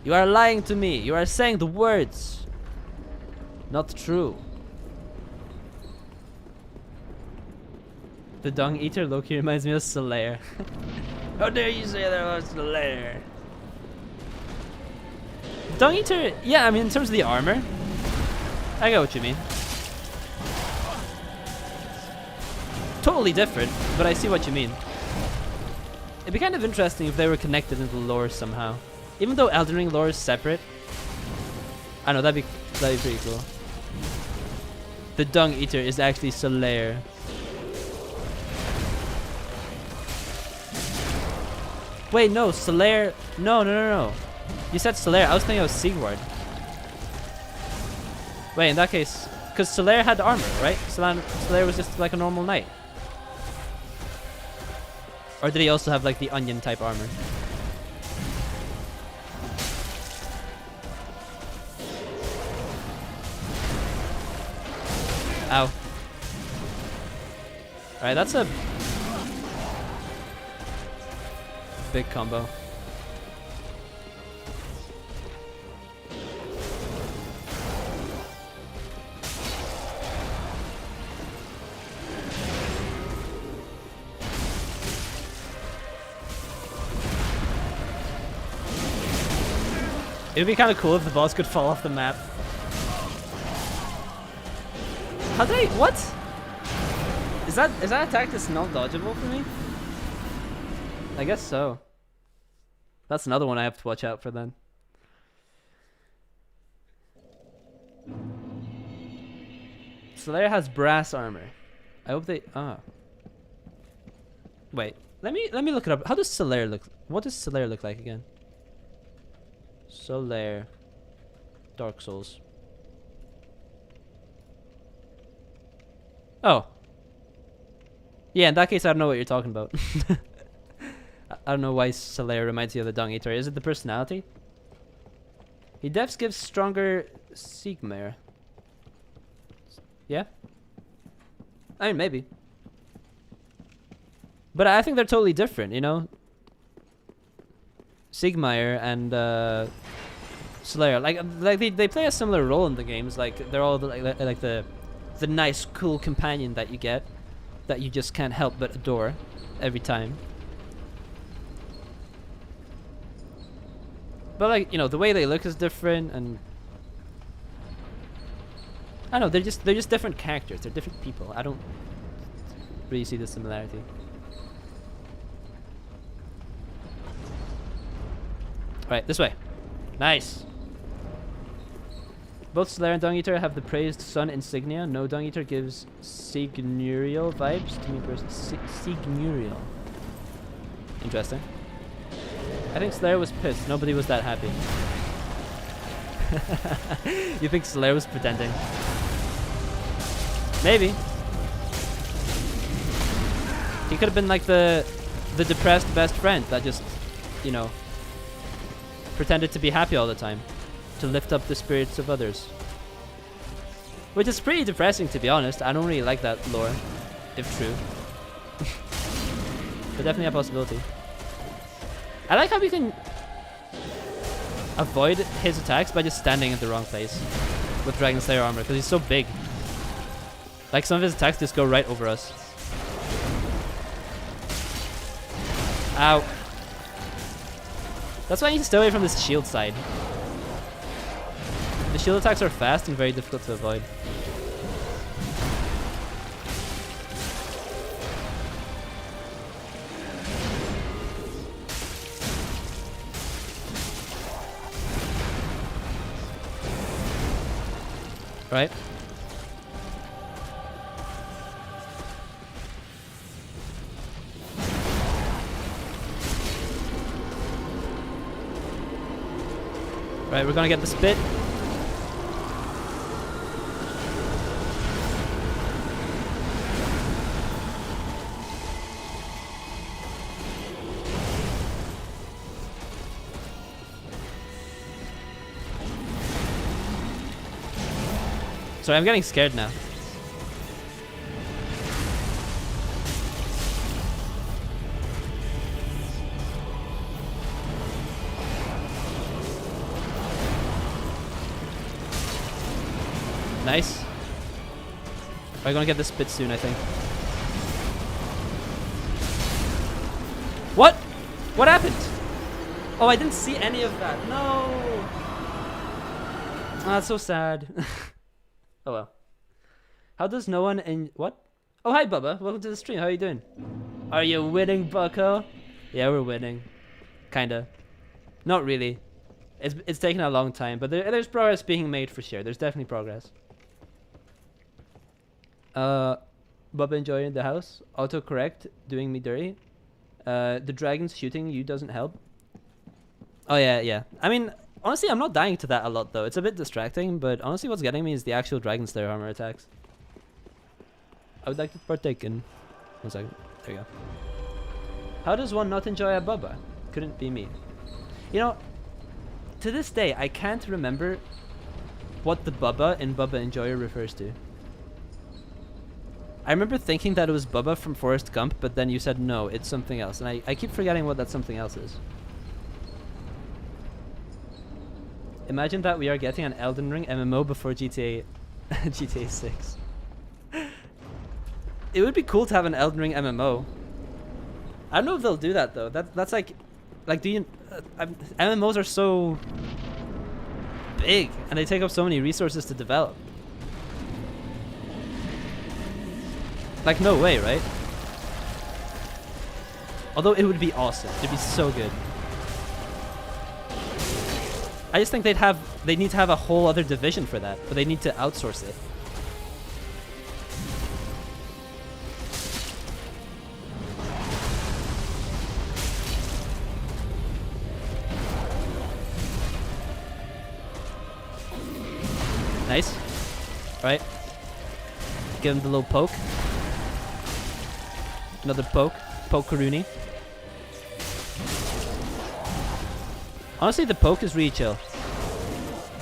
You are lying to me. You are saying the words. Not true. The Dung Eater Loki reminds me of Solaire. How dare you say that was Solaire? Dung Eater, yeah, I mean in terms of the armor, I get what you mean. Totally different, but I see what you mean. It'd be kind of interesting if they were connected into lore somehow. Even though Elden Ring lore is separate. I know, that'd be pretty cool. The Dung Eater is actually Solaire. Wait, no, Solaire. No. You said Solaire. I was thinking of Sigvard. Wait, in that case, because Solaire had armor, right? Solaire was just like a normal knight. Or did he also have like the onion type armor? Ow. Alright, that's a big combo. It would be kind of cool if the boss could fall off the map. How did I? What? Is that attack that's not dodgeable for me? I guess so. That's another one I have to watch out for then. Solaire has brass armor. I hope they. Wait. Let me look it up. How does Solaire look? What does Solaire look like again? Solaire. Dark Souls. Oh. Yeah, in that case, I don't know what you're talking about. I don't know why Solaire reminds you of the Dung Eater. Is it the personality? He devs gives stronger Sigmar. Yeah? I mean, maybe. But I think they're totally different, you know? Sigmar and Solaire, like they play a similar role in the games. Like they're all like the nice, cool companion that you get, that you just can't help but adore every time. But like, you know, the way they look is different, and I don't know, they're just different characters. They're different people. I don't really see the similarity. Right, this way. Nice. Both Solaire and Dung Eater have the praised sun insignia. No, Dung Eater gives Signurial vibes to me personally. Signurial. Interesting. I think Solaire was pissed. Nobody was that happy. You think Solaire was pretending? Maybe. He could have been like the depressed best friend that just, you know, pretended to be happy all the time to lift up the spirits of others. Which is pretty depressing, to be honest. I don't really like that lore, if true. But definitely a possibility. I like how we can avoid his attacks by just standing in the wrong place with Dragon Slayer armor, because he's so big. Like, some of his attacks just go right over us. Ow. That's why I need to stay away from this shield side. The shield attacks are fast and very difficult to avoid. Right? Right, we're gonna get the spit. Sorry, I'm getting scared now. Nice. We're gonna get this bit soon, I think. What? What happened? Oh, I didn't see any of that. No. Oh, that's so sad. Oh well. How does no one in what? Oh, hi Bubba. Welcome to the stream. How are you doing? Are you winning, Bucko? Yeah, we're winning. Kinda. Not really. It's taken a long time, but there's progress being made for sure. There's definitely progress. Bubba enjoying the house. Autocorrect doing me dirty. The dragons shooting you doesn't help. Oh yeah, yeah. I mean, honestly, I'm not dying to that a lot though. It's a bit distracting, but honestly, what's getting me is the actual Dragon Slayer armor attacks. I would like to partake in. 1 second. There you go. How does one not enjoy a Bubba? Couldn't be me. You know, to this day, I can't remember what the Bubba in Bubba Enjoyer refers to. I remember thinking that it was Bubba from Forrest Gump, but then you said no, it's something else. And I keep forgetting what that something else is. Imagine that we are getting an Elden Ring MMO before GTA GTA 6. It would be cool to have an Elden Ring MMO. I don't know if they'll do that though. That's like do you MMOs are so big and they take up so many resources to develop. Like no way, right? Although it would be awesome. It'd be so good. I just think they need to have a whole other division for that, but they need to outsource it. Nice. Right. Give him the little poke. Another poke. Poke-a-rooney. Honestly, the poke is really chill.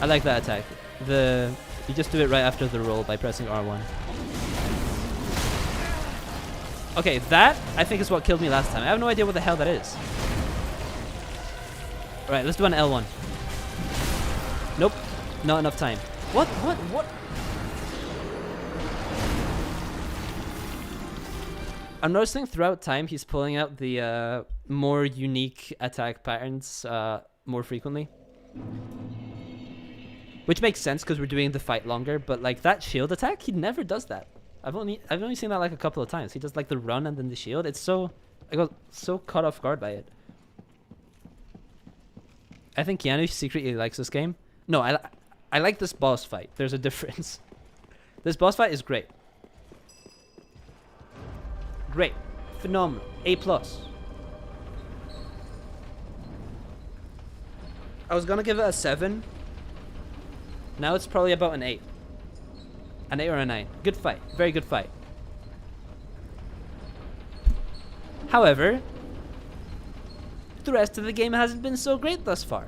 I like that attack. You just do it right after the roll by pressing R1. Okay, that I think is what killed me last time. I have no idea what the hell that is. Alright, let's do an L1. Nope. Not enough time. What? I'm noticing throughout time he's pulling out the more unique attack patterns more frequently. Which makes sense because we're doing the fight longer, but like that shield attack, he never does that. I've only seen that like a couple of times. He does like the run and then the shield. It's so I got so caught off guard by it. I think Keanu secretly likes this game. No, I like this boss fight. There's a difference. This boss fight is great. Great. Phenomenal. A+. I was gonna give it a 7. Now it's probably about an 8. An 8 or a 9. Good fight. Very good fight. However, the rest of the game hasn't been so great thus far.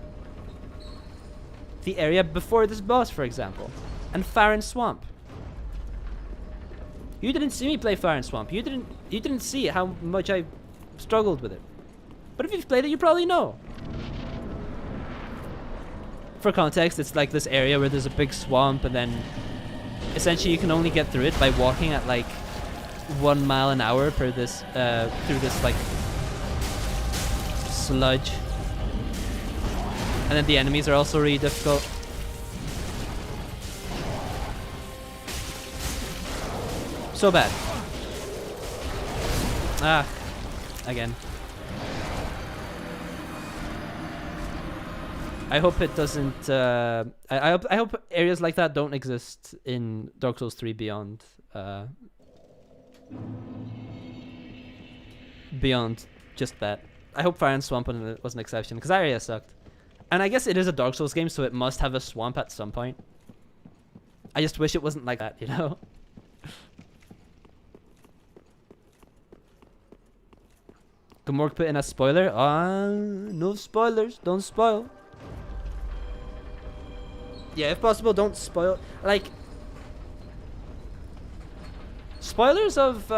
The area before this boss, for example. And Farron Swamp. You didn't see me play Farron Swamp. You didn't see how much I struggled with it. But if you've played it, you probably know. For context, it's like this area where there's a big swamp, and then essentially you can only get through it by walking at like 1 mile an hour per this through this like sludge. And then the enemies are also really difficult. So bad. Ah, again. I hope it doesn't. I hope areas like that don't exist in Dark Souls 3 Beyond. Beyond just that. I hope Fire and Swamp was an exception, because that area sucked. And I guess it is a Dark Souls game, so it must have a swamp at some point. I just wish it wasn't like that, you know? Gamork put in a spoiler. No spoilers. Don't spoil. Yeah, if possible, don't spoil. Like, spoilers of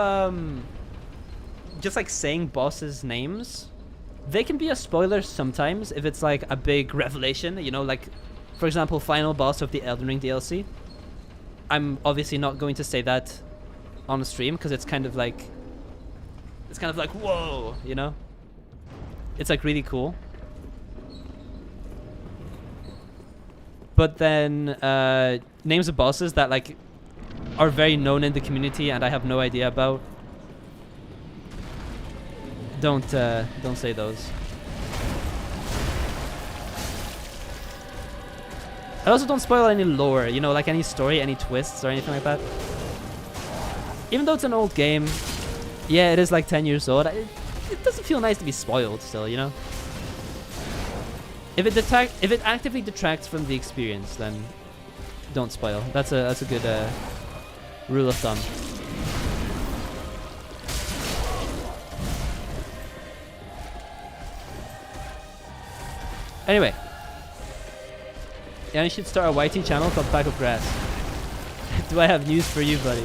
just like saying bosses' names, they can be a spoiler sometimes if it's like a big revelation, you know, like for example, final boss of the Elden Ring DLC. I'm obviously not going to say that on the stream because it's kind of like whoa, you know? It's like really cool. But then names of bosses that like are very known in the community and I have no idea about. Don't say those. I also don't spoil any lore, you know, like any story, any twists or anything like that. Even though it's an old game, yeah, it is like 10 years old. It doesn't feel nice to be spoiled still, you know? If it actively detracts from the experience, then don't spoil. That's a good rule of thumb. Anyway, yeah, you should start a YT channel called Pack of Grass. Do I have news for you, buddy?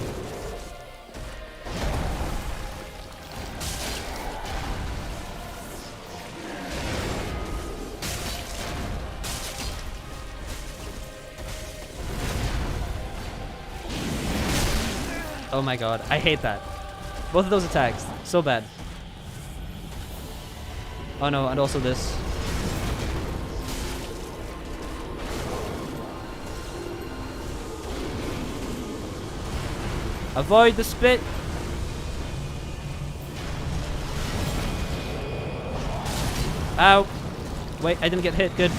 Oh my god, I hate that. Both of those attacks, so bad. Oh no, and also this. Avoid the spit. Ow. Wait, I didn't get hit. Good.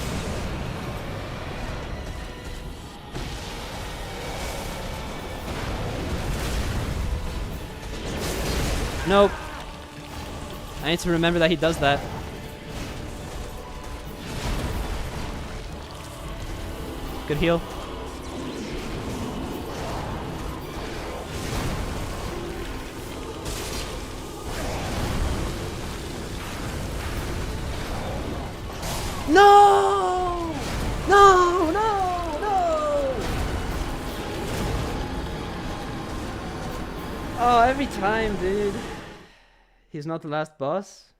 Nope. I need to remember that he does that. Good heal. No! No! No! No! Oh, every time, dude. He's not the last boss?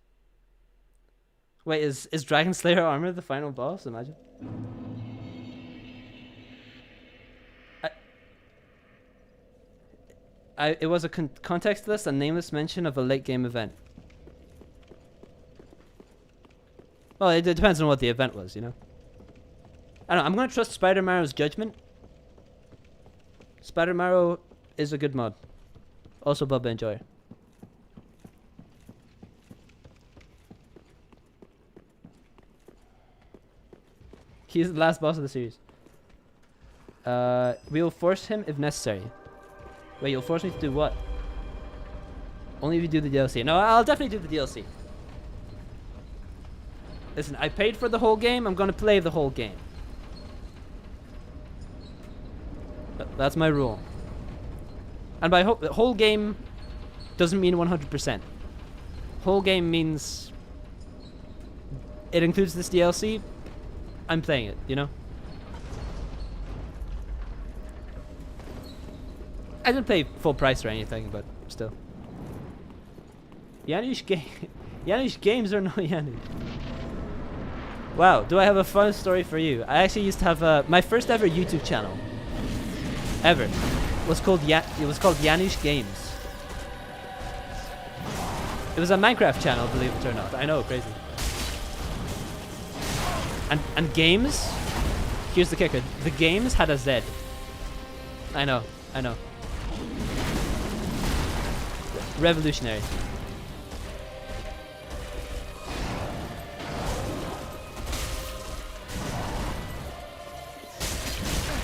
Wait, is Dragon Slayer Armor the final boss? Imagine. It was a contextless and nameless mention of a late game event. Well, it depends on what the event was, you know. I don't know, I'm gonna trust Spider Marrow's judgment. Spider Marrow is a good mod. Also Bubba Enjoyer. He's the last boss of the series. We will force him if necessary. Wait, you'll force me to do what? Only if you do the DLC. No, I'll definitely do the DLC. Listen, I paid for the whole game. I'm gonna play the whole game. That's my rule. And by the whole game doesn't mean 100%. Whole game means it includes this DLC. I'm playing it, you know? I didn't pay full price or anything, but still. Janusz Games or no Janusz? Wow, do I have a fun story for you? I actually used to have my first ever YouTube channel. Ever. Was called Janusz Games. It was a Minecraft channel, believe it or not. I know, crazy. And games, here's the kicker. The games had a Z. I know. Revolutionary.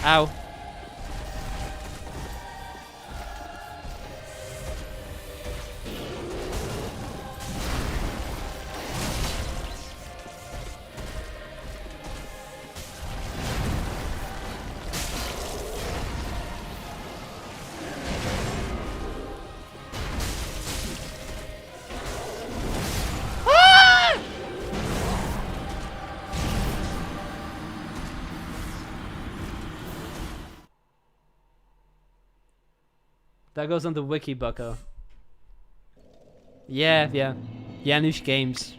Ow. That goes on the wiki, bucko. Yeah. Janusz Games.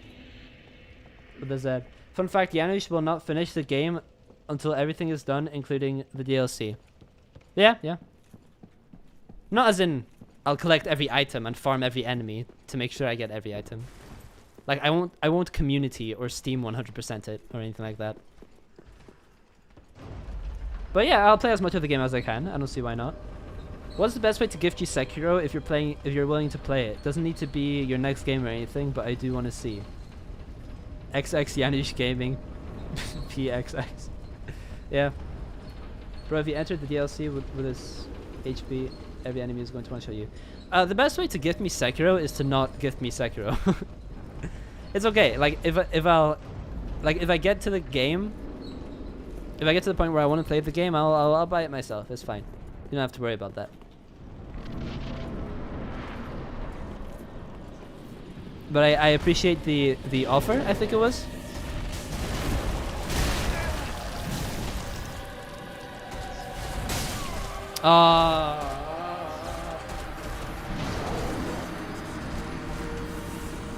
With a Z. Fun fact, Janusz will not finish the game until everything is done, including the DLC. Yeah. Not as in I'll collect every item and farm every enemy to make sure I get every item. Like I won't community or Steam 100% it or anything like that. But yeah, I'll play as much of the game as I can. I don't see why not. What's the best way to gift you Sekiro if you're willing to play it? Doesn't need to be your next game or anything, but I do want to see. XX Janusz Gaming. PXX. Yeah. Bro, if you entered the DLC with this HP, every enemy is going to one-shot you. The best way to gift me Sekiro is to not gift me Sekiro. It's okay. Like if I get to the game, if I get to the point where I want to play the game, I'll buy it myself. It's fine. You don't have to worry about that. But I appreciate the offer, I think it was.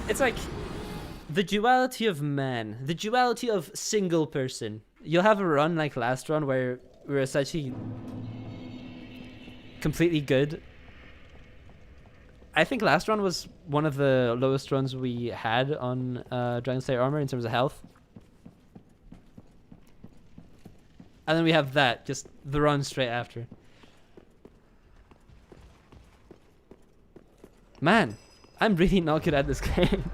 It's like the duality of man, the duality of single person. You'll have a run like last run where we're essentially completely good. I think last run was one of the lowest runs we had on Dragon Slayer Armor in terms of health. And then we have that, just the run straight after. Man, I'm really not good at this game.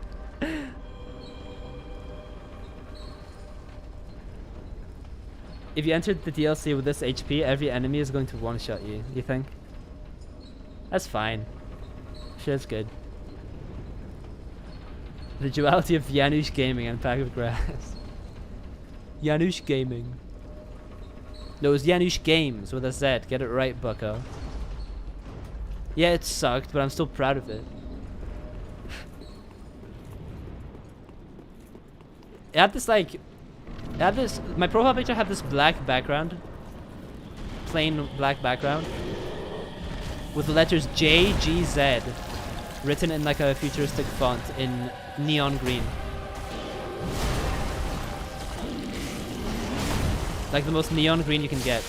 If you entered the DLC with this HP, every enemy is going to one-shot you, you think? That's fine. Sure, it's good. The duality of Janusz Gaming and Pack of Grass. Janusz Gaming. No, it's Janusz Games with a Z. Get it right, bucko. Yeah, it sucked, but I'm still proud of it. It had this, like... It had this... My profile picture had this black background. Plain black background. With the letters J, G, Z. Written in like a futuristic font in neon green. Like the most neon green you can get.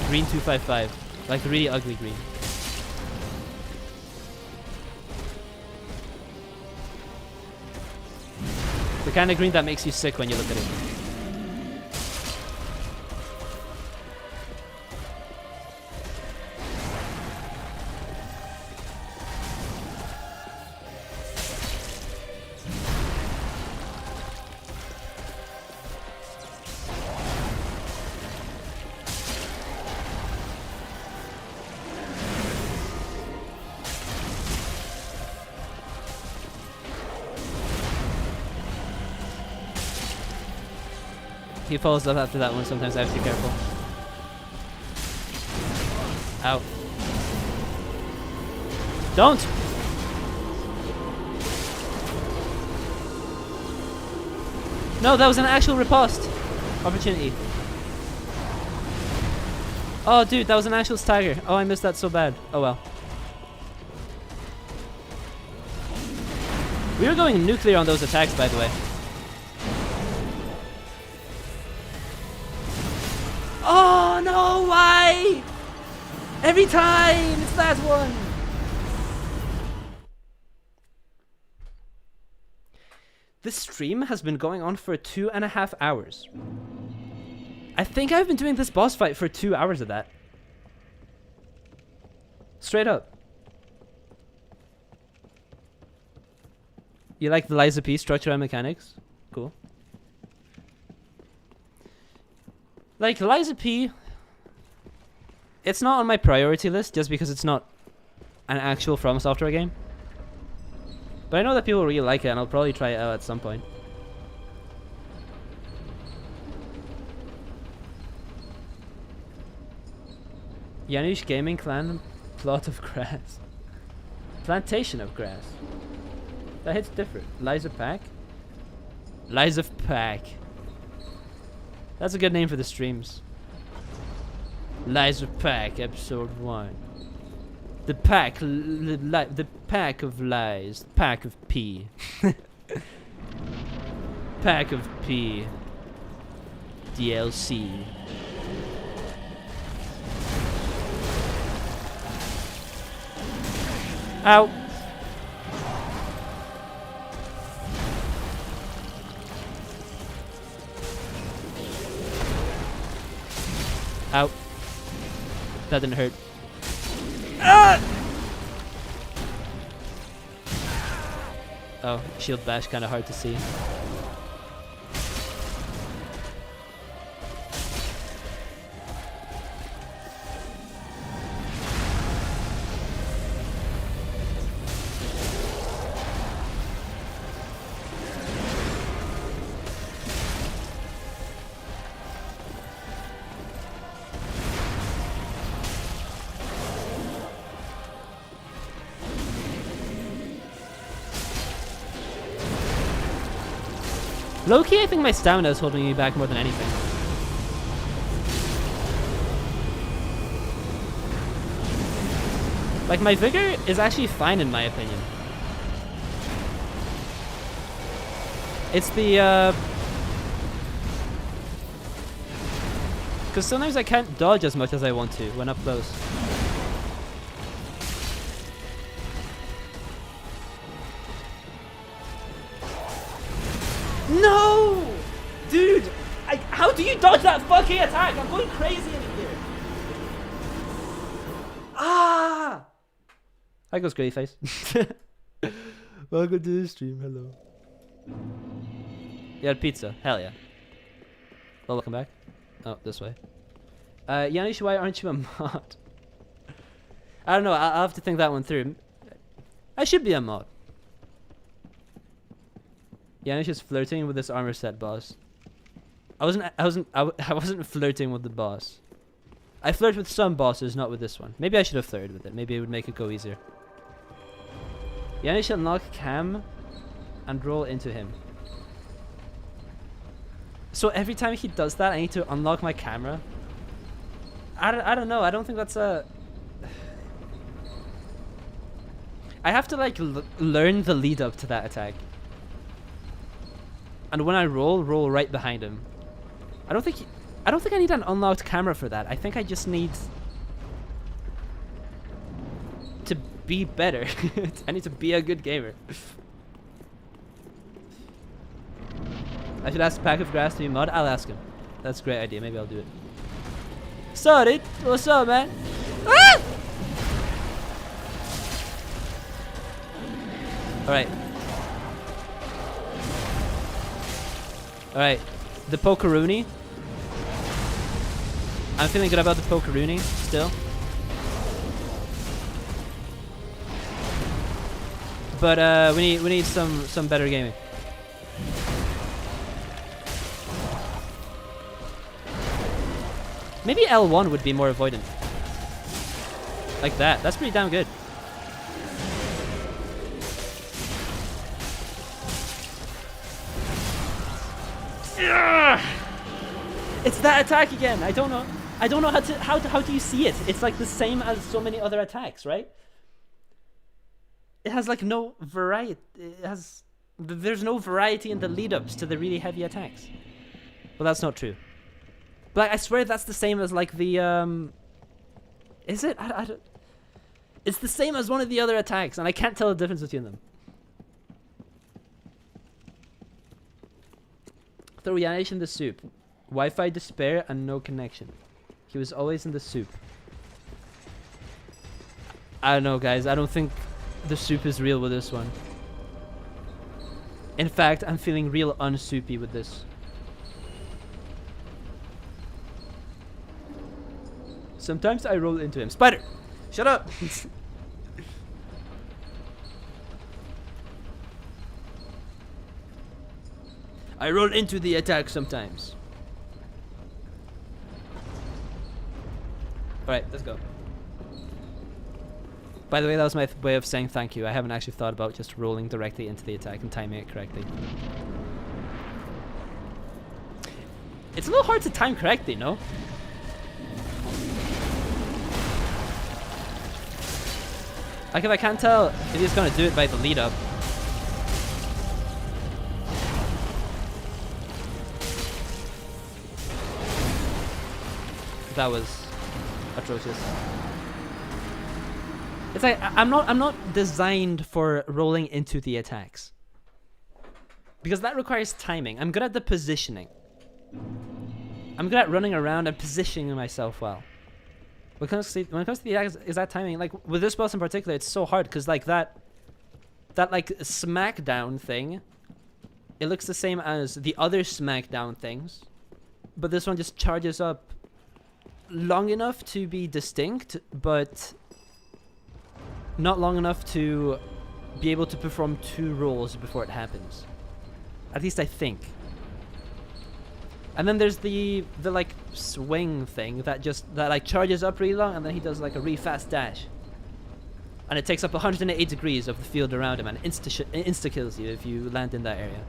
Green 255. Like the really ugly green. The kind of green that makes you sick when you look at it. He follows up after that one, sometimes I have to be careful. Ow. Don't! No, that was an actual riposte opportunity. Oh, dude, that was an actual stagger. Oh, I missed that so bad. Oh, well. We were going nuclear on those attacks, by the way. Oh no, why? Every time, it's that one. This stream has been going on for 2.5 hours. I think I've been doing this boss fight for 2 hours of that. Straight up. You like the Liza P structure and mechanics? Cool. Like, Liza P, it's not on my priority list just because it's not an actual From Software game. But I know that people really like it, and I'll probably try it out at some point. Janusz Gaming Clan Plot of Grass. Plantation of Grass. That hits different. Liza Pack? Liza Pack. That's a good name for the streams. Liza Pack, episode 1. The pack, the pack of lies, pack of pee. Pack of pee. DLC. Ow. Ow. That didn't hurt. Ah! Oh, shield bash kind of hard to see. Low-key, I think my stamina is holding me back more than anything. Like, my vigor is actually fine in my opinion. It's the, because sometimes I can't dodge as much as I want to when up close. No! Dude! How do you dodge that fucking attack? I'm going crazy in here. Ah! Hi goes Greyface. Welcome to the stream, hello. You had pizza? Hell yeah. Well, welcome back. Oh, this way. Janish, why aren't you a mod? I don't know, I'll have to think that one through. I should be a mod. Janish is flirting with this armor set boss. I wasn't flirting with the boss. I flirt with some bosses, not with this one. Maybe I should have flirted with it. Maybe it would make it go easier. Janish unlock Cam and roll into him. So every time he does that, I need to unlock my camera? I don't know. I don't think that's a... I have to like learn the lead up to that attack. And when I roll right behind him. I don't think I need an unlocked camera for that. I think I just need to be better. I need to be a good gamer. I should ask Pack of Grass to be mod. I'll ask him. That's a great idea. Maybe I'll do it. Sorry, what's up, man? Ah! Alright. Alright. The Pokeroonie. I'm feeling good about the Pokeroonie still. But we need some better gaming. Maybe L1 would be more avoidant. Like that. That's pretty damn good. It's that attack again. I don't know how do you see it? It's like the same as so many other attacks, right? It has like no variety. There's no variety in the lead-ups to the really heavy attacks. Well, that's not true. But I swear that's the same as like the is it? I don't. It's the same as one of the other attacks, and I can't tell the difference between them. Throw Janish in the soup. Wi-Fi despair and no connection. He was always in the soup. I don't know, guys. I don't think the soup is real with this one. In fact, I'm feeling real unsoupy with this. Sometimes I roll into him. Spider! Shut up! I roll into the attack sometimes. Alright, let's go. By the way, that was my way of saying thank you. I haven't actually thought about just rolling directly into the attack and timing it correctly. It's a little hard to time correctly, no? Like if I can't tell if he's gonna do it by the lead up. That was atrocious. It's like I'm not designed for rolling into the attacks. Because that requires timing. I'm good at the positioning. I'm good at running around and positioning myself well. When it comes to the attacks, is that timing? Like with this boss in particular, it's so hard because like that like smackdown thing, it looks the same as the other smackdown things, but this one just charges up long enough to be distinct, but not long enough to be able to perform 2 rolls before it happens. At least I think. And then there's the like swing thing that like charges up really long, and then he does like a really fast dash. And it takes up 108 degrees of the field around him and insta kills you if you land in that area.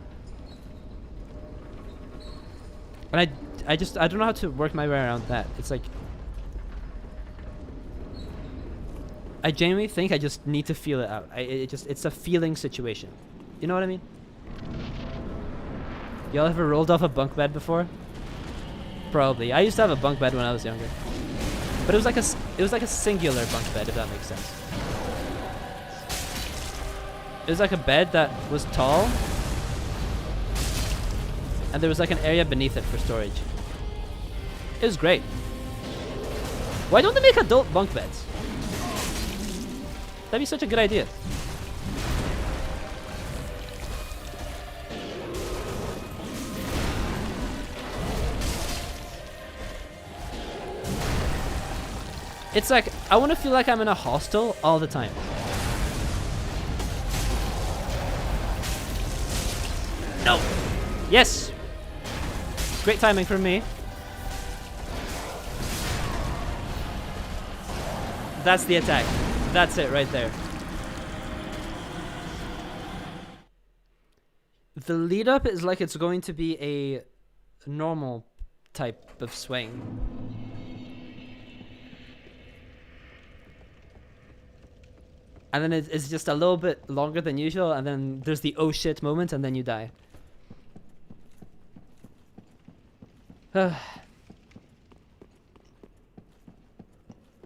And I don't know how to work my way around that. It's like I genuinely think I just need to feel it out. It's a feeling situation. You know what I mean? Y'all ever rolled off a bunk bed before? Probably. I used to have a bunk bed when I was younger, but it was like a singular bunk bed, if that makes sense. It was like a bed that was tall, and there was like an area beneath it for storage. It was great. Why don't they make adult bunk beds? That'd be such a good idea. It's like, I want to feel like I'm in a hostel all the time. No. Yes. Great timing from me. That's the attack. That's it right there. The lead up is like it's going to be a normal type of swing. And then it's just a little bit longer than usual, and then there's the oh shit moment, and then you die.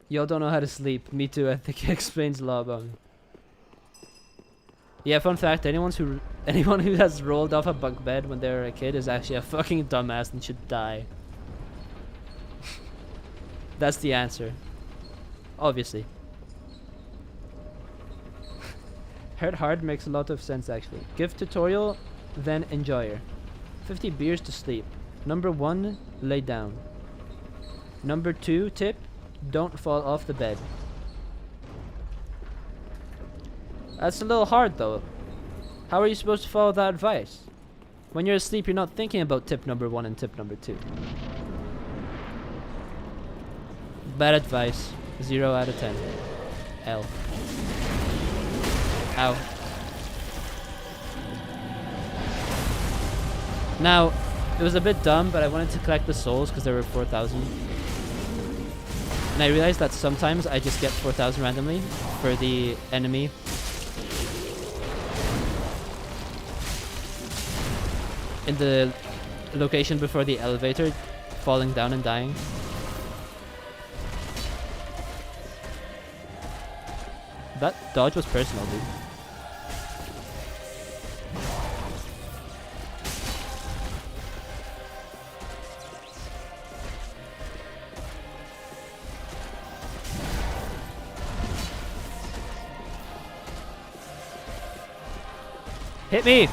Y'all don't know how to sleep. Me too, I think it explains a lot about me. Yeah, fun fact, anyone who has rolled off a bunk bed when they were a kid is actually a fucking dumbass and should die. That's the answer. Obviously. Hurt hard makes a lot of sense actually. Give tutorial, then enjoyer. 50 beers to sleep. Number 1, lay down. Number 2 tip, don't fall off the bed. That's a little hard though. How are you supposed to follow that advice? When you're asleep, you're not thinking about tip number 1 and tip number 2. Bad advice. 0 out of 10. L. Ow. Now, it was a bit dumb, but I wanted to collect the souls because there were 4,000. And I realized that sometimes I just get 4,000 randomly for the enemy. In the location before the elevator, falling down and dying. That dodge was personal, dude. Hit me!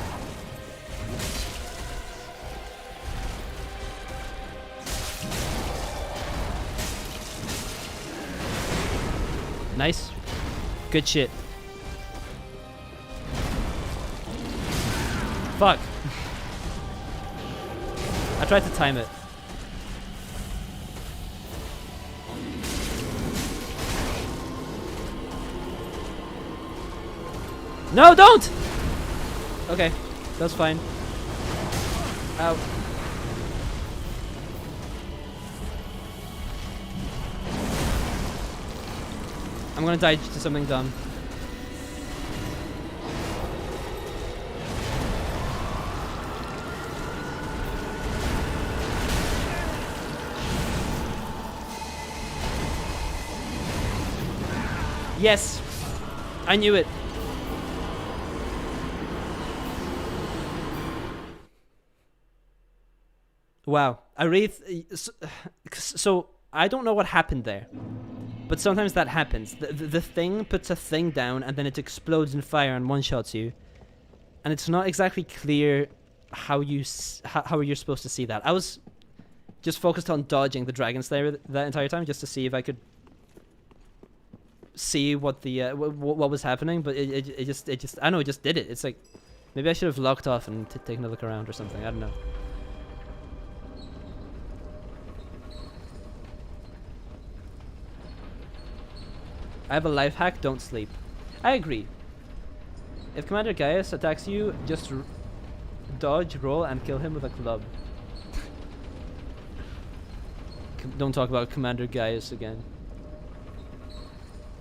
Nice. Good shit. Fuck. I tried to time it. No, don't! Okay, that's fine. Ow. I'm gonna die to something dumb. Yes! I knew it. Wow. I really... so, I don't know what happened there. But sometimes that happens. The thing puts a thing down and then it explodes in fire and one-shots you. And it's not exactly clear how you're supposed to see that. I was just focused on dodging the Dragon Slayer that entire time just to see if I could see what the what was happening, but it just I don't know, it just did it. It's like maybe I should have locked off and taken a look around or something. I don't know. I have a life hack, don't sleep. I agree. If Commander Gaius attacks you, just dodge, roll, and kill him with a club. Don't talk about Commander Gaius again.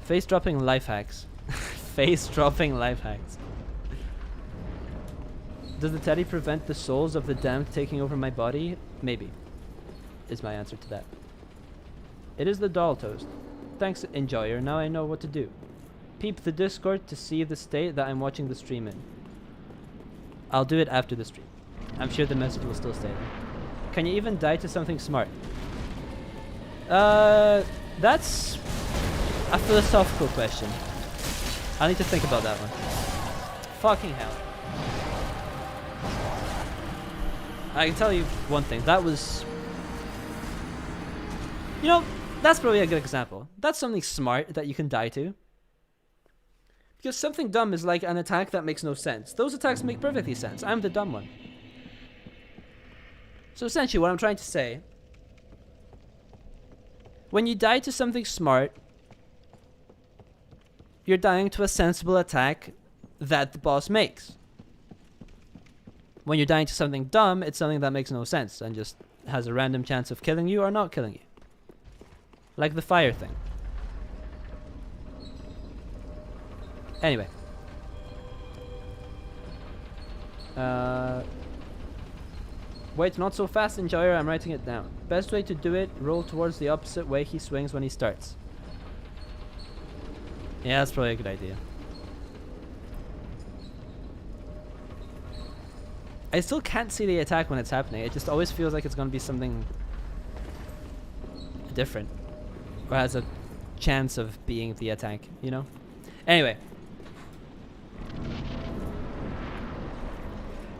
Face dropping life hacks. Face dropping life hacks. Does the teddy prevent the souls of the damned taking over my body? Maybe. Is my answer to that. It is the doll toast. Thanks, enjoyer. Now I know what to do. Peep the Discord to see the state that I'm watching the stream in. I'll do it after the stream. I'm sure the message will still stay there. Can you even die to something smart? That's a philosophical question. I need to think about that one. Fucking hell. I can tell you one thing. That was... You know, that's probably a good example. That's something smart that you can die to. Because something dumb is like an attack that makes no sense. Those attacks make perfectly sense. I'm the dumb one. So essentially what I'm trying to say... When you die to something smart, you're dying to a sensible attack that the boss makes. When you're dying to something dumb, it's something that makes no sense and just has a random chance of killing you or not killing you. Like the fire thing. Anyway. Wait, not so fast, enjoyer, I'm writing it down. Best way to do it, roll towards the opposite way he swings when he starts. Yeah, that's probably a good idea. I still can't see the attack when it's happening. It just always feels like it's gonna be something different. Or has a chance of being the attack, you know? Anyway.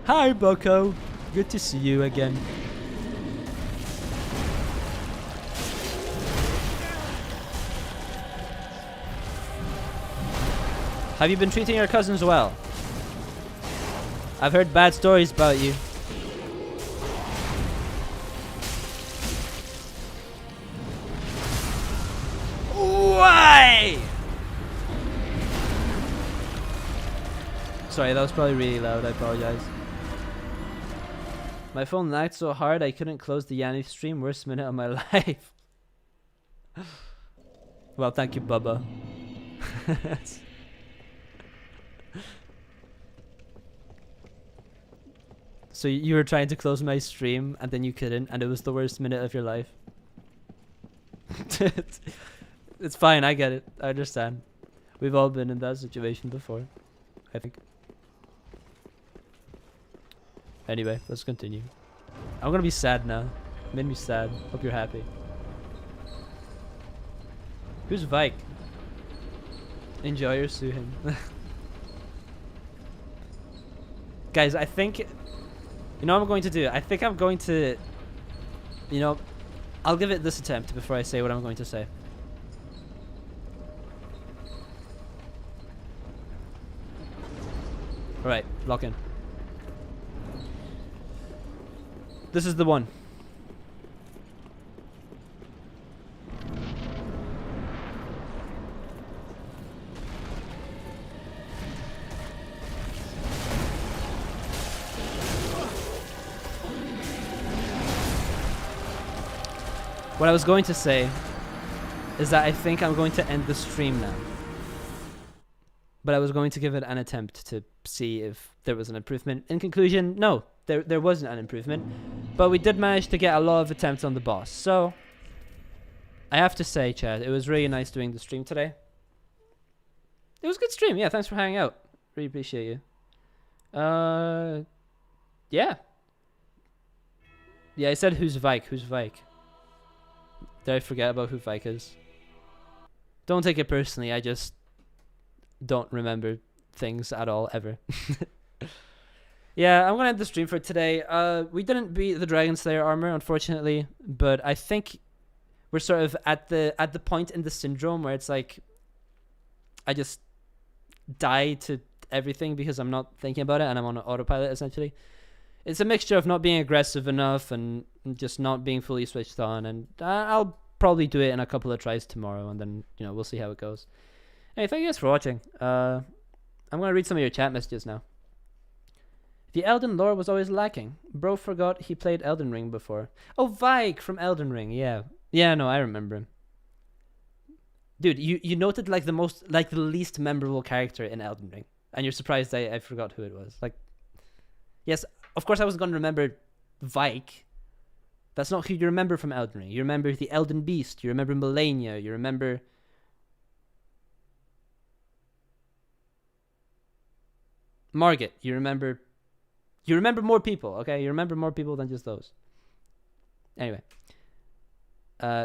Hi, Bucko. Good to see you again. Have you been treating your cousins well? I've heard bad stories about you. Why? Sorry, that was probably really loud. I apologize. My phone lagged so hard I couldn't close the Yanni stream. Worst minute of my life. Well, thank you, Bubba. So you were trying to close my stream and then you couldn't, and it was the worst minute of your life. It's fine, I get it. I understand. We've all been in that situation before, I think. Anyway, let's continue. I'm gonna be sad now. Made me sad. Hope you're happy. Who's Vike? Enjoy or sue him. Guys, I think... You know what I'm going to do? I think I'm going to... You know, I'll give it this attempt before I say what I'm going to say. Alright, lock in. This is the one. What I was going to say is that I think I'm going to end the stream now. But I was going to give it an attempt to see if there was an improvement. In conclusion, no, there wasn't an improvement. But we did manage to get a lot of attempts on the boss. So, I have to say, Chad, it was really nice doing the stream today. It was a good stream. Yeah, thanks for hanging out. Really appreciate you. Yeah. Yeah, I said who's Vike? Who's Vike? Did I forget about who Vike is? Don't take it personally. I just don't remember things at all ever. Yeah, I'm gonna end the stream for today. We didn't beat the Dragon Slayer armor, unfortunately, but I think we're sort of at the point in the syndrome where it's like I just die to everything because I'm not thinking about it and I'm on autopilot essentially. It's a mixture of not being aggressive enough and just not being fully switched on, and I'll probably do it in a couple of tries tomorrow, and then we'll see how it goes. Hey, thank you guys for watching. I'm gonna read some of your chat messages now. The Elden lore was always lacking. Bro forgot he played Elden Ring before. Oh, Vike from Elden Ring. Yeah, no, I remember him. Dude, you noted like the least memorable character in Elden Ring, and you're surprised I forgot who it was. Like, yes, of course I was gonna remember Vike. That's not who you remember from Elden Ring. You remember the Elden Beast. You remember Malenia. You remember Margit. You remember more people. Okay, you remember more people than just those. Anyway,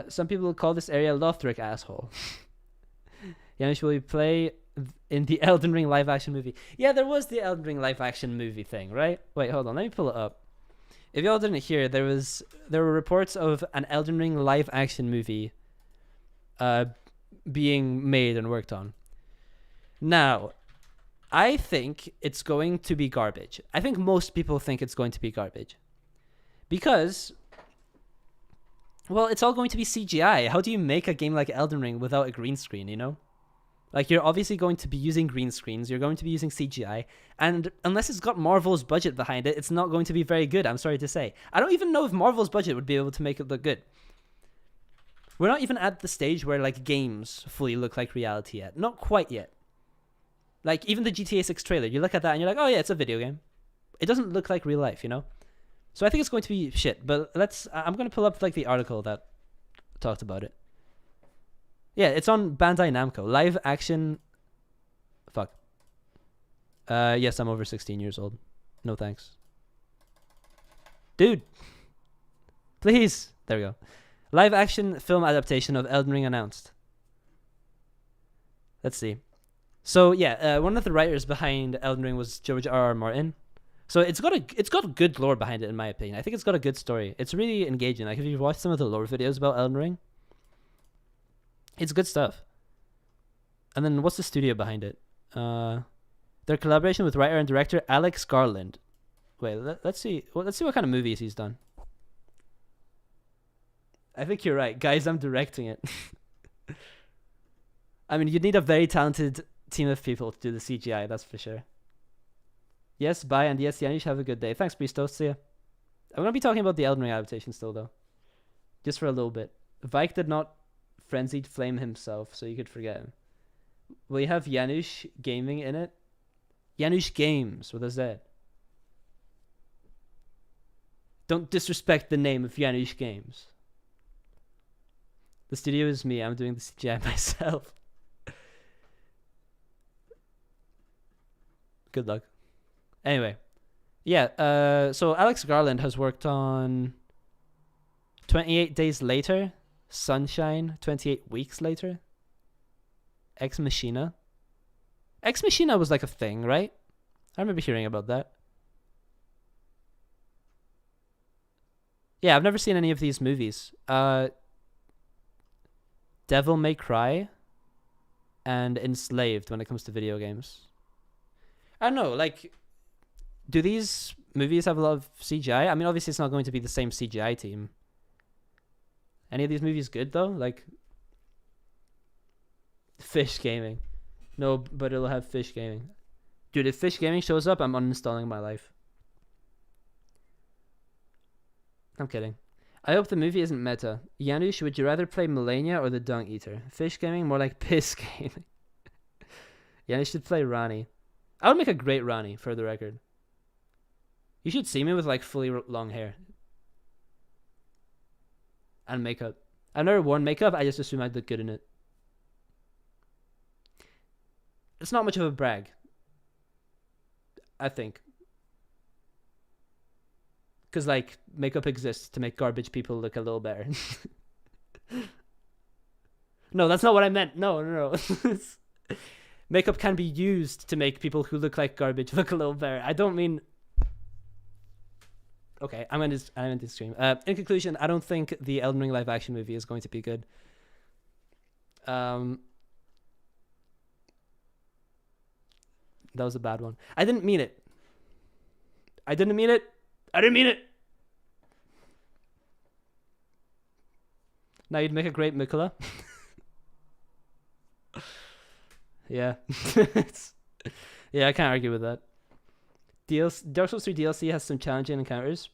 some people call this area Lothric asshole. Janish, will you play in the Elden Ring live action movie? Yeah, there was the Elden Ring live action movie thing, right? Wait, hold on, let me pull it up. If y'all didn't hear, there were reports of an Elden Ring live action movie being made and worked on. Now, I think it's going to be garbage. I think most people think it's going to be garbage. Because, well, it's all going to be CGI. How do you make a game like Elden Ring without a green screen, you know? Like, you're obviously going to be using green screens. You're going to be using CGI. And unless it's got Marvel's budget behind it, it's not going to be very good, I'm sorry to say. I don't even know if Marvel's budget would be able to make it look good. We're not even at the stage where, like, games fully look like reality yet. Not quite yet. Like, even the GTA 6 trailer, you look at that and you're like, oh yeah, it's a video game. It doesn't look like real life, you know? So I think it's going to be shit. But I'm going to pull up, like, the article that talked about it. Yeah, it's on Bandai Namco. Live action... Fuck. Yes, I'm over 16 years old. No thanks. Dude! Please! There we go. Live action film adaptation of Elden Ring announced. Let's see. So yeah, one of the writers behind Elden Ring was George R.R. Martin. So it's got good lore behind it, in my opinion. I think it's got a good story. It's really engaging. Like, if you've watched some of the lore videos about Elden Ring, it's good stuff. And then what's the studio behind it? Their collaboration with writer and director Alex Garland. Wait, let's see. Well, let's see what kind of movies he's done. I think you're right, guys. I'm directing it. I mean, you'd need a very talented team of people to do the CGI, that's for sure. Yes, bye, and yes, Janish, have a good day. Thanks, Priestos. See ya. I'm gonna be talking about the Elden Ring adaptation still, though. Just for a little bit. Vike did not frenzied flame himself, so you could forget him. Will you have Janusz Gaming in it? Janusz Games with a Z. Don't disrespect the name of Janusz Games. The studio is me. I'm doing the CGI myself. Good luck. Anyway. Yeah, so Alex Garland has worked on 28 Days Later, Sunshine, 28 Weeks Later, Ex Machina. Ex Machina was like a thing, right? I remember hearing about that. Yeah, I've never seen any of these movies. Devil May Cry and Enslaved when it comes to video games. I don't know, like, do these movies have a lot of CGI? I mean, obviously it's not going to be the same CGI team. Any of these movies good, though? Like, Fish Gaming. No, but it'll have Fish Gaming. Dude, if Fish Gaming shows up, I'm uninstalling my life. I'm kidding. I hope the movie isn't meta. Janusz, would you rather play Malenia or the Dung Eater? Fish Gaming, more like Piss Gaming. Janusz should play Rani. I would make a great Rani, for the record. You should see me with, like, fully long hair. And makeup. I've never worn makeup, I just assume I'd look good in it. it's not much of a brag, I think. Because, like, makeup exists to make garbage people look a little better. No, that's not what I meant. No. Makeup can be used to make people who look like garbage look a little better. I don't mean... Okay, I'm in this stream. In conclusion, I don't think the Elden Ring live action movie is going to be good. That was a bad one. I didn't mean it. Now you'd make a great Mikola. Yeah. Yeah, I can't argue with that. Dark Souls 3 DLC has some challenging encounters.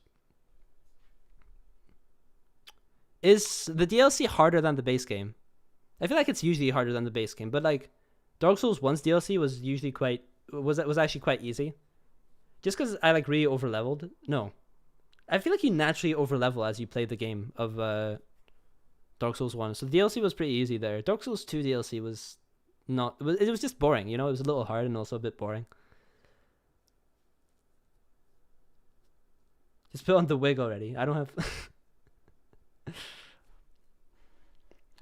Is the DLC harder than the base game? I feel like it's usually harder than the base game, but like Dark Souls 1's DLC was usually was actually quite easy. Just because I like really overleveled. No. I feel like you naturally overlevel as you play the game of Dark Souls 1. So the DLC was pretty easy there. Dark Souls 2 DLC was not... It was just boring, you know? It was a little hard and also a bit boring. Just put on the wig already. I don't have...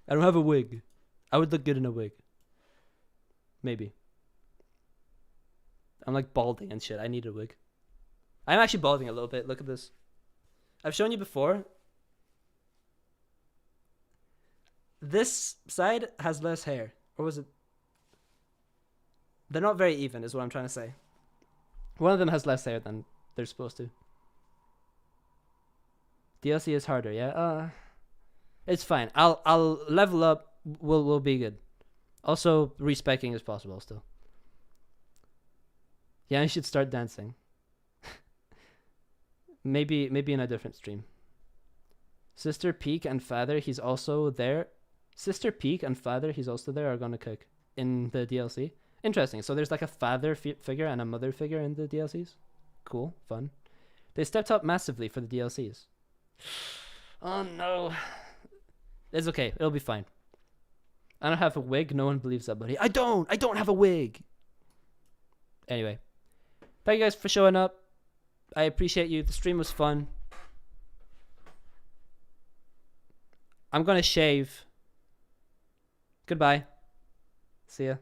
I don't have a wig. I would look good in a wig. Maybe. I'm like balding and shit. I need a wig. I'm actually balding a little bit. Look at this. I've shown you before. This side has less hair. Or was it? They're not very even is what I'm trying to say. One of them has less hair than they're supposed to. DLC is harder, yeah? It's fine. I'll level up. We'll be good. Also, respecking is possible still. Yeah, I should start dancing. maybe in a different stream. Sister Peak and Father, he's also there. Sister Peak and Father, he's also there, are gonna cook in the DLC. Interesting. So there's like a father figure and a mother figure in the DLCs. Cool, fun. They stepped up massively for the DLCs. Oh no. It's okay. It'll be fine. I don't have a wig. No one believes that, buddy. I don't have a wig. Anyway. Thank you guys for showing up. I appreciate you. The stream was fun. I'm gonna shave. Goodbye. See ya.